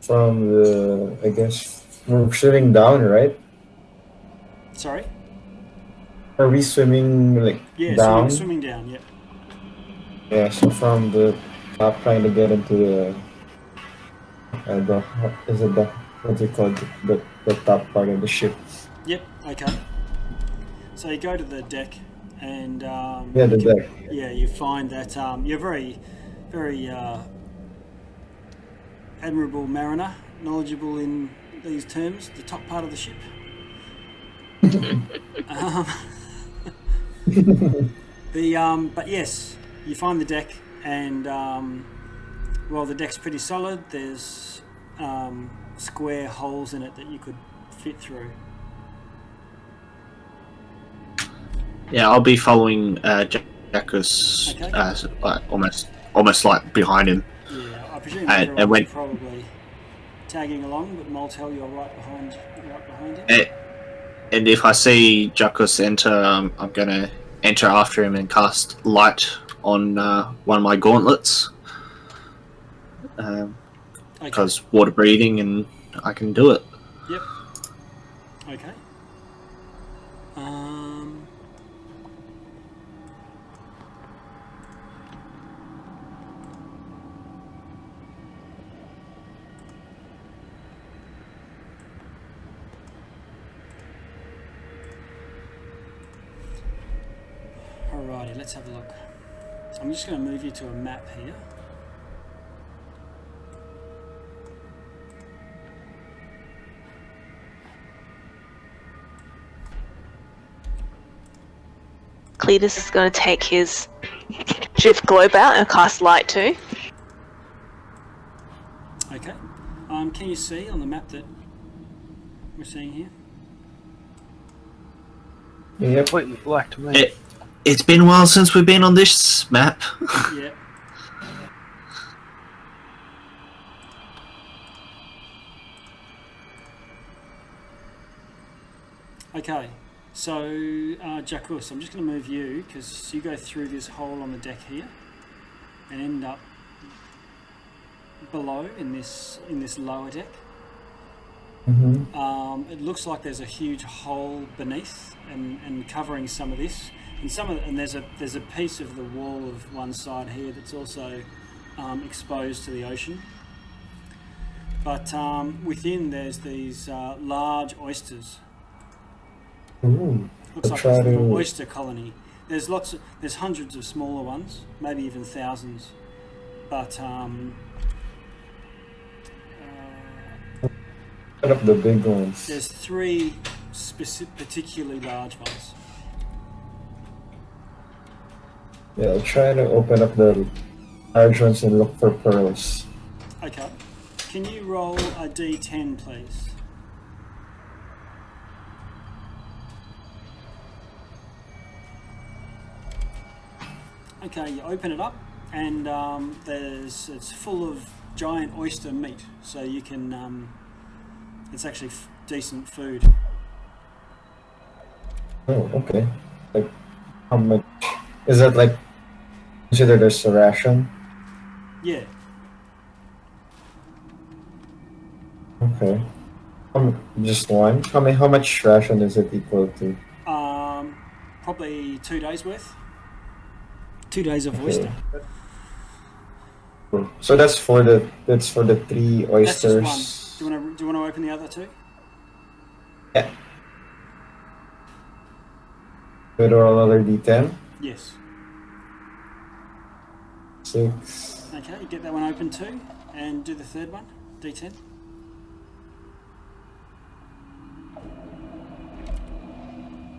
Speaker 7: From the, I guess, we're swimming down, right?
Speaker 2: Sorry?
Speaker 7: Are we swimming like
Speaker 2: Yeah,
Speaker 7: down?
Speaker 2: swimming down. Yeah.
Speaker 7: Yeah, so from the top, trying to get into what do you call it? The top part of the ship.
Speaker 2: Yep. Okay. So you go to the deck, and
Speaker 7: Yeah, the deck.
Speaker 2: yeah, you find that you're very, very admirable mariner, knowledgeable in these terms. The top part of the ship. But yes, you find the deck, and well, the deck's pretty solid. There's square holes in it that you could fit through.
Speaker 5: Yeah, I'll be following Jackus,
Speaker 2: Okay.
Speaker 5: almost like behind him.
Speaker 2: Yeah, I presume
Speaker 5: And
Speaker 2: everyone's
Speaker 5: when-
Speaker 2: probably tagging along, but Moltel, you're right behind him.
Speaker 5: And if I see Jackus enter, I'm gonna enter after him and cast light on one of my gauntlets. Because water breathing, and I can do it.
Speaker 2: Yep. Okay. Alrighty, let's have a look. I'm just going to move you to a map here.
Speaker 10: Cletus is going to take his shift globe out and cast light too.
Speaker 2: Okay. Can you see on the map that we're seeing here?
Speaker 7: Yep.
Speaker 3: Completely black to me.
Speaker 5: It's been a while since we've been on this map.
Speaker 2: Yeah. Okay, so Jackus, I'm just going to move you because you go through this hole on the deck here and end up below in this lower deck.
Speaker 7: Mm-hmm.
Speaker 2: It looks like there's a huge hole beneath and covering some of this, and there's a piece of the wall of one side here that's also exposed to the ocean. But within there's these large oysters.
Speaker 7: Ooh.
Speaker 2: Looks
Speaker 7: I'll
Speaker 2: like
Speaker 7: try
Speaker 2: there's an
Speaker 7: to-
Speaker 2: oyster colony. There's hundreds of smaller ones, maybe even thousands. But
Speaker 7: Set up the big ones.
Speaker 2: there's three particularly large ones.
Speaker 7: Yeah, I'll try to open up the large ones and look for pearls.
Speaker 2: Okay. Can you roll a d10, please? Okay, you open it up, and it's full of giant oyster meat, so you can. It's actually decent food.
Speaker 7: Oh, okay. Like, how much is that? Like, considered as a ration?
Speaker 2: Yeah.
Speaker 7: Okay. Just one. How much ration is it equal to?
Speaker 2: Probably 2 days worth. 2 days of
Speaker 7: Okay.
Speaker 2: oyster.
Speaker 7: Cool. So that's for the 3
Speaker 2: That's just
Speaker 7: oysters.
Speaker 2: one. Do you want to open the other 2?
Speaker 7: Yeah. Good, or another D10.
Speaker 2: Yes.
Speaker 7: 6.
Speaker 2: Okay, you get that one open too, and do the third one, D10.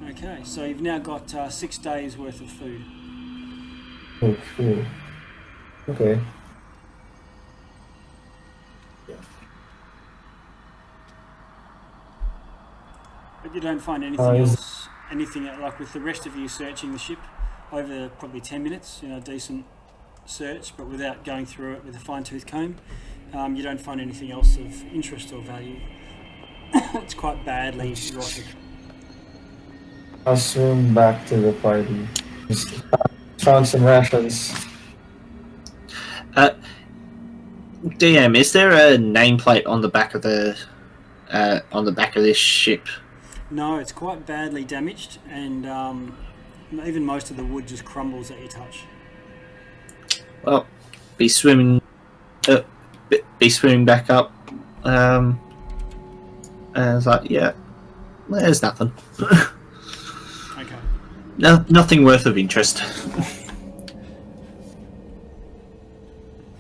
Speaker 2: Okay, so you've now got 6 days worth of food.
Speaker 7: Oh, cool. Okay.
Speaker 2: But you don't find anything else, like with the rest of you searching the ship over probably 10 minutes, decent search, but without going through it with a fine-tooth comb. You don't find anything else of interest or value. It's quite badly rotted.
Speaker 7: I'll swim back to the party. Just found some rations.
Speaker 5: DM, is there a nameplate on the back of this ship?
Speaker 2: No, it's quite badly damaged, and even most of the wood just crumbles at your touch.
Speaker 5: Well, be swimming back up. And it's like, yeah, there's nothing.
Speaker 2: Okay.
Speaker 5: No, nothing worth of interest.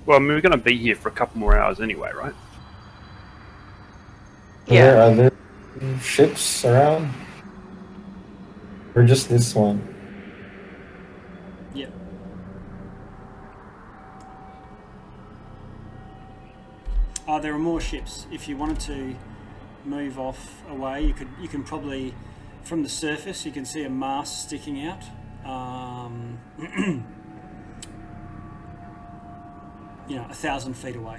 Speaker 3: Well, I mean, we're going to be here for a couple more hours anyway, right?
Speaker 7: There are other ships around? Or just this one?
Speaker 2: Yep. There are more ships. If you wanted to move off away, you can probably, from the surface, you can see a mast sticking out. 1,000 feet away.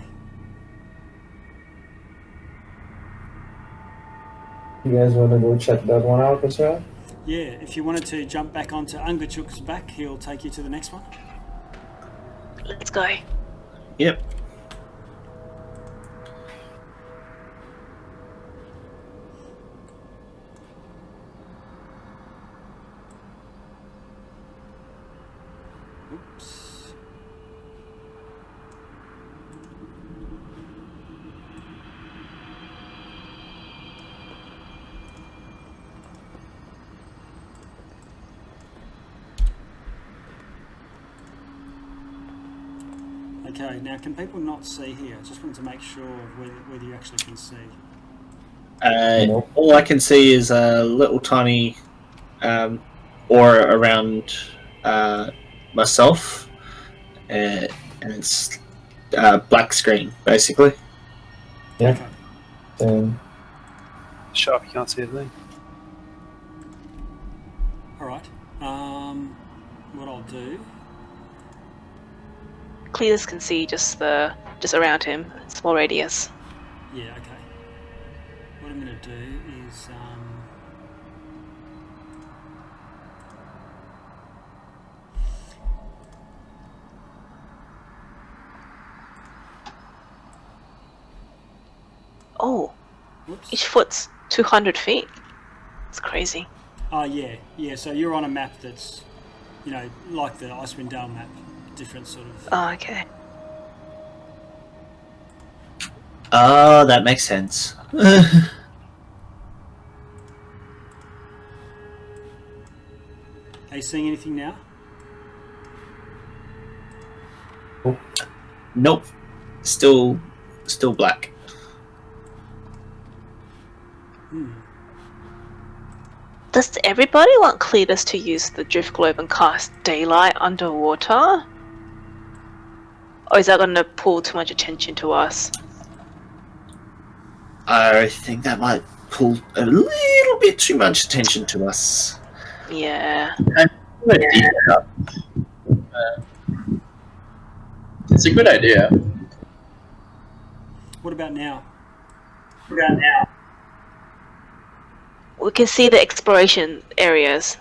Speaker 7: You guys want to go check that one out as well?
Speaker 2: Yeah, if you wanted to jump back onto Ungachuk's back, he'll take you to the next one.
Speaker 10: Let's go.
Speaker 5: Yep.
Speaker 2: Oops. Okay, now can people not see here? I just wanted to make sure whether you actually can see.
Speaker 5: All I can see is a little tiny aura around myself, and it's black screen, basically.
Speaker 7: Yeah. And
Speaker 3: Sharp, you can't see a thing.
Speaker 2: Alright, what I'll do...
Speaker 10: Cletus can see just around him, small radius.
Speaker 2: Yeah, okay. What I'm going to do is...
Speaker 10: Oh,
Speaker 2: Whoops.
Speaker 10: each foot's 200 feet. It's crazy.
Speaker 2: Oh, yeah. So you're on a map that's, like the Icewind Dale map. Different sort of...
Speaker 10: Oh, okay.
Speaker 5: Oh, that makes sense.
Speaker 2: Are you seeing anything now?
Speaker 5: Nope. Still black.
Speaker 10: Does everybody want Cletus to use the drift globe and cast daylight underwater? Or is that going to pull too much attention to us?
Speaker 8: I think that might pull a little bit too much attention to us.
Speaker 10: Yeah.
Speaker 9: It's a good idea.
Speaker 2: What about now?
Speaker 10: We can see the exploration areas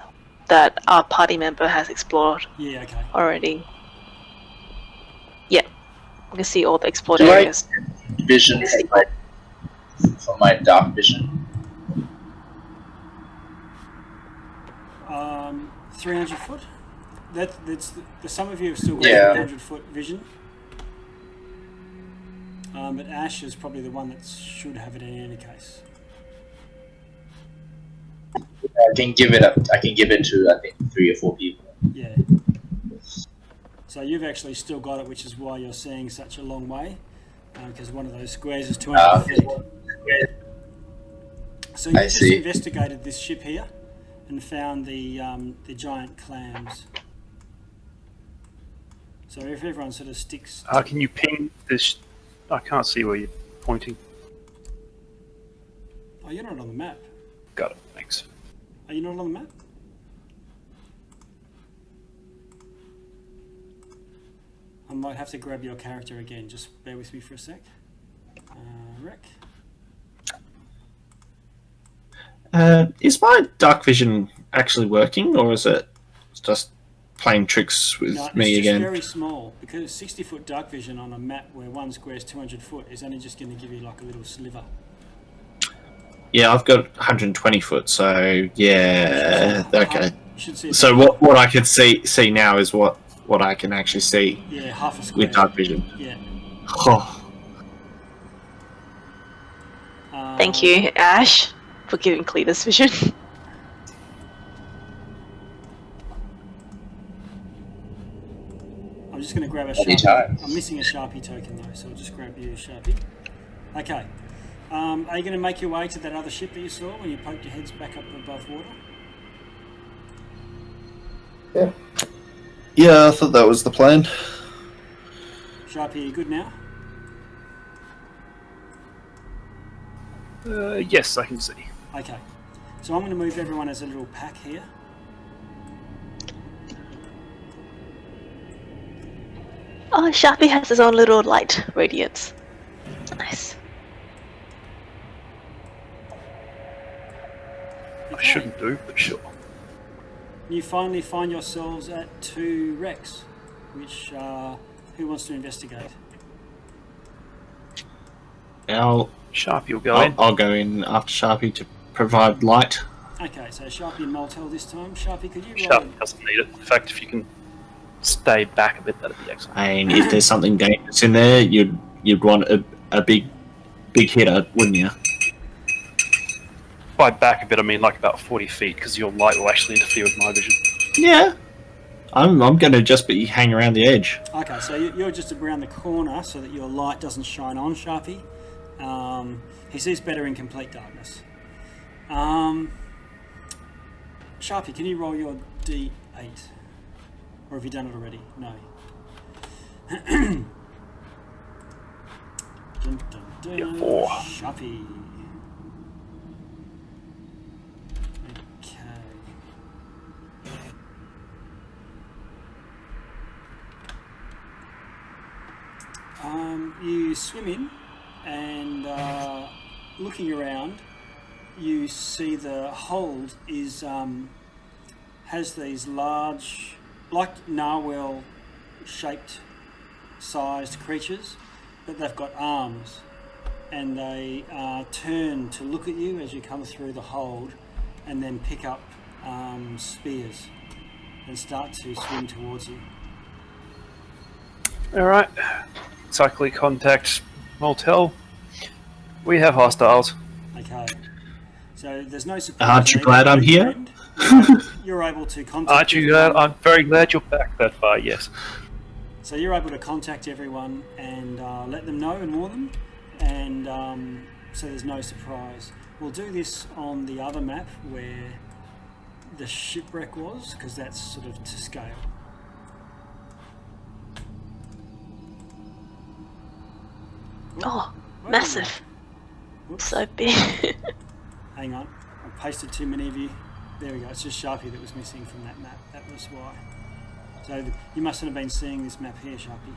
Speaker 10: that our party member has explored
Speaker 2: Yeah, okay.
Speaker 10: already. Yeah. We can see all the explored
Speaker 9: Do I-
Speaker 10: areas.
Speaker 9: Vision from my dark vision.
Speaker 2: 300 foot? That's some of you have still got
Speaker 9: Yeah.
Speaker 2: 300 foot vision. But Ash is probably the one that should have it in any case.
Speaker 9: I can give it up. I can give it to I think 3 or 4 people.
Speaker 2: Yeah. So you've actually still got it, which is why you're seeing such a long way, because one of those squares is 200 feet. So you
Speaker 9: I
Speaker 2: just
Speaker 9: see.
Speaker 2: investigated this ship here and found the giant clams. So if everyone sort of sticks...
Speaker 3: Can you ping this? I can't see where you're pointing.
Speaker 2: Oh, you're not on the map.
Speaker 3: Got it, thanks.
Speaker 2: Are you not on the map? I might have to grab your character again. Just bear with me for a sec. Rec.
Speaker 5: Is my dark vision actually working, or is it just playing tricks with
Speaker 2: No, it's
Speaker 5: me
Speaker 2: just
Speaker 5: again?
Speaker 2: very small, because 60-foot dark vision on a map where one square is 200 foot is only just going to give you like a little sliver.
Speaker 5: Yeah, I've got 120 foot, so yeah, okay.
Speaker 2: You should see it.
Speaker 5: So what I can see now is what I can actually see
Speaker 2: Yeah, half a square.
Speaker 5: with dark vision.
Speaker 2: Yeah.
Speaker 5: Oh,
Speaker 10: Thank you, Ash, for giving Cletus vision.
Speaker 2: I'm just going to grab a
Speaker 9: Many
Speaker 2: Sharpie.
Speaker 9: times.
Speaker 2: I'm missing a Sharpie token though, so I'll just grab you a Sharpie. Okay. Are you going to make your way to that other ship that you saw when you poked your heads back up above water?
Speaker 7: Yeah.
Speaker 8: Yeah, I thought that was the plan.
Speaker 2: Sharpie, are you good now?
Speaker 3: Yes, I can see.
Speaker 2: Okay. So I'm going to move everyone as a little pack here.
Speaker 10: Oh, Sharpie has his own little light radiance. Nice.
Speaker 3: I shouldn't do, but sure.
Speaker 2: You finally find yourselves at 2 wrecks, which, who wants to investigate?
Speaker 3: Sharpie will go in.
Speaker 5: I'll go in after Sharpie to provide light.
Speaker 2: Okay, so Sharpie and Moltel this time. Sharpie, could you roll?
Speaker 3: Sharpie doesn't need it. In fact, if you can stay back a bit, that'd be excellent.
Speaker 5: And if there's something dangerous in there, you'd want a big hitter, wouldn't you?
Speaker 3: By back a bit, I mean like about 40 feet, because your light will actually interfere with my vision.
Speaker 5: Yeah. I'm going to just be hanging around the edge.
Speaker 2: Okay, so you're just around the corner so that your light doesn't shine on Sharpie. He sees better in complete darkness. Sharpie, can you roll your D8? Or have you done it already? No. Dun, dun, dun.
Speaker 3: Yeah, 4.
Speaker 2: Sharpie. Okay. You swim in, and looking around, you see the hold is has these large, like narwhal shaped sized creatures, but they've got arms, and they turn to look at you as you come through the hold, and then pick up spears and start to swim towards you.
Speaker 3: Alright. Cyclically contact Moltel. We have hostiles.
Speaker 2: Okay. So there's no surprise.
Speaker 5: Aren't you
Speaker 2: there,
Speaker 5: glad I'm
Speaker 2: my
Speaker 5: here?
Speaker 2: friend. You're able to contact
Speaker 3: Aren't you glad?
Speaker 2: everyone.
Speaker 3: I'm very glad you're back that far, yes.
Speaker 2: So you're able to contact everyone and let them know and warn them, and so there's no surprise. We'll do this on the other map where the shipwreck was, because that's sort of to scale.
Speaker 10: Oh,
Speaker 2: Wait a
Speaker 10: massive.
Speaker 2: Whoops.
Speaker 10: So big.
Speaker 2: Hang on, I pasted too many of you. There we go, it's just Sharpie that was missing from that map, that was why. So you mustn't have been seeing this map here, Sharpie.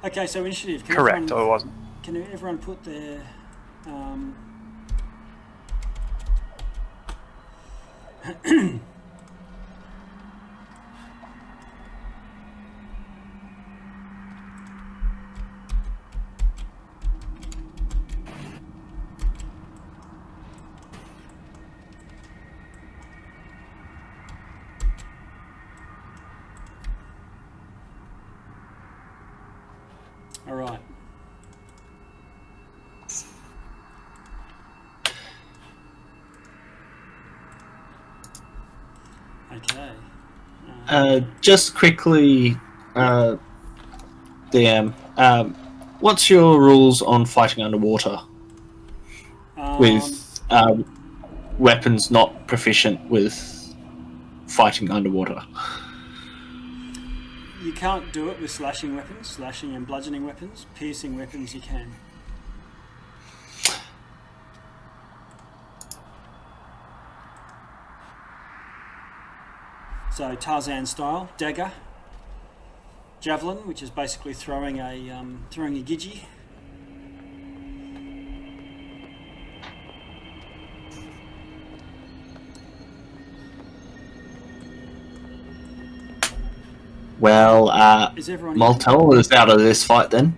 Speaker 2: Okay, so initiative. Can
Speaker 3: Correct,
Speaker 2: everyone,
Speaker 3: I wasn't.
Speaker 2: Can everyone put their... All right. Okay.
Speaker 5: Just quickly, DM, what's your rules on fighting underwater with weapons not proficient with fighting underwater?
Speaker 2: You can't do it with slashing weapons, slashing and bludgeoning weapons. Piercing weapons you can. So Tarzan style, dagger, javelin, which is basically throwing a gidgee.
Speaker 5: Well,
Speaker 2: Is everyone
Speaker 5: Maltel is out of this fight then.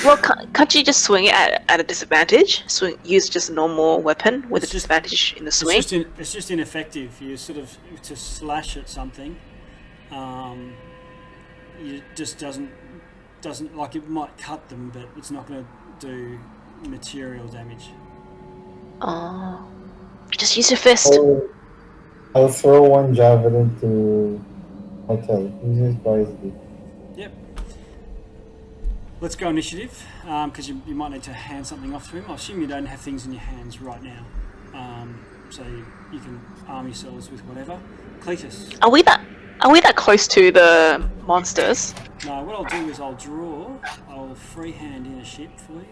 Speaker 10: Well, can't you just swing it at a disadvantage? Use just a normal weapon with
Speaker 2: It's
Speaker 10: a
Speaker 2: just-
Speaker 10: disadvantage in the swing?
Speaker 2: It's just ineffective. You sort of to slash at something. It just doesn't like it might cut them, but it's not going to do material damage.
Speaker 10: Oh. Just use your fist.
Speaker 7: I'll throw one javelin to Hotel. Use it wisely.
Speaker 2: Yep. Let's go initiative, because you might need to hand something off to him. I assume you don't have things in your hands right now, so you can arm yourselves with whatever. Cletus.
Speaker 10: Are we that close to the monsters?
Speaker 2: No, what I'll do is I'll freehand in a ship for you.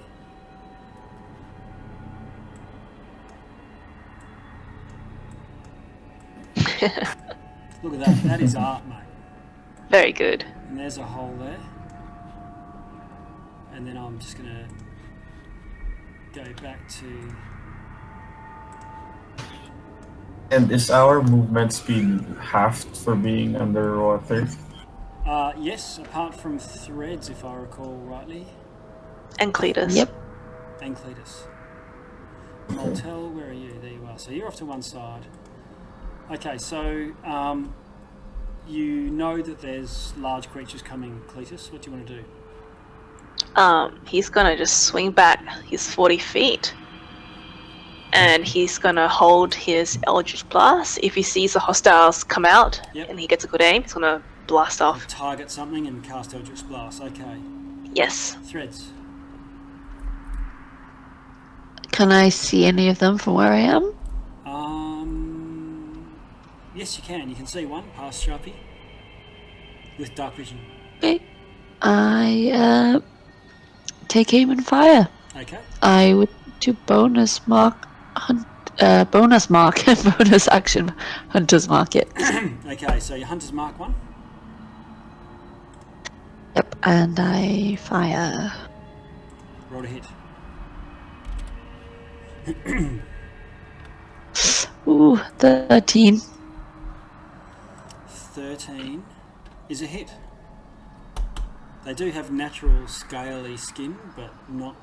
Speaker 2: Look at that, that is art, mate.
Speaker 10: Very good.
Speaker 2: And there's a hole there. And then I'm just going to go back to...
Speaker 4: And is our movement speed halved for being underwater?
Speaker 2: Yes, apart from threads, if I recall rightly.
Speaker 10: And Cletus.
Speaker 6: Yep.
Speaker 2: And Cletus. Maltel, where are you? There you are. So you're off to one side. Okay, so you know that there's large creatures coming, Cletus. What do you want to do?
Speaker 10: He's gonna just swing back his 40 feet. And he's gonna hold his Eldritch Blast. If he sees the hostiles come out and he gets a good aim, he's gonna blast off.
Speaker 2: Target something and cast Eldritch Blast. Okay.
Speaker 10: Yes.
Speaker 2: Threads.
Speaker 6: Can I see any of them from where I am?
Speaker 2: Yes, you can. You can see one past Sharpie with dark vision.
Speaker 6: Okay. I take aim and fire.
Speaker 2: Okay.
Speaker 6: I would do bonus action hunter's mark it.
Speaker 2: Okay, so your hunter's mark one.
Speaker 6: Yep, and I fire.
Speaker 2: Roll to hit.
Speaker 6: Ooh, 13.
Speaker 2: 13 is a hit. They do have natural scaly skin, but not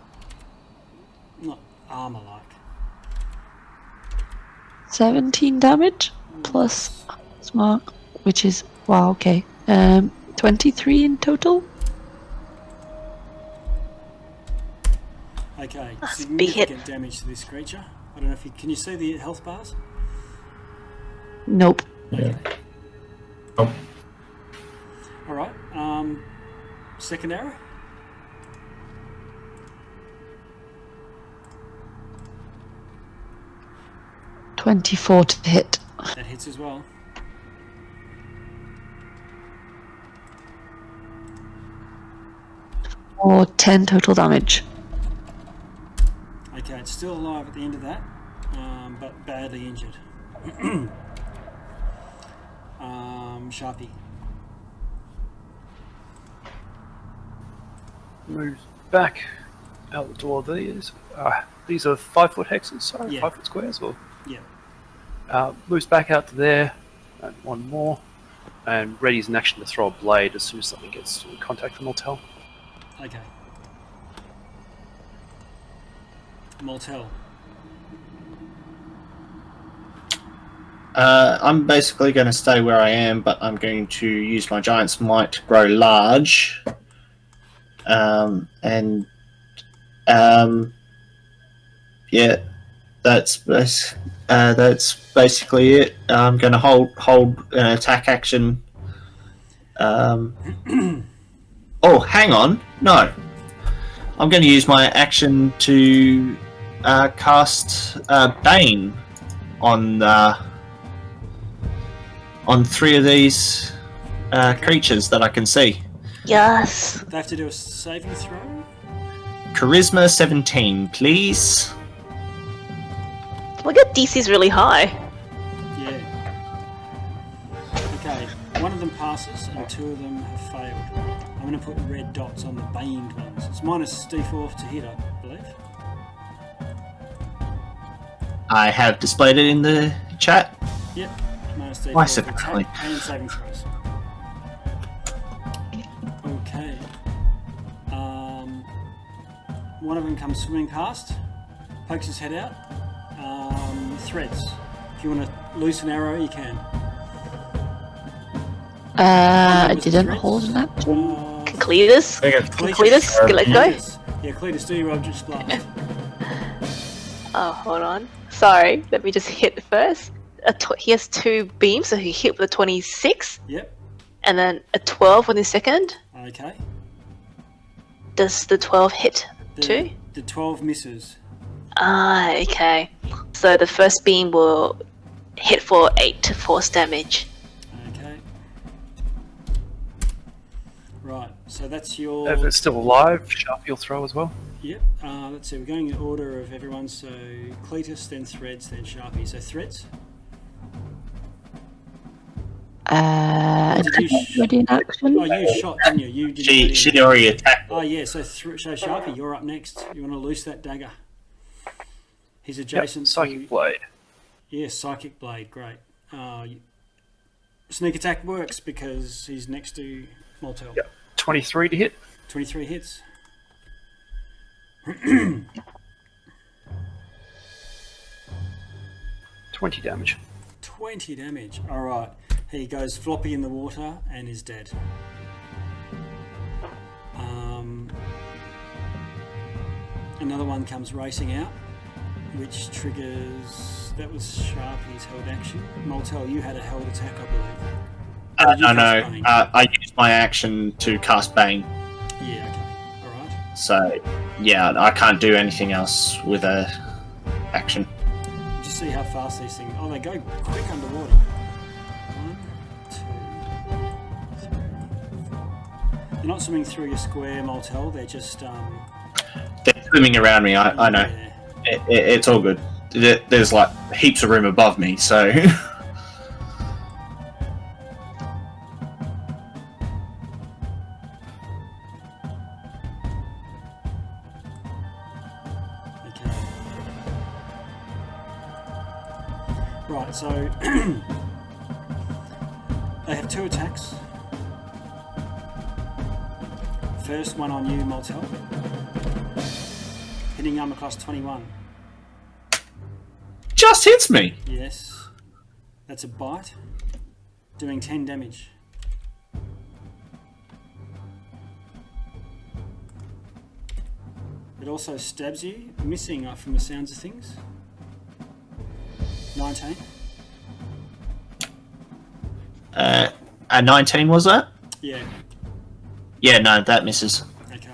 Speaker 2: armor-like.
Speaker 6: 17 damage plus mark, which is wow. Okay, 23 in total.
Speaker 2: Okay,
Speaker 10: That's a big hit.
Speaker 2: significant damage to this creature. I don't know if can you see the health bars?
Speaker 6: Nope.
Speaker 4: Yeah. Oh.
Speaker 2: All right. Second arrow.
Speaker 6: 24 to hit.
Speaker 2: That hits as well.
Speaker 6: Or 10 total damage.
Speaker 2: Okay, it's still alive at the end of that, but badly injured. Sharpie.
Speaker 3: Moves back out the door. These are 5-foot hexes, sorry,
Speaker 2: Yeah.
Speaker 3: 5-foot squares, or
Speaker 2: Yeah.
Speaker 3: moves back out to there, and one more, and readies an action to throw a blade as soon as something gets in contact with Mortel.
Speaker 2: Okay. Mortel.
Speaker 8: I'm basically going to stay where I am, but I'm going to use my Giant's Might to grow large. Yeah, that's basically it. I'm going to hold an attack action. Oh, hang on, no. I'm going to use my action to cast Bane on 3 of these creatures that I can see.
Speaker 10: Yes.
Speaker 2: They have to do a saving throw?
Speaker 8: Charisma 17, please.
Speaker 10: Look at DC's really high.
Speaker 2: Yeah. Okay, one of them passes and 2 of them have failed. I'm going to put red dots on the baned ones. It's minus D4 to hit, I believe.
Speaker 8: I have displayed it in the chat.
Speaker 2: Yep, minus D4
Speaker 8: Twice,
Speaker 2: to
Speaker 8: apparently.
Speaker 2: attack and saving throws. Okay. One of them comes swimming past, pokes his head out. Threads. If you want to loose an arrow, you can.
Speaker 6: I didn't hold an action.
Speaker 10: Cletus? Cletus? Let go?
Speaker 2: Yeah, Cletus, do your Eldritch Blast.
Speaker 10: Oh, hold on. Sorry, let me just hit first. He has 2 beams, so he hit with a 26.
Speaker 2: Yep.
Speaker 10: And then a 12 on the second.
Speaker 2: Okay.
Speaker 10: Does the 12 hit too?
Speaker 2: The 12 misses.
Speaker 10: Ah, okay. So the first beam will hit for 8 force damage.
Speaker 2: Okay. Right, so that's your...
Speaker 3: If it's still alive, Sharpie will throw as well.
Speaker 2: Yep. Let's see, we're going in order of everyone. So Cletus, then Threads, then Sharpie. So Threads.
Speaker 6: Did you ready an action?
Speaker 2: Oh, you shot, didn't you? You did.
Speaker 8: She already attacked.
Speaker 2: Oh yeah. So Sharpie, you're up next. You want to loose that dagger? He's adjacent.
Speaker 3: Psychic Blade.
Speaker 2: Yeah, Psychic Blade. Great. Sneak attack works because he's next to Mortel.
Speaker 3: Yep. 23 to hit.
Speaker 2: 23 hits.
Speaker 3: 20 damage.
Speaker 2: 20 damage. Alright. He goes floppy in the water and is dead. Another one comes racing out, which triggers... That was Sharpie's held action. Mortel, you had a held attack, I believe.
Speaker 8: No. I used my action to cast Bane.
Speaker 2: Yeah, okay. Alright.
Speaker 8: So, yeah, I can't do anything else with a action.
Speaker 2: Just see how fast these things... Oh, they go quick underwater. 1, 2, 3, 4. They're not swimming through your square, Mortel. They're just...
Speaker 8: They're swimming around me, I know.
Speaker 2: Yeah.
Speaker 8: It's all good. There's like heaps of room above me, so...
Speaker 2: Right, so they have 2 attacks. First one on you, Mortel. Hitting armor class 21.
Speaker 8: Just hits me!
Speaker 2: Yes. That's a bite. Doing 10 damage. It also stabs you, missing from the sounds of things. 19.
Speaker 8: A 19 was that?
Speaker 2: Yeah.
Speaker 8: Yeah, no, that misses.
Speaker 2: Okay.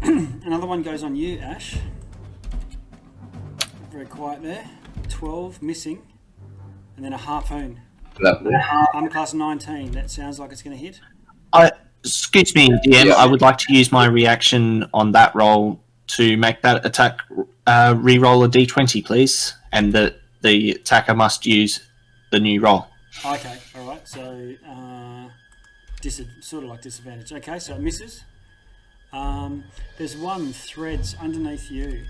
Speaker 2: Another one goes on you, Ash. Very quiet there. up 12, missing, and then a harpoon.
Speaker 9: Lovely.
Speaker 2: I'm class 19. That sounds like it's going to hit.
Speaker 5: Excuse me, DM.
Speaker 9: Yeah.
Speaker 5: I would like to use my reaction on that roll to make that attack re-roll a d20, please, and the attacker must use the new roll.
Speaker 2: Okay, all right. So sort of like disadvantage. Okay, so it misses. There's one threads underneath you.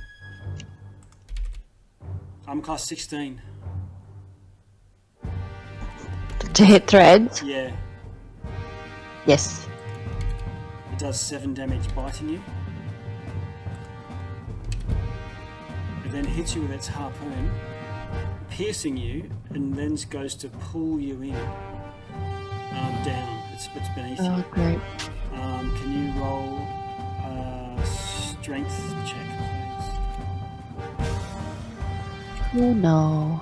Speaker 2: I'm class 16.
Speaker 6: To hit threads?
Speaker 2: Yeah,
Speaker 6: Yes.
Speaker 2: it does 7 damage biting you. It then hits you with its harpoon, piercing you, and then goes to pull you in down. It's beneath
Speaker 6: Oh,
Speaker 2: you.
Speaker 6: great.
Speaker 2: Can you roll a strength check, please?
Speaker 6: Oh no.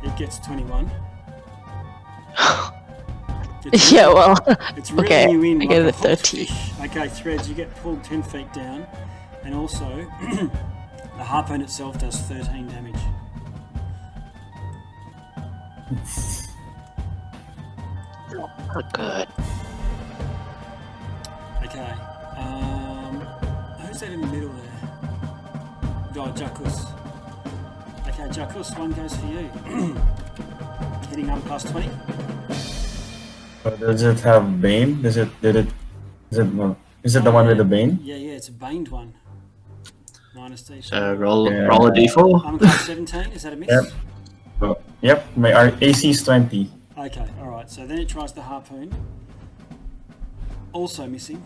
Speaker 2: It gets 21.
Speaker 6: Yeah, well,
Speaker 2: It's reeling
Speaker 6: okay,
Speaker 2: you in
Speaker 6: I
Speaker 2: like
Speaker 6: get
Speaker 2: a
Speaker 6: a
Speaker 2: hooked
Speaker 6: 13.
Speaker 2: fish. Okay, threads, you get pulled 10 feet down, and also the harpoon itself does 13 damage.
Speaker 10: Good.
Speaker 2: Okay, who's that in the middle there? Oh, Jakus. Okay, Jakus, one goes for you. Hitting plus 20.
Speaker 4: Does it have Bane? Is it the one with the Bane?
Speaker 2: Yeah, it's a baned one. Minus D.
Speaker 5: So roll
Speaker 4: Yeah.
Speaker 5: roll a d4.
Speaker 2: I'm class 17, is that a miss?
Speaker 4: Yep. Yep, my AC is 20.
Speaker 2: Okay, alright, so then it tries the harpoon. Also missing.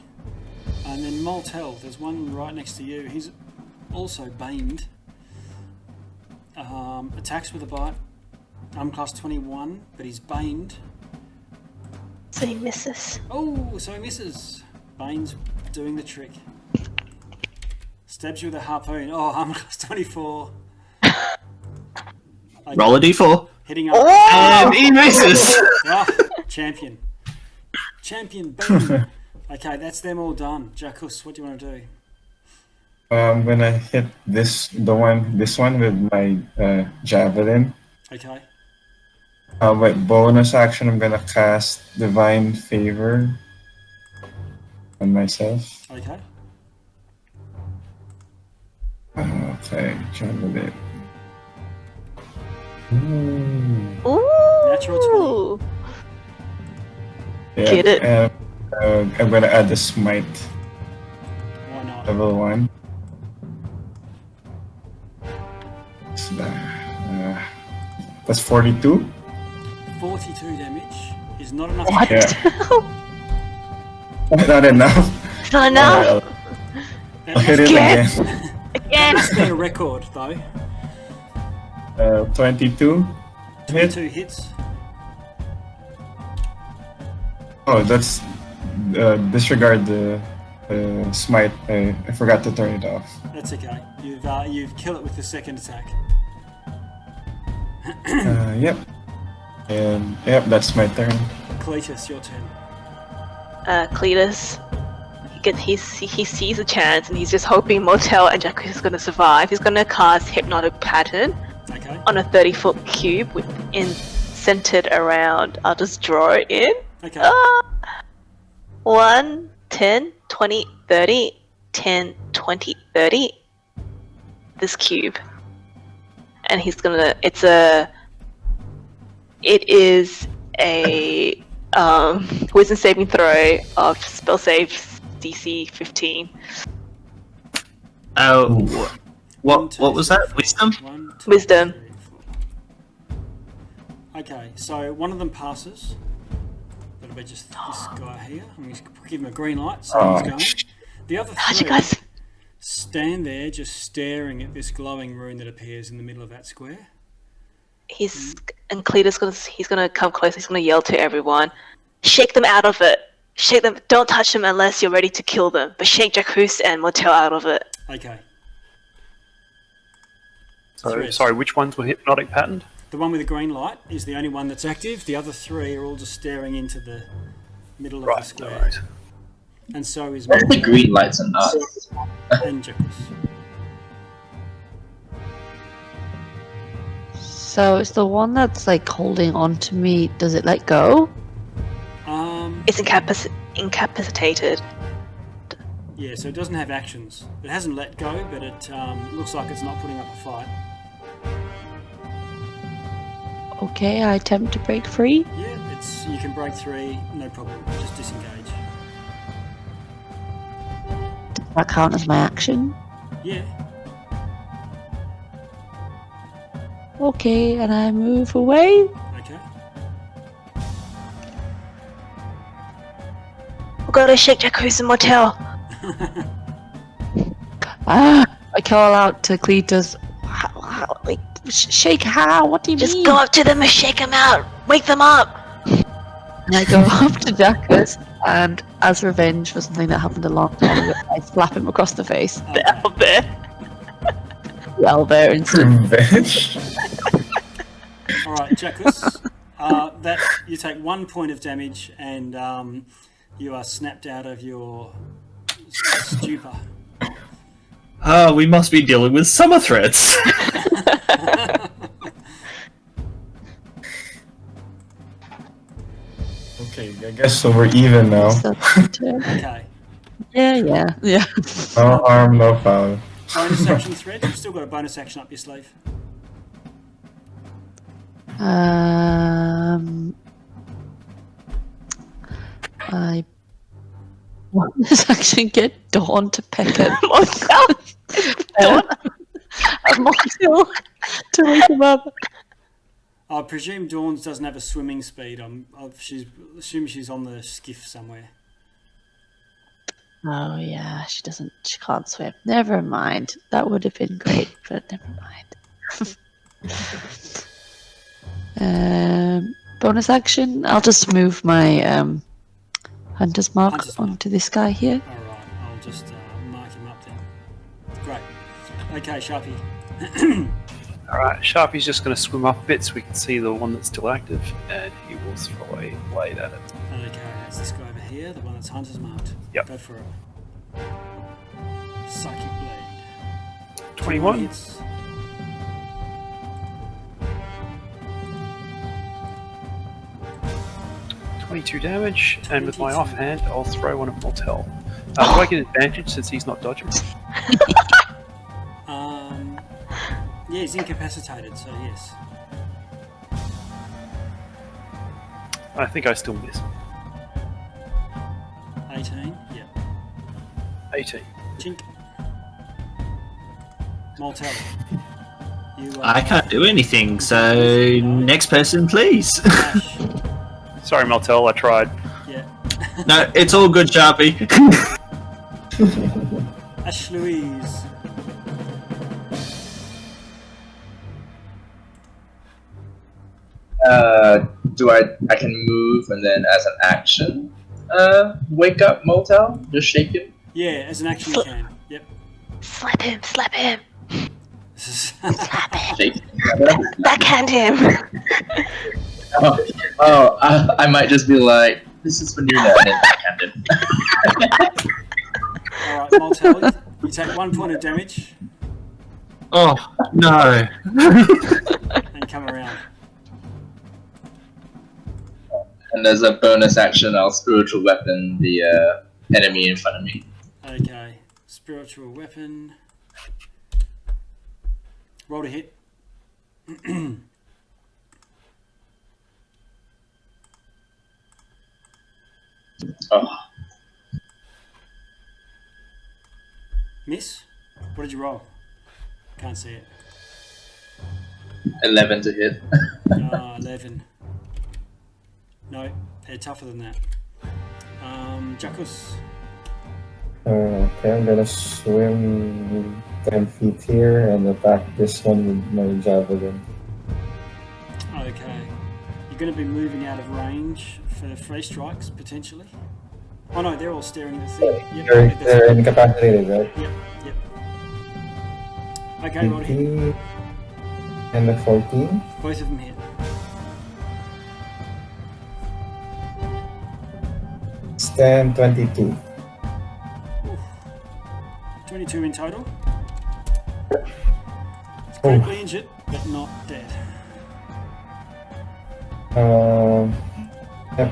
Speaker 2: And then Moltel, there's one right next to you. He's also baned. Attacks with a bite. I'm class 21, but he's baned.
Speaker 10: So he misses.
Speaker 2: Oh, so he misses. Bane's doing the trick. Stabs you with a harpoon. Oh, I'm class 24. Okay,
Speaker 5: Roll a d4.
Speaker 2: hitting up.
Speaker 5: And he misses.
Speaker 2: Oh, champion. Champion Bane. Okay, that's them all done. Jakus, what do you want to do?
Speaker 4: I'm gonna hit this one with my javelin.
Speaker 2: Okay.
Speaker 4: With bonus action, I'm gonna cast Divine Favor on myself.
Speaker 2: Okay.
Speaker 4: Okay, javelin.
Speaker 2: Natural
Speaker 10: Ooh.
Speaker 4: Yeah,
Speaker 10: Get it.
Speaker 4: and, I'm gonna add the smite,
Speaker 2: Why not?
Speaker 4: level 1. So, that's 42.
Speaker 2: 42 damage is not enough.
Speaker 6: What?
Speaker 4: Yeah. Not enough.
Speaker 10: Not enough.
Speaker 4: I'll hit it again.
Speaker 10: Again.
Speaker 2: That's been a record though.
Speaker 4: 22. Hit.
Speaker 2: 22 hits.
Speaker 4: Oh, that's disregard the smite. I forgot to turn it off.
Speaker 2: That's okay. You've killed it with the second attack.
Speaker 4: Yep. And yep, that's my turn.
Speaker 2: Cletus, your turn.
Speaker 10: Cletus. He sees a chance and he's just hoping Motel and Jack is going to survive. He's going to cast Hypnotic Pattern
Speaker 2: Okay.
Speaker 10: on a 30-foot cube centered around. I'll just draw it in.
Speaker 2: Okay.
Speaker 10: 1, 10, 20, 30, 10, 20, 30. This cube. And he's gonna. It is a wisdom saving throw of spell save DC 15.
Speaker 5: Oh, what was that? Wisdom?
Speaker 2: 1, 2,
Speaker 10: Wisdom.
Speaker 2: 3, 4. Okay, so one of them passes. That'll be just this guy here. I'm going to give him a green light, so he's going. The other
Speaker 10: How'd you
Speaker 2: three
Speaker 10: guys?
Speaker 2: stand there just staring at this glowing rune that appears in the middle of that square.
Speaker 10: And Cletus he's gonna come close. He's gonna yell to everyone, "Shake them out of it! Shake them! Don't touch them unless you're ready to kill them. But shake Jacuz and Motel out of it."
Speaker 2: Okay.
Speaker 3: So,
Speaker 2: Threads.
Speaker 3: sorry, which ones were hypnotic patterned?
Speaker 2: The one with the green light is the only one that's active. The other three are all just staring into the middle of the
Speaker 3: Right,
Speaker 2: square.
Speaker 3: right.
Speaker 2: And so is
Speaker 9: What's the
Speaker 2: Motel
Speaker 9: green lights are not?
Speaker 2: and Jacuz.
Speaker 6: So it's the one that's like holding on to me. Does it let go?
Speaker 10: It's incapacitated.
Speaker 2: Yeah, so it doesn't have actions. It hasn't let go, but it looks like it's not putting up a fight.
Speaker 6: Okay, I attempt to break free.
Speaker 2: Yeah, you can break 3, no problem. Just disengage.
Speaker 6: Does that count as my action?
Speaker 2: Yeah.
Speaker 6: Okay, and I move away.
Speaker 2: Okay.
Speaker 10: We've got to shake Jakku's motel.
Speaker 6: I call out to Cletus. Like, shake how? What do you mean?
Speaker 10: Just go up to them and shake them out. Wake them up.
Speaker 6: And I go up to Jakkus, and as revenge for something that happened a long time ago, I slap him across the face.
Speaker 2: Okay.
Speaker 10: The owlbear.
Speaker 6: The owlbear instant.
Speaker 4: Revenge.
Speaker 2: Alright, Jakkus. That you take 1 point of damage and you are snapped out of your stupor.
Speaker 5: We must be dealing with summer threats.
Speaker 4: Okay, I guess so we're even now.
Speaker 2: Okay.
Speaker 6: Yeah.
Speaker 4: No harm, no foul.
Speaker 2: Bonus action thread. You've still got a bonus action up your sleeve.
Speaker 6: I want this actually get Dawn to peck him.
Speaker 10: Dawn?
Speaker 6: I'm Montel to wake him up.
Speaker 2: I presume Dawn's doesn't have a swimming speed. Assume she's on the skiff somewhere.
Speaker 6: Oh yeah, she can't swim. Never mind. That would have been great, but never mind. Bonus action. I'll just move my hunter's mark onto this guy here.
Speaker 2: Alright, I'll just mark him up then. Great. Okay, Sharpie.
Speaker 3: Alright, Sharpie's just going to swim up a bit so we can see the one that's still active, and he will throw a blade at it.
Speaker 2: Okay, that's this guy over here, the one that's hunter's marked.
Speaker 3: Yep.
Speaker 2: Go for it. Psychic blade.
Speaker 3: 21.
Speaker 2: Hits.
Speaker 3: .22 damage, and with my offhand, I'll throw one of Mortel. Do I get advantage since he's not dodging?
Speaker 2: Yeah, he's incapacitated, so yes.
Speaker 3: I think I still miss.
Speaker 2: 18, yeah.
Speaker 3: 18.
Speaker 2: Chink. Mortel.
Speaker 5: I can't do anything, so next person, please.
Speaker 3: Sorry, Mortel, I tried.
Speaker 2: Yeah.
Speaker 5: No, it's all good, Sharpie.
Speaker 2: Ash Louise.
Speaker 9: I can move and then as an action, wake up Motel? Just shake him?
Speaker 2: Yeah, as an action you can. Yep.
Speaker 10: Slap him.
Speaker 2: Slap him.
Speaker 9: Shake him.
Speaker 10: Backhand him.
Speaker 9: I might just be like, this is for new and then backhand him.
Speaker 2: Alright, Mortel, you take 1 point of damage
Speaker 5: Oh, no.
Speaker 2: and come around.
Speaker 9: And as a bonus action, I'll spiritual weapon the enemy in front of me.
Speaker 2: Okay. Spiritual weapon. Roll to hit.
Speaker 9: Oh,
Speaker 2: Miss? What did you roll? Can't see it.
Speaker 9: 11 to hit.
Speaker 2: 11. No, they're tougher than that. Jakkus.
Speaker 7: Okay, I'm gonna swim 10 feet here and attack this one with my javelin.
Speaker 2: Okay. You're going to be moving out of range for free strikes, potentially. Oh no, they're all staring at the thing. Yep,
Speaker 7: They're incapacitated, right?
Speaker 2: Yep. Okay, roll to hit.
Speaker 7: 18 and a 14.
Speaker 2: Both of them hit.
Speaker 7: It's 10, 22.
Speaker 2: 22 in total. It's critically injured, but not dead.
Speaker 7: Yep,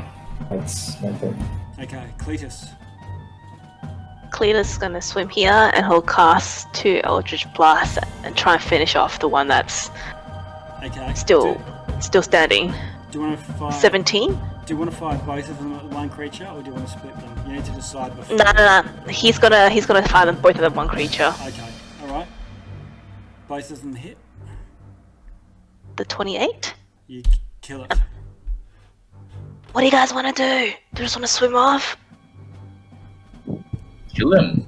Speaker 7: that's my turn.
Speaker 2: Okay, Cletus.
Speaker 10: Cletus is gonna swim here and he'll cast 2 Eldritch Blasts and try and finish off the one that's
Speaker 2: Okay.
Speaker 10: still standing.
Speaker 2: Do you want to fire?
Speaker 10: 17?
Speaker 2: Do you want to fire both of them at one creature, or do you want to split them? You need to decide before.
Speaker 10: No. He's gonna fire them both of them one creature.
Speaker 2: Okay. All right. Both of them hit.
Speaker 10: The 28.
Speaker 2: You kill it.
Speaker 10: What do you guys want to do? Do you just want to swim off?
Speaker 9: Kill them.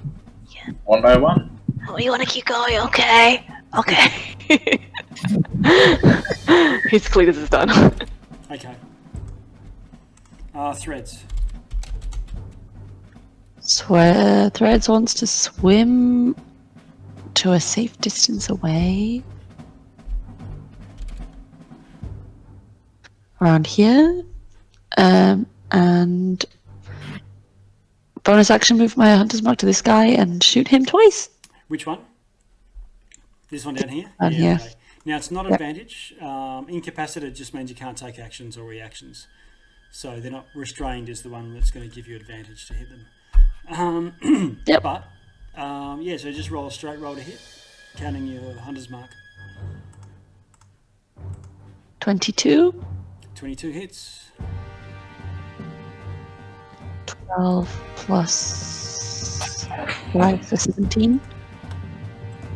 Speaker 10: Yeah.
Speaker 9: One by one.
Speaker 10: Oh, you want to keep going? Okay. His Cletus is done.
Speaker 2: Okay. Threads.
Speaker 6: Threads wants to swim to a safe distance away. Around here. And bonus action move my hunter's mark to this guy and shoot him twice.
Speaker 2: Which one? This one down here?
Speaker 6: Down here.
Speaker 2: Okay. Now, it's not advantage. Incapacitated just means you can't take actions or reactions. So they're not restrained is the one that's going to give you advantage to hit them.
Speaker 6: Yep.
Speaker 2: But, yeah, so just roll a straight roll to hit, counting your hunter's mark.
Speaker 6: 22.
Speaker 2: 22 hits.
Speaker 6: 12 plus 5 for 17.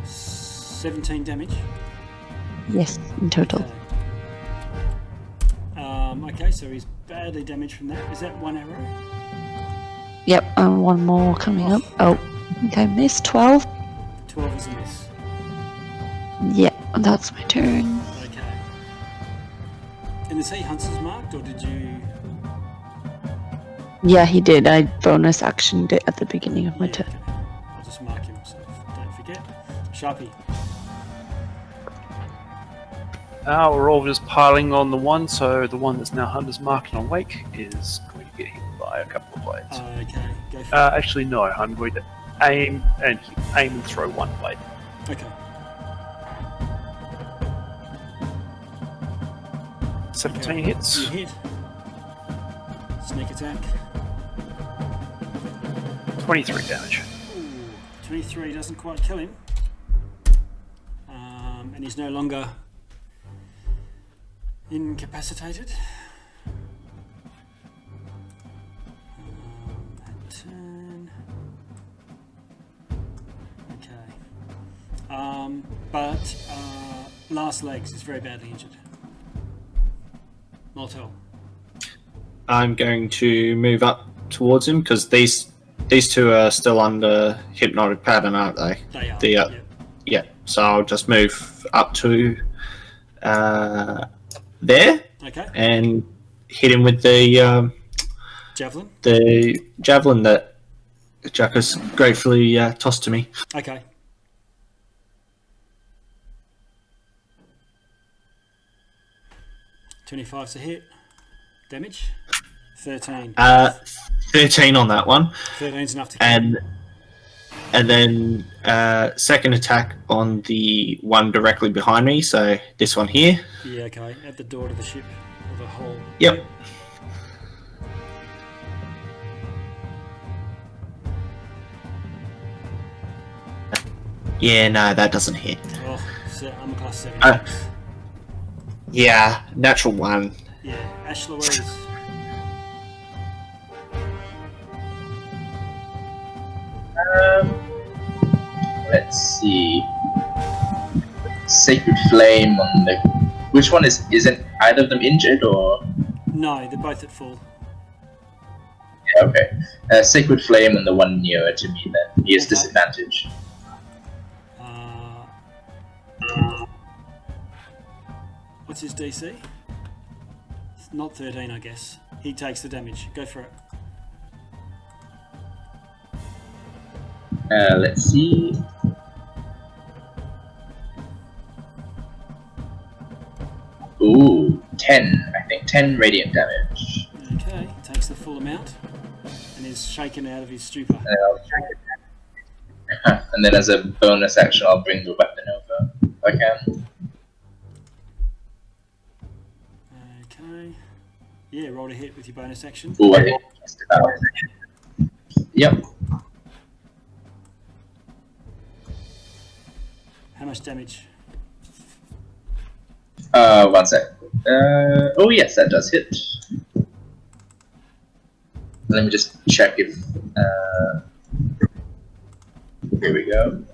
Speaker 2: 17 damage.
Speaker 6: Yes, in total.
Speaker 2: Okay, so he's badly damaged from that. Is that one arrow?
Speaker 6: Yep, and one more coming up. Oh, okay, missed. 12.
Speaker 2: 12 is a miss.
Speaker 6: Yeah, that's my turn.
Speaker 2: Okay. And is he hunter's marked, or did you...
Speaker 6: Yeah, he did. I bonus actioned it at the beginning of my turn.
Speaker 2: Okay. I'll just mark him so don't forget. Sharpie.
Speaker 3: We're all just piling on the one, so the one that's now Hunter's Mark and awake is going to get hit by a couple of blades.
Speaker 2: Okay, go for it.
Speaker 3: Actually, no, I'm going to aim and throw one blade.
Speaker 2: Okay.
Speaker 3: 17
Speaker 2: Okay.
Speaker 3: hits.
Speaker 2: You hit. Sneak attack.
Speaker 3: 23 damage.
Speaker 2: Ooh, 23 doesn't quite kill him. And he's no longer incapacitated. That turn. Okay. But last legs is very badly injured. Moltel.
Speaker 5: I'm going to move up towards him because these two are still under hypnotic pattern, aren't they?
Speaker 2: They are.
Speaker 5: Yep. Yeah. So I'll just move up to there
Speaker 2: Okay.
Speaker 5: and hit him with the
Speaker 2: Javelin.
Speaker 5: javelin that Jack has gratefully tossed to me.
Speaker 2: Okay. $25's a hit. Damage. 13.
Speaker 5: 13 on that one.
Speaker 2: 13's enough to kill.
Speaker 5: And then second attack on the one directly behind me, so this one here.
Speaker 2: Yeah, okay. At the door to the ship. Or the hole.
Speaker 5: Yep. Yeah, no, that doesn't hit.
Speaker 2: Oh, so I'm a class 7.
Speaker 5: Yeah, natural one.
Speaker 2: Yeah, Ash Louise.
Speaker 9: Let's see. Sacred Flame on the. Which one isn't either of them injured or?
Speaker 2: No, they're both at full.
Speaker 9: Yeah, okay. Sacred Flame on the one nearer to me then. He has disadvantage.
Speaker 2: What's his DC? It's not 13, I guess. He takes the damage. Go for it.
Speaker 9: Let's see. Ooh, 10. I think 10 radiant damage.
Speaker 2: Okay, takes the full amount and is shaken out of his stupor.
Speaker 9: And then as a bonus action, I'll bring the weapon over if I can.
Speaker 2: Okay. Yeah, roll to hit with your bonus action.
Speaker 9: Ooh, I hit just about. Yep.
Speaker 2: How much damage?
Speaker 9: 1 sec. Oh yes, that does hit. Let me just check if. Here we go.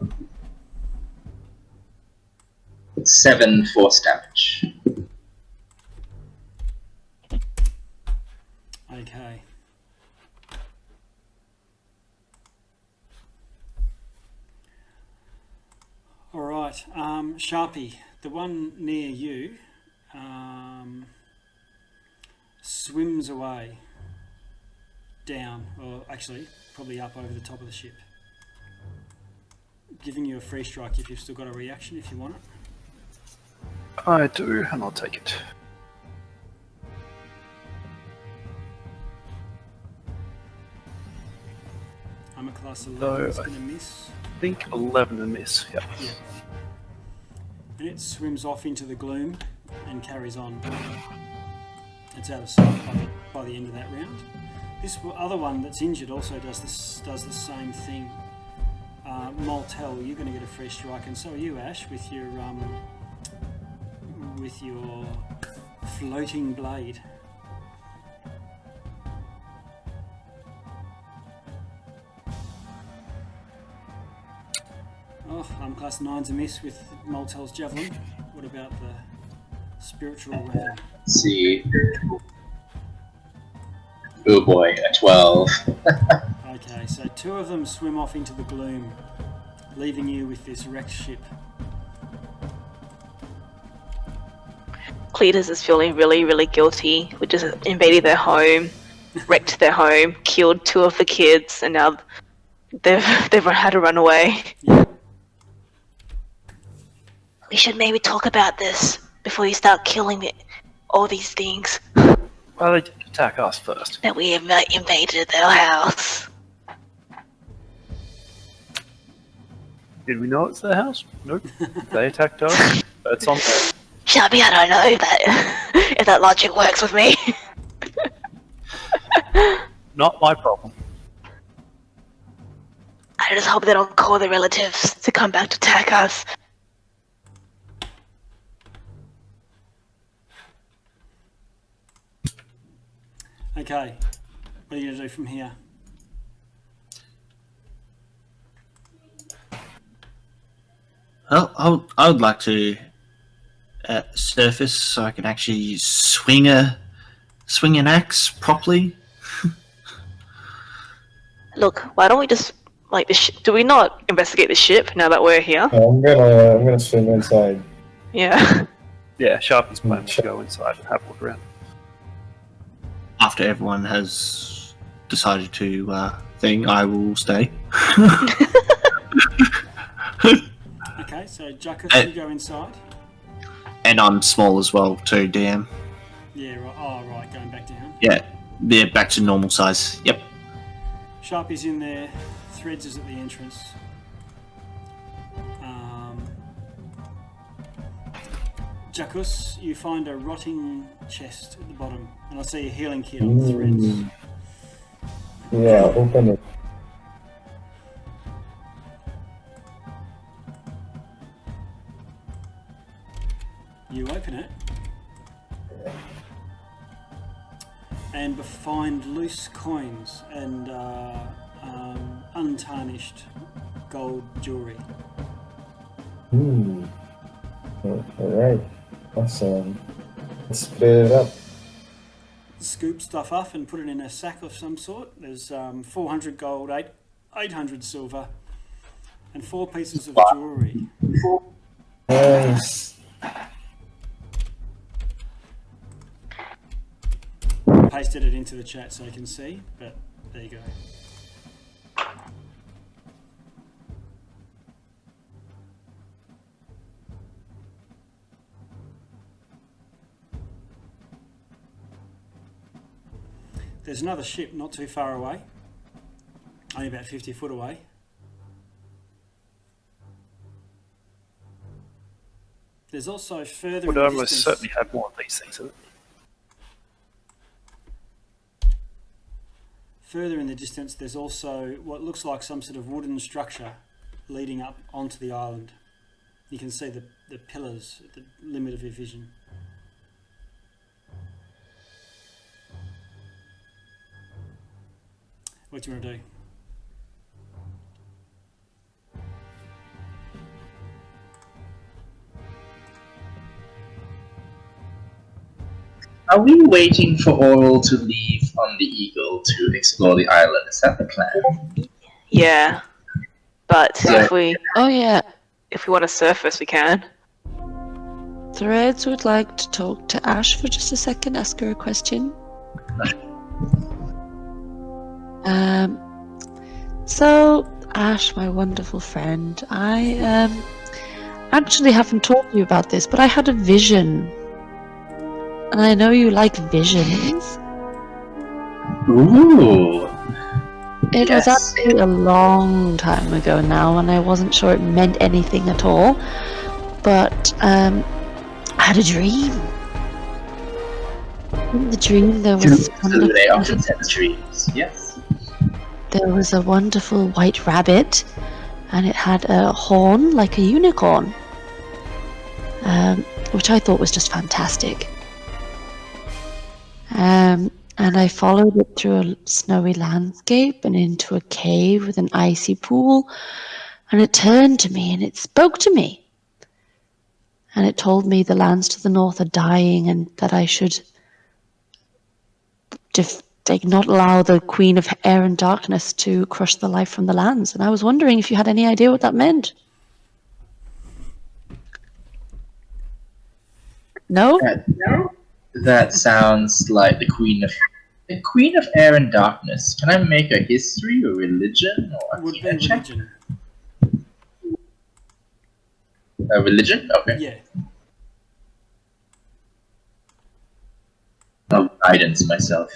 Speaker 9: 7 force damage.
Speaker 2: Okay. All right, Sharpie, the one near you swims away down, or actually probably up over the top of the ship, giving you a free strike if you've still got a reaction if you want it.
Speaker 3: I do, and I'll take it.
Speaker 2: I'm a class 11,
Speaker 3: So,
Speaker 2: it's going to miss.
Speaker 3: I think 11 to miss. Yep.
Speaker 2: Yeah. And it swims off into the gloom and carries on. It's out of sight by the end of that round. This other one that's injured also does the same thing. Moltel, you're going to get a free strike, and so are you, Ash, with your floating blade. Oh, class 9's a miss with Moltel's javelin. What about the spiritual weapon?
Speaker 9: Let's see. Oh boy, a 12.
Speaker 2: Okay, so 2 of them swim off into the gloom, leaving you with this wrecked ship.
Speaker 10: Cletus is feeling really, really guilty. We just invaded their home, wrecked their home, killed 2 of the kids, and now they've had to run away.
Speaker 2: Yeah.
Speaker 10: We should maybe talk about this before you start killing all these things.
Speaker 3: Well, they did attack us first.
Speaker 10: That we invaded their house.
Speaker 3: Did we know it's their house? Nope. They attacked us. That's on them.
Speaker 10: Shabby, I don't know if that logic works with me.
Speaker 3: Not my problem.
Speaker 10: I just hope they don't call the relatives to come back to attack us.
Speaker 2: Okay, what are you going to do from here?
Speaker 5: Well, I would like to surface so I can actually swing an axe properly.
Speaker 10: Look, why don't we just do we not investigate the ship now that we're here?
Speaker 7: I'm gonna swim inside.
Speaker 10: Yeah.
Speaker 3: Yeah, Sharpie's plan was to go inside and have a look around.
Speaker 5: After everyone has decided to thing, I will stay.
Speaker 2: Okay, so Jackus, you go inside.
Speaker 5: And I'm small as well too, DM.
Speaker 2: Yeah, right. Oh, right, going back down.
Speaker 5: Yeah, back to normal size. Yep.
Speaker 2: Sharpie's in there. Threads is at the entrance. Jackus, you find a rotting chest at the bottom, and I see a healing kit on the threads.
Speaker 7: Yeah, open it.
Speaker 2: You open it, and find loose coins and untarnished gold jewelry.
Speaker 7: Alright. Awesome. Let's split it up.
Speaker 2: Scoop stuff up and put it in a sack of some sort. There's 400 gold, 800 silver, and 4 pieces of jewelry.
Speaker 7: Nice.
Speaker 2: Pasted it into the chat so you can see, but there you go. There's another ship not too far away, only about 50 foot away. There's also further
Speaker 3: Would
Speaker 2: in the
Speaker 3: almost
Speaker 2: distance.
Speaker 3: certainly have more of these things in it.
Speaker 2: further in the distance, there's also what looks like some sort of wooden structure leading up onto the island. You can see the pillars at the limit of your vision. What do you want to do?
Speaker 9: Are we waiting for Oral to leave on the Eagle to explore the island? Is that the plan?
Speaker 10: Yeah. But
Speaker 9: Yeah.
Speaker 6: Oh yeah,
Speaker 10: if we want to surface, we can.
Speaker 6: Threads would like to talk to Ash for just a second, ask her a question. So Ash, my wonderful friend, I actually haven't told you about this, but I had a vision. And I know you like visions.
Speaker 9: Ooh.
Speaker 6: It was actually a long time ago now, and I wasn't sure it meant anything at all. But I had a dream. In the dream, there was
Speaker 9: They often tell dreams. Yes.
Speaker 6: there was a wonderful white rabbit, and it had a horn like a unicorn, which I thought was just fantastic. And I followed it through a snowy landscape and into a cave with an icy pool, and it turned to me and it spoke to me. And it told me the lands to the north are dying and that I should not allow the Queen of Air and Darkness to crush the life from the lands. And I was wondering if you had any idea what that meant. No?
Speaker 9: That sounds like the Queen of Air and Darkness. Can I make a history or religion or
Speaker 2: Would be religion.
Speaker 9: A religion? Okay.
Speaker 2: Yeah.
Speaker 9: I'll guidance myself.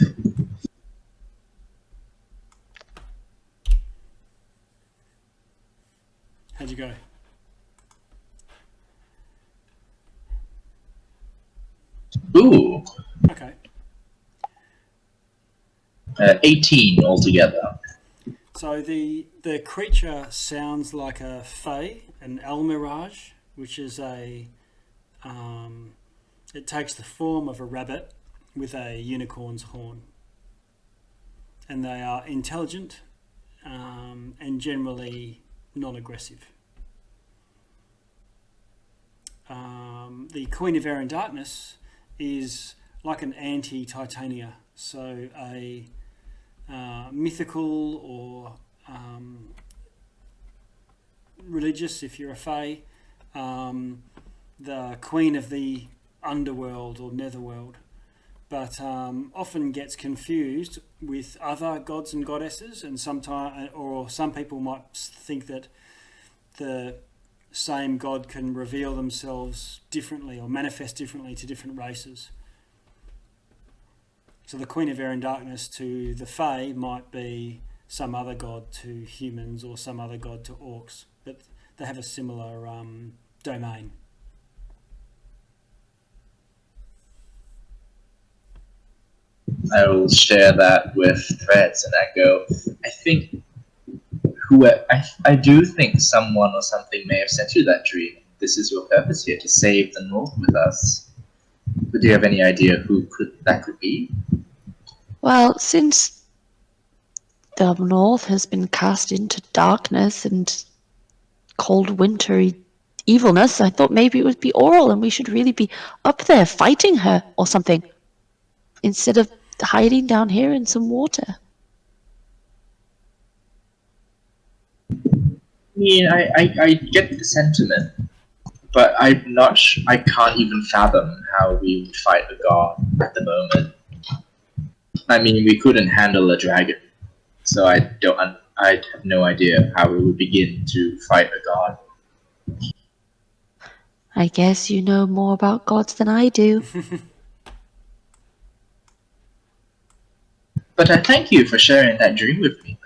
Speaker 2: How'd you go?
Speaker 9: Ooh.
Speaker 2: Okay.
Speaker 9: 18 altogether.
Speaker 2: So the creature sounds like a fae, an almirage, which is a it takes the form of a rabbit with a unicorn's horn, and they are intelligent and generally non-aggressive. The Queen of Air and Darkness is like an anti-Titania, so a mythical or religious, if you're a fae, the queen of the underworld or netherworld, but often gets confused with other gods and goddesses, and some people might think that the same god can reveal themselves differently or manifest differently to different races. So the Queen of Air and Darkness to the Fae might be some other god to humans or some other god to orcs, but they have a similar domain.
Speaker 9: I will share that with Threads and echo. I do think someone or something may have sent you that dream. This is your purpose here, to save the North with us. But do you have any idea who that could be?
Speaker 6: Well, since the North has been cast into darkness and cold wintry evilness, I thought maybe it would be Oral and we should really be up there fighting her or something, instead of hiding down here in some water.
Speaker 9: I mean, I get the sentiment, but I'm not. I can't even fathom how we would fight a god at the moment. I mean, we couldn't handle a dragon, so I have no idea how we would begin to fight a god.
Speaker 6: I guess you know more about gods than I do.
Speaker 9: But I thank you for sharing that dream with me.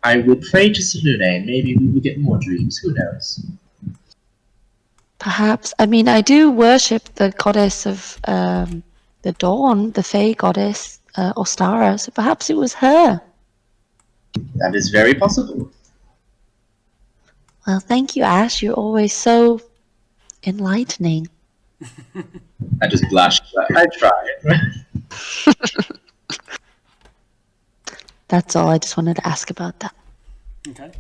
Speaker 9: I would pray to Selune, and maybe we will get more dreams. Who knows?
Speaker 6: Perhaps. I mean, I do worship the goddess of the dawn, the Fae goddess, Ostara, so perhaps it was her.
Speaker 9: That is very possible.
Speaker 6: Well, thank you, Ash. You're always so enlightening.
Speaker 9: I just blushed. But I tried.
Speaker 6: That's all. I just wanted to ask about that.
Speaker 2: Okay.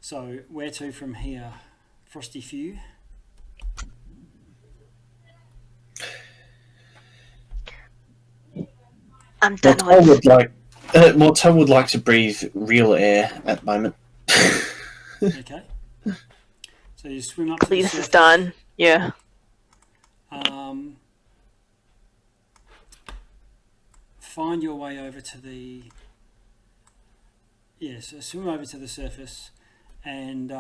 Speaker 2: So, where to from here? Frosty Few?
Speaker 10: I'm done
Speaker 8: Mortel would like to breathe real air at the moment.
Speaker 2: Okay. So you swim up to the
Speaker 10: Cletus
Speaker 2: surface.
Speaker 10: is done. Yeah.
Speaker 2: Find your way over to the... Yes, swim over to the surface and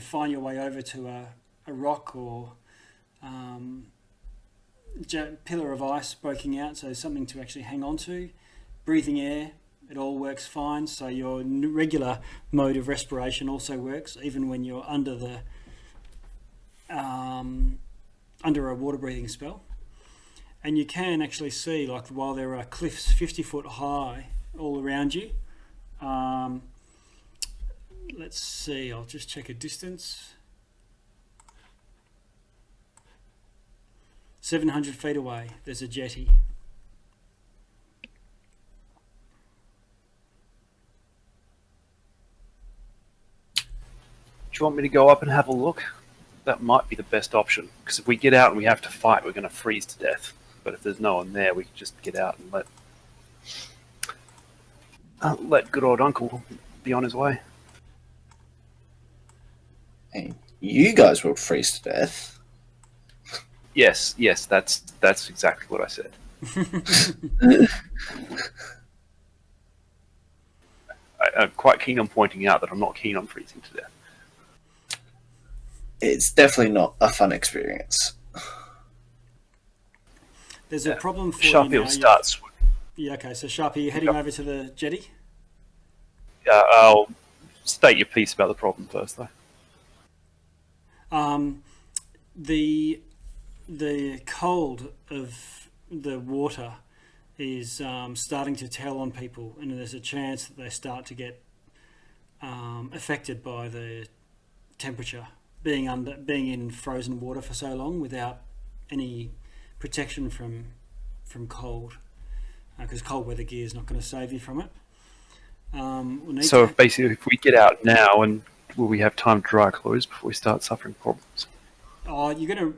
Speaker 2: find your way over to a rock or pillar of ice breaking out, so something to actually hang on to. Breathing air, it all works fine, so your regular mode of respiration also works, even when you're under the under a water breathing spell. And you can actually see, like, while there are cliffs 50 foot high all around you. Let's see, I'll just check a distance. 700 feet away, there's a jetty.
Speaker 3: Do you want me to go up and have a look? That might be the best option, because if we get out and we have to fight, we're going to freeze to death. But if there's no one there, we can just get out and let good old Uncle be on his way.
Speaker 8: Hey, you guys will freeze to death.
Speaker 3: Yes, that's exactly what I said. I'm quite keen on pointing out that I'm not keen on freezing to death.
Speaker 8: It's definitely not a fun experience.
Speaker 2: There's a problem for
Speaker 3: Sharpie
Speaker 2: you
Speaker 3: will
Speaker 2: now.
Speaker 3: start swimming.
Speaker 2: Yeah, okay, so Sharpie, you're heading over to the jetty?
Speaker 3: I'll state your piece about the problem first, though.
Speaker 2: The cold of the water is starting to tell on people, and there's a chance that they start to get affected by the temperature, being in frozen water for so long without any protection from cold, because cold weather gear is not going to save you from it.
Speaker 3: If we get out now, and will we have time to dry clothes before we start suffering problems?
Speaker 2: Oh, you're gonna.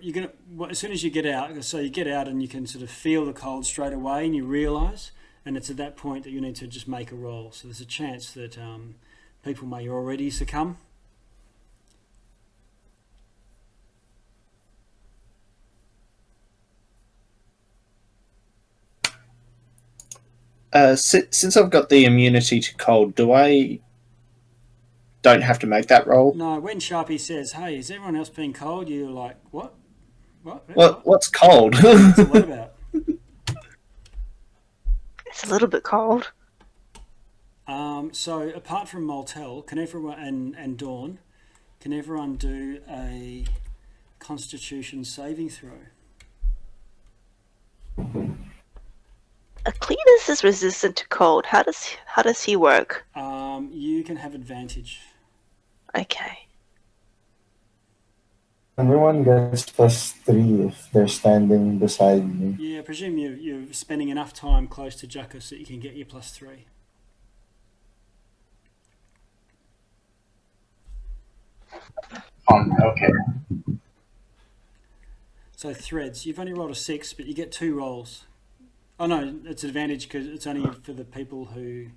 Speaker 2: Well, as soon as you get out, so you get out and you can sort of feel the cold straight away, and you realise, and it's at that point that you need to just make a roll. So there's a chance that people may already succumb.
Speaker 8: Since I've got the immunity to cold, don't have to make that roll?
Speaker 2: No, when Sharpie says, "Hey, is everyone else being cold?" You're like, "What?
Speaker 8: What's cold?"
Speaker 2: What's what about?
Speaker 10: It's a little bit cold.
Speaker 2: So apart from Moltel, can everyone and Dawn, can everyone do a Constitution saving throw?
Speaker 10: Cletus is resistant to cold. How does he work?
Speaker 2: You can have advantage.
Speaker 10: Okay.
Speaker 7: Everyone gets +3 if they're standing beside me.
Speaker 2: Yeah, I presume you're spending enough time close to Jacko so you can get your +3.
Speaker 9: Okay.
Speaker 2: So threads, you've only rolled a 6, but you get 2 rolls. Oh no, it's advantage because it's only for the people who...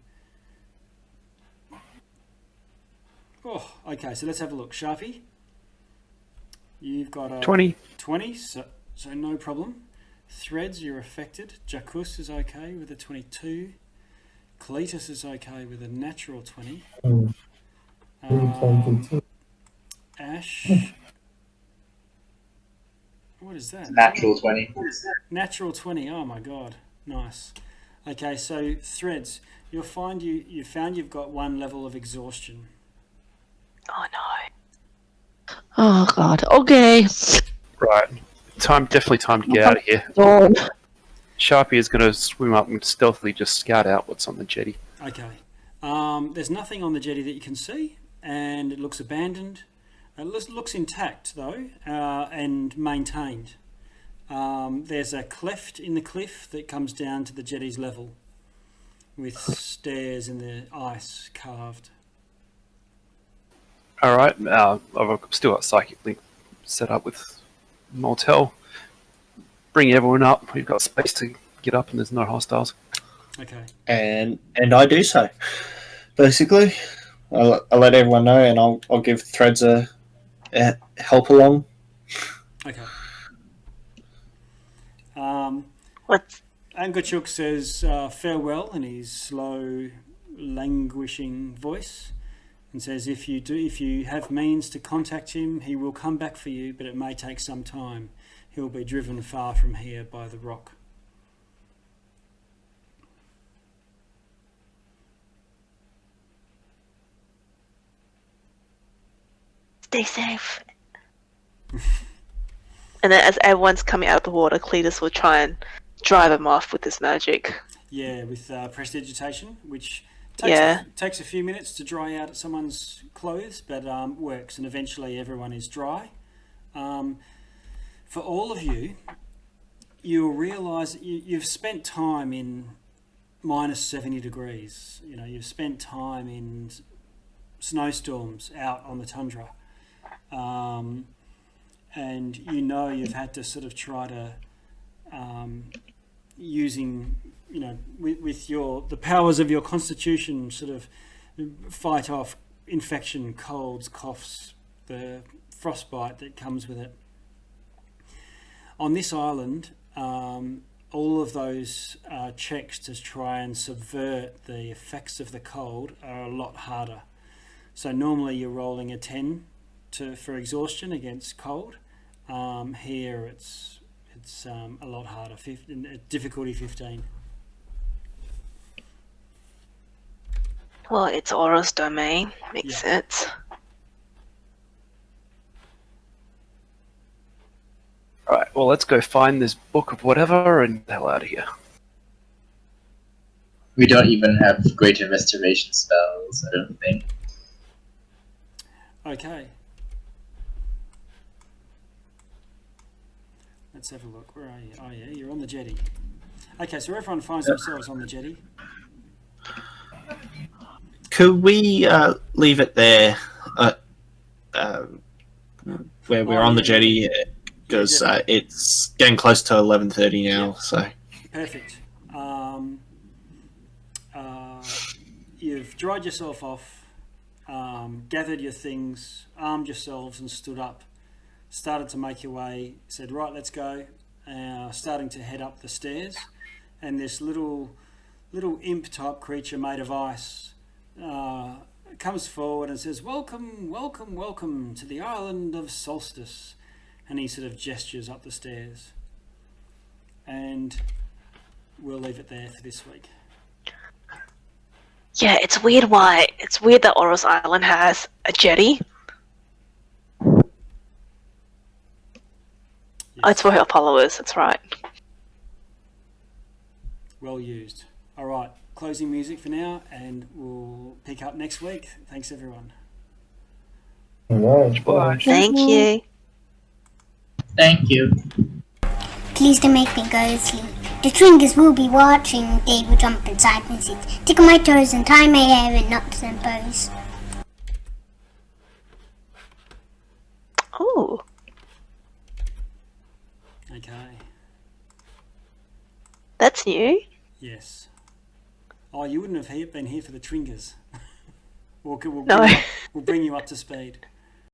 Speaker 2: Oh, okay, so let's have a look. Sharpie, you've got a
Speaker 3: 20.
Speaker 2: 20, so no problem. Threads, you're affected. Jacus is okay with a 22. Cletus is okay with a natural 20.
Speaker 7: 22.
Speaker 2: Ash, what is that?
Speaker 9: Natural 20.
Speaker 2: Natural 20, oh my god, nice. Okay, so threads, you'll find you've got 1 level of exhaustion.
Speaker 10: Oh no.
Speaker 6: Oh god. Okay.
Speaker 3: Right. Definitely time to get out of here.
Speaker 6: Dawn.
Speaker 3: Sharpie is going to swim up and stealthily just scout out what's on the jetty.
Speaker 2: Okay. There's nothing on the jetty that you can see, and it looks abandoned. It looks intact, though, and maintained. There's a cleft in the cliff that comes down to the jetty's level, with stairs in the ice carved.
Speaker 3: All right. I've still got Psychic Link set up with Motel. Bring everyone up. We've got space to get up, and there's no hostiles.
Speaker 2: Okay.
Speaker 8: And I do so. Basically, I'll let everyone know, and I'll give Threads a help along.
Speaker 2: Okay.
Speaker 10: What?
Speaker 2: Angachuk says farewell in his slow, languishing voice, and says if you have means to contact him, he will come back for you, but it may take some time. He'll be driven far from here by the rock.
Speaker 10: Stay safe. And then as everyone's coming out of the water, Cletus will try and drive him off with his magic.
Speaker 2: Yeah, with prestidigitation, which takes a few minutes to dry out someone's clothes, but works, and eventually everyone is dry. For all of you, you'll realise you've spent time in minus 70 degrees. You know, you've spent time in snowstorms out on the tundra. And you know you've had to sort of try to, using, you know, with the powers of your constitution, sort of fight off infection, colds, coughs, the frostbite that comes with it. On this island, all of those checks to try and subvert the effects of the cold are a lot harder. So normally you're rolling a 10 for exhaustion against cold. Here it's a lot harder. Difficulty 15.
Speaker 10: Well, it's Aura's domain. Makes sense.
Speaker 3: Alright, well, let's go find this book of whatever and the hell out of here.
Speaker 9: We don't even have greater restoration spells, I don't think.
Speaker 2: Okay. Let's have a look. Where are you? Oh yeah, you're on the jetty. Okay, so everyone finds themselves on the jetty.
Speaker 5: Could we leave it there where we're on the jetty? Because it's getting close to 11:30 now. So
Speaker 2: Perfect. You've dried yourself off, gathered your things, armed yourselves, and stood up. Started to make your way. Said, "Right, let's go." Starting to head up the stairs, and this little imp type creature made of ice comes forward and says, "Welcome, welcome, welcome to the island of Solstice." And he sort of gestures up the stairs. And we'll leave it there for this week.
Speaker 10: Yeah, it's weird that Aura's Island has a jetty. Oh, it's for her followers, that's right.
Speaker 2: Well used. All right, closing music for now, and we'll pick up next week. Thanks, everyone.
Speaker 7: Alright, bye.
Speaker 10: Thank you.
Speaker 9: Thank you.
Speaker 1: Please don't make me go to sleep. The Tringers will be watching. They will jump inside and sit, tickle my toes and tie my hair in knots and bows.
Speaker 10: Oh.
Speaker 2: Okay.
Speaker 10: That's new.
Speaker 2: Yes. Oh, you wouldn't have been here for the Tringers. We'll
Speaker 10: No.
Speaker 2: bring you up to speed.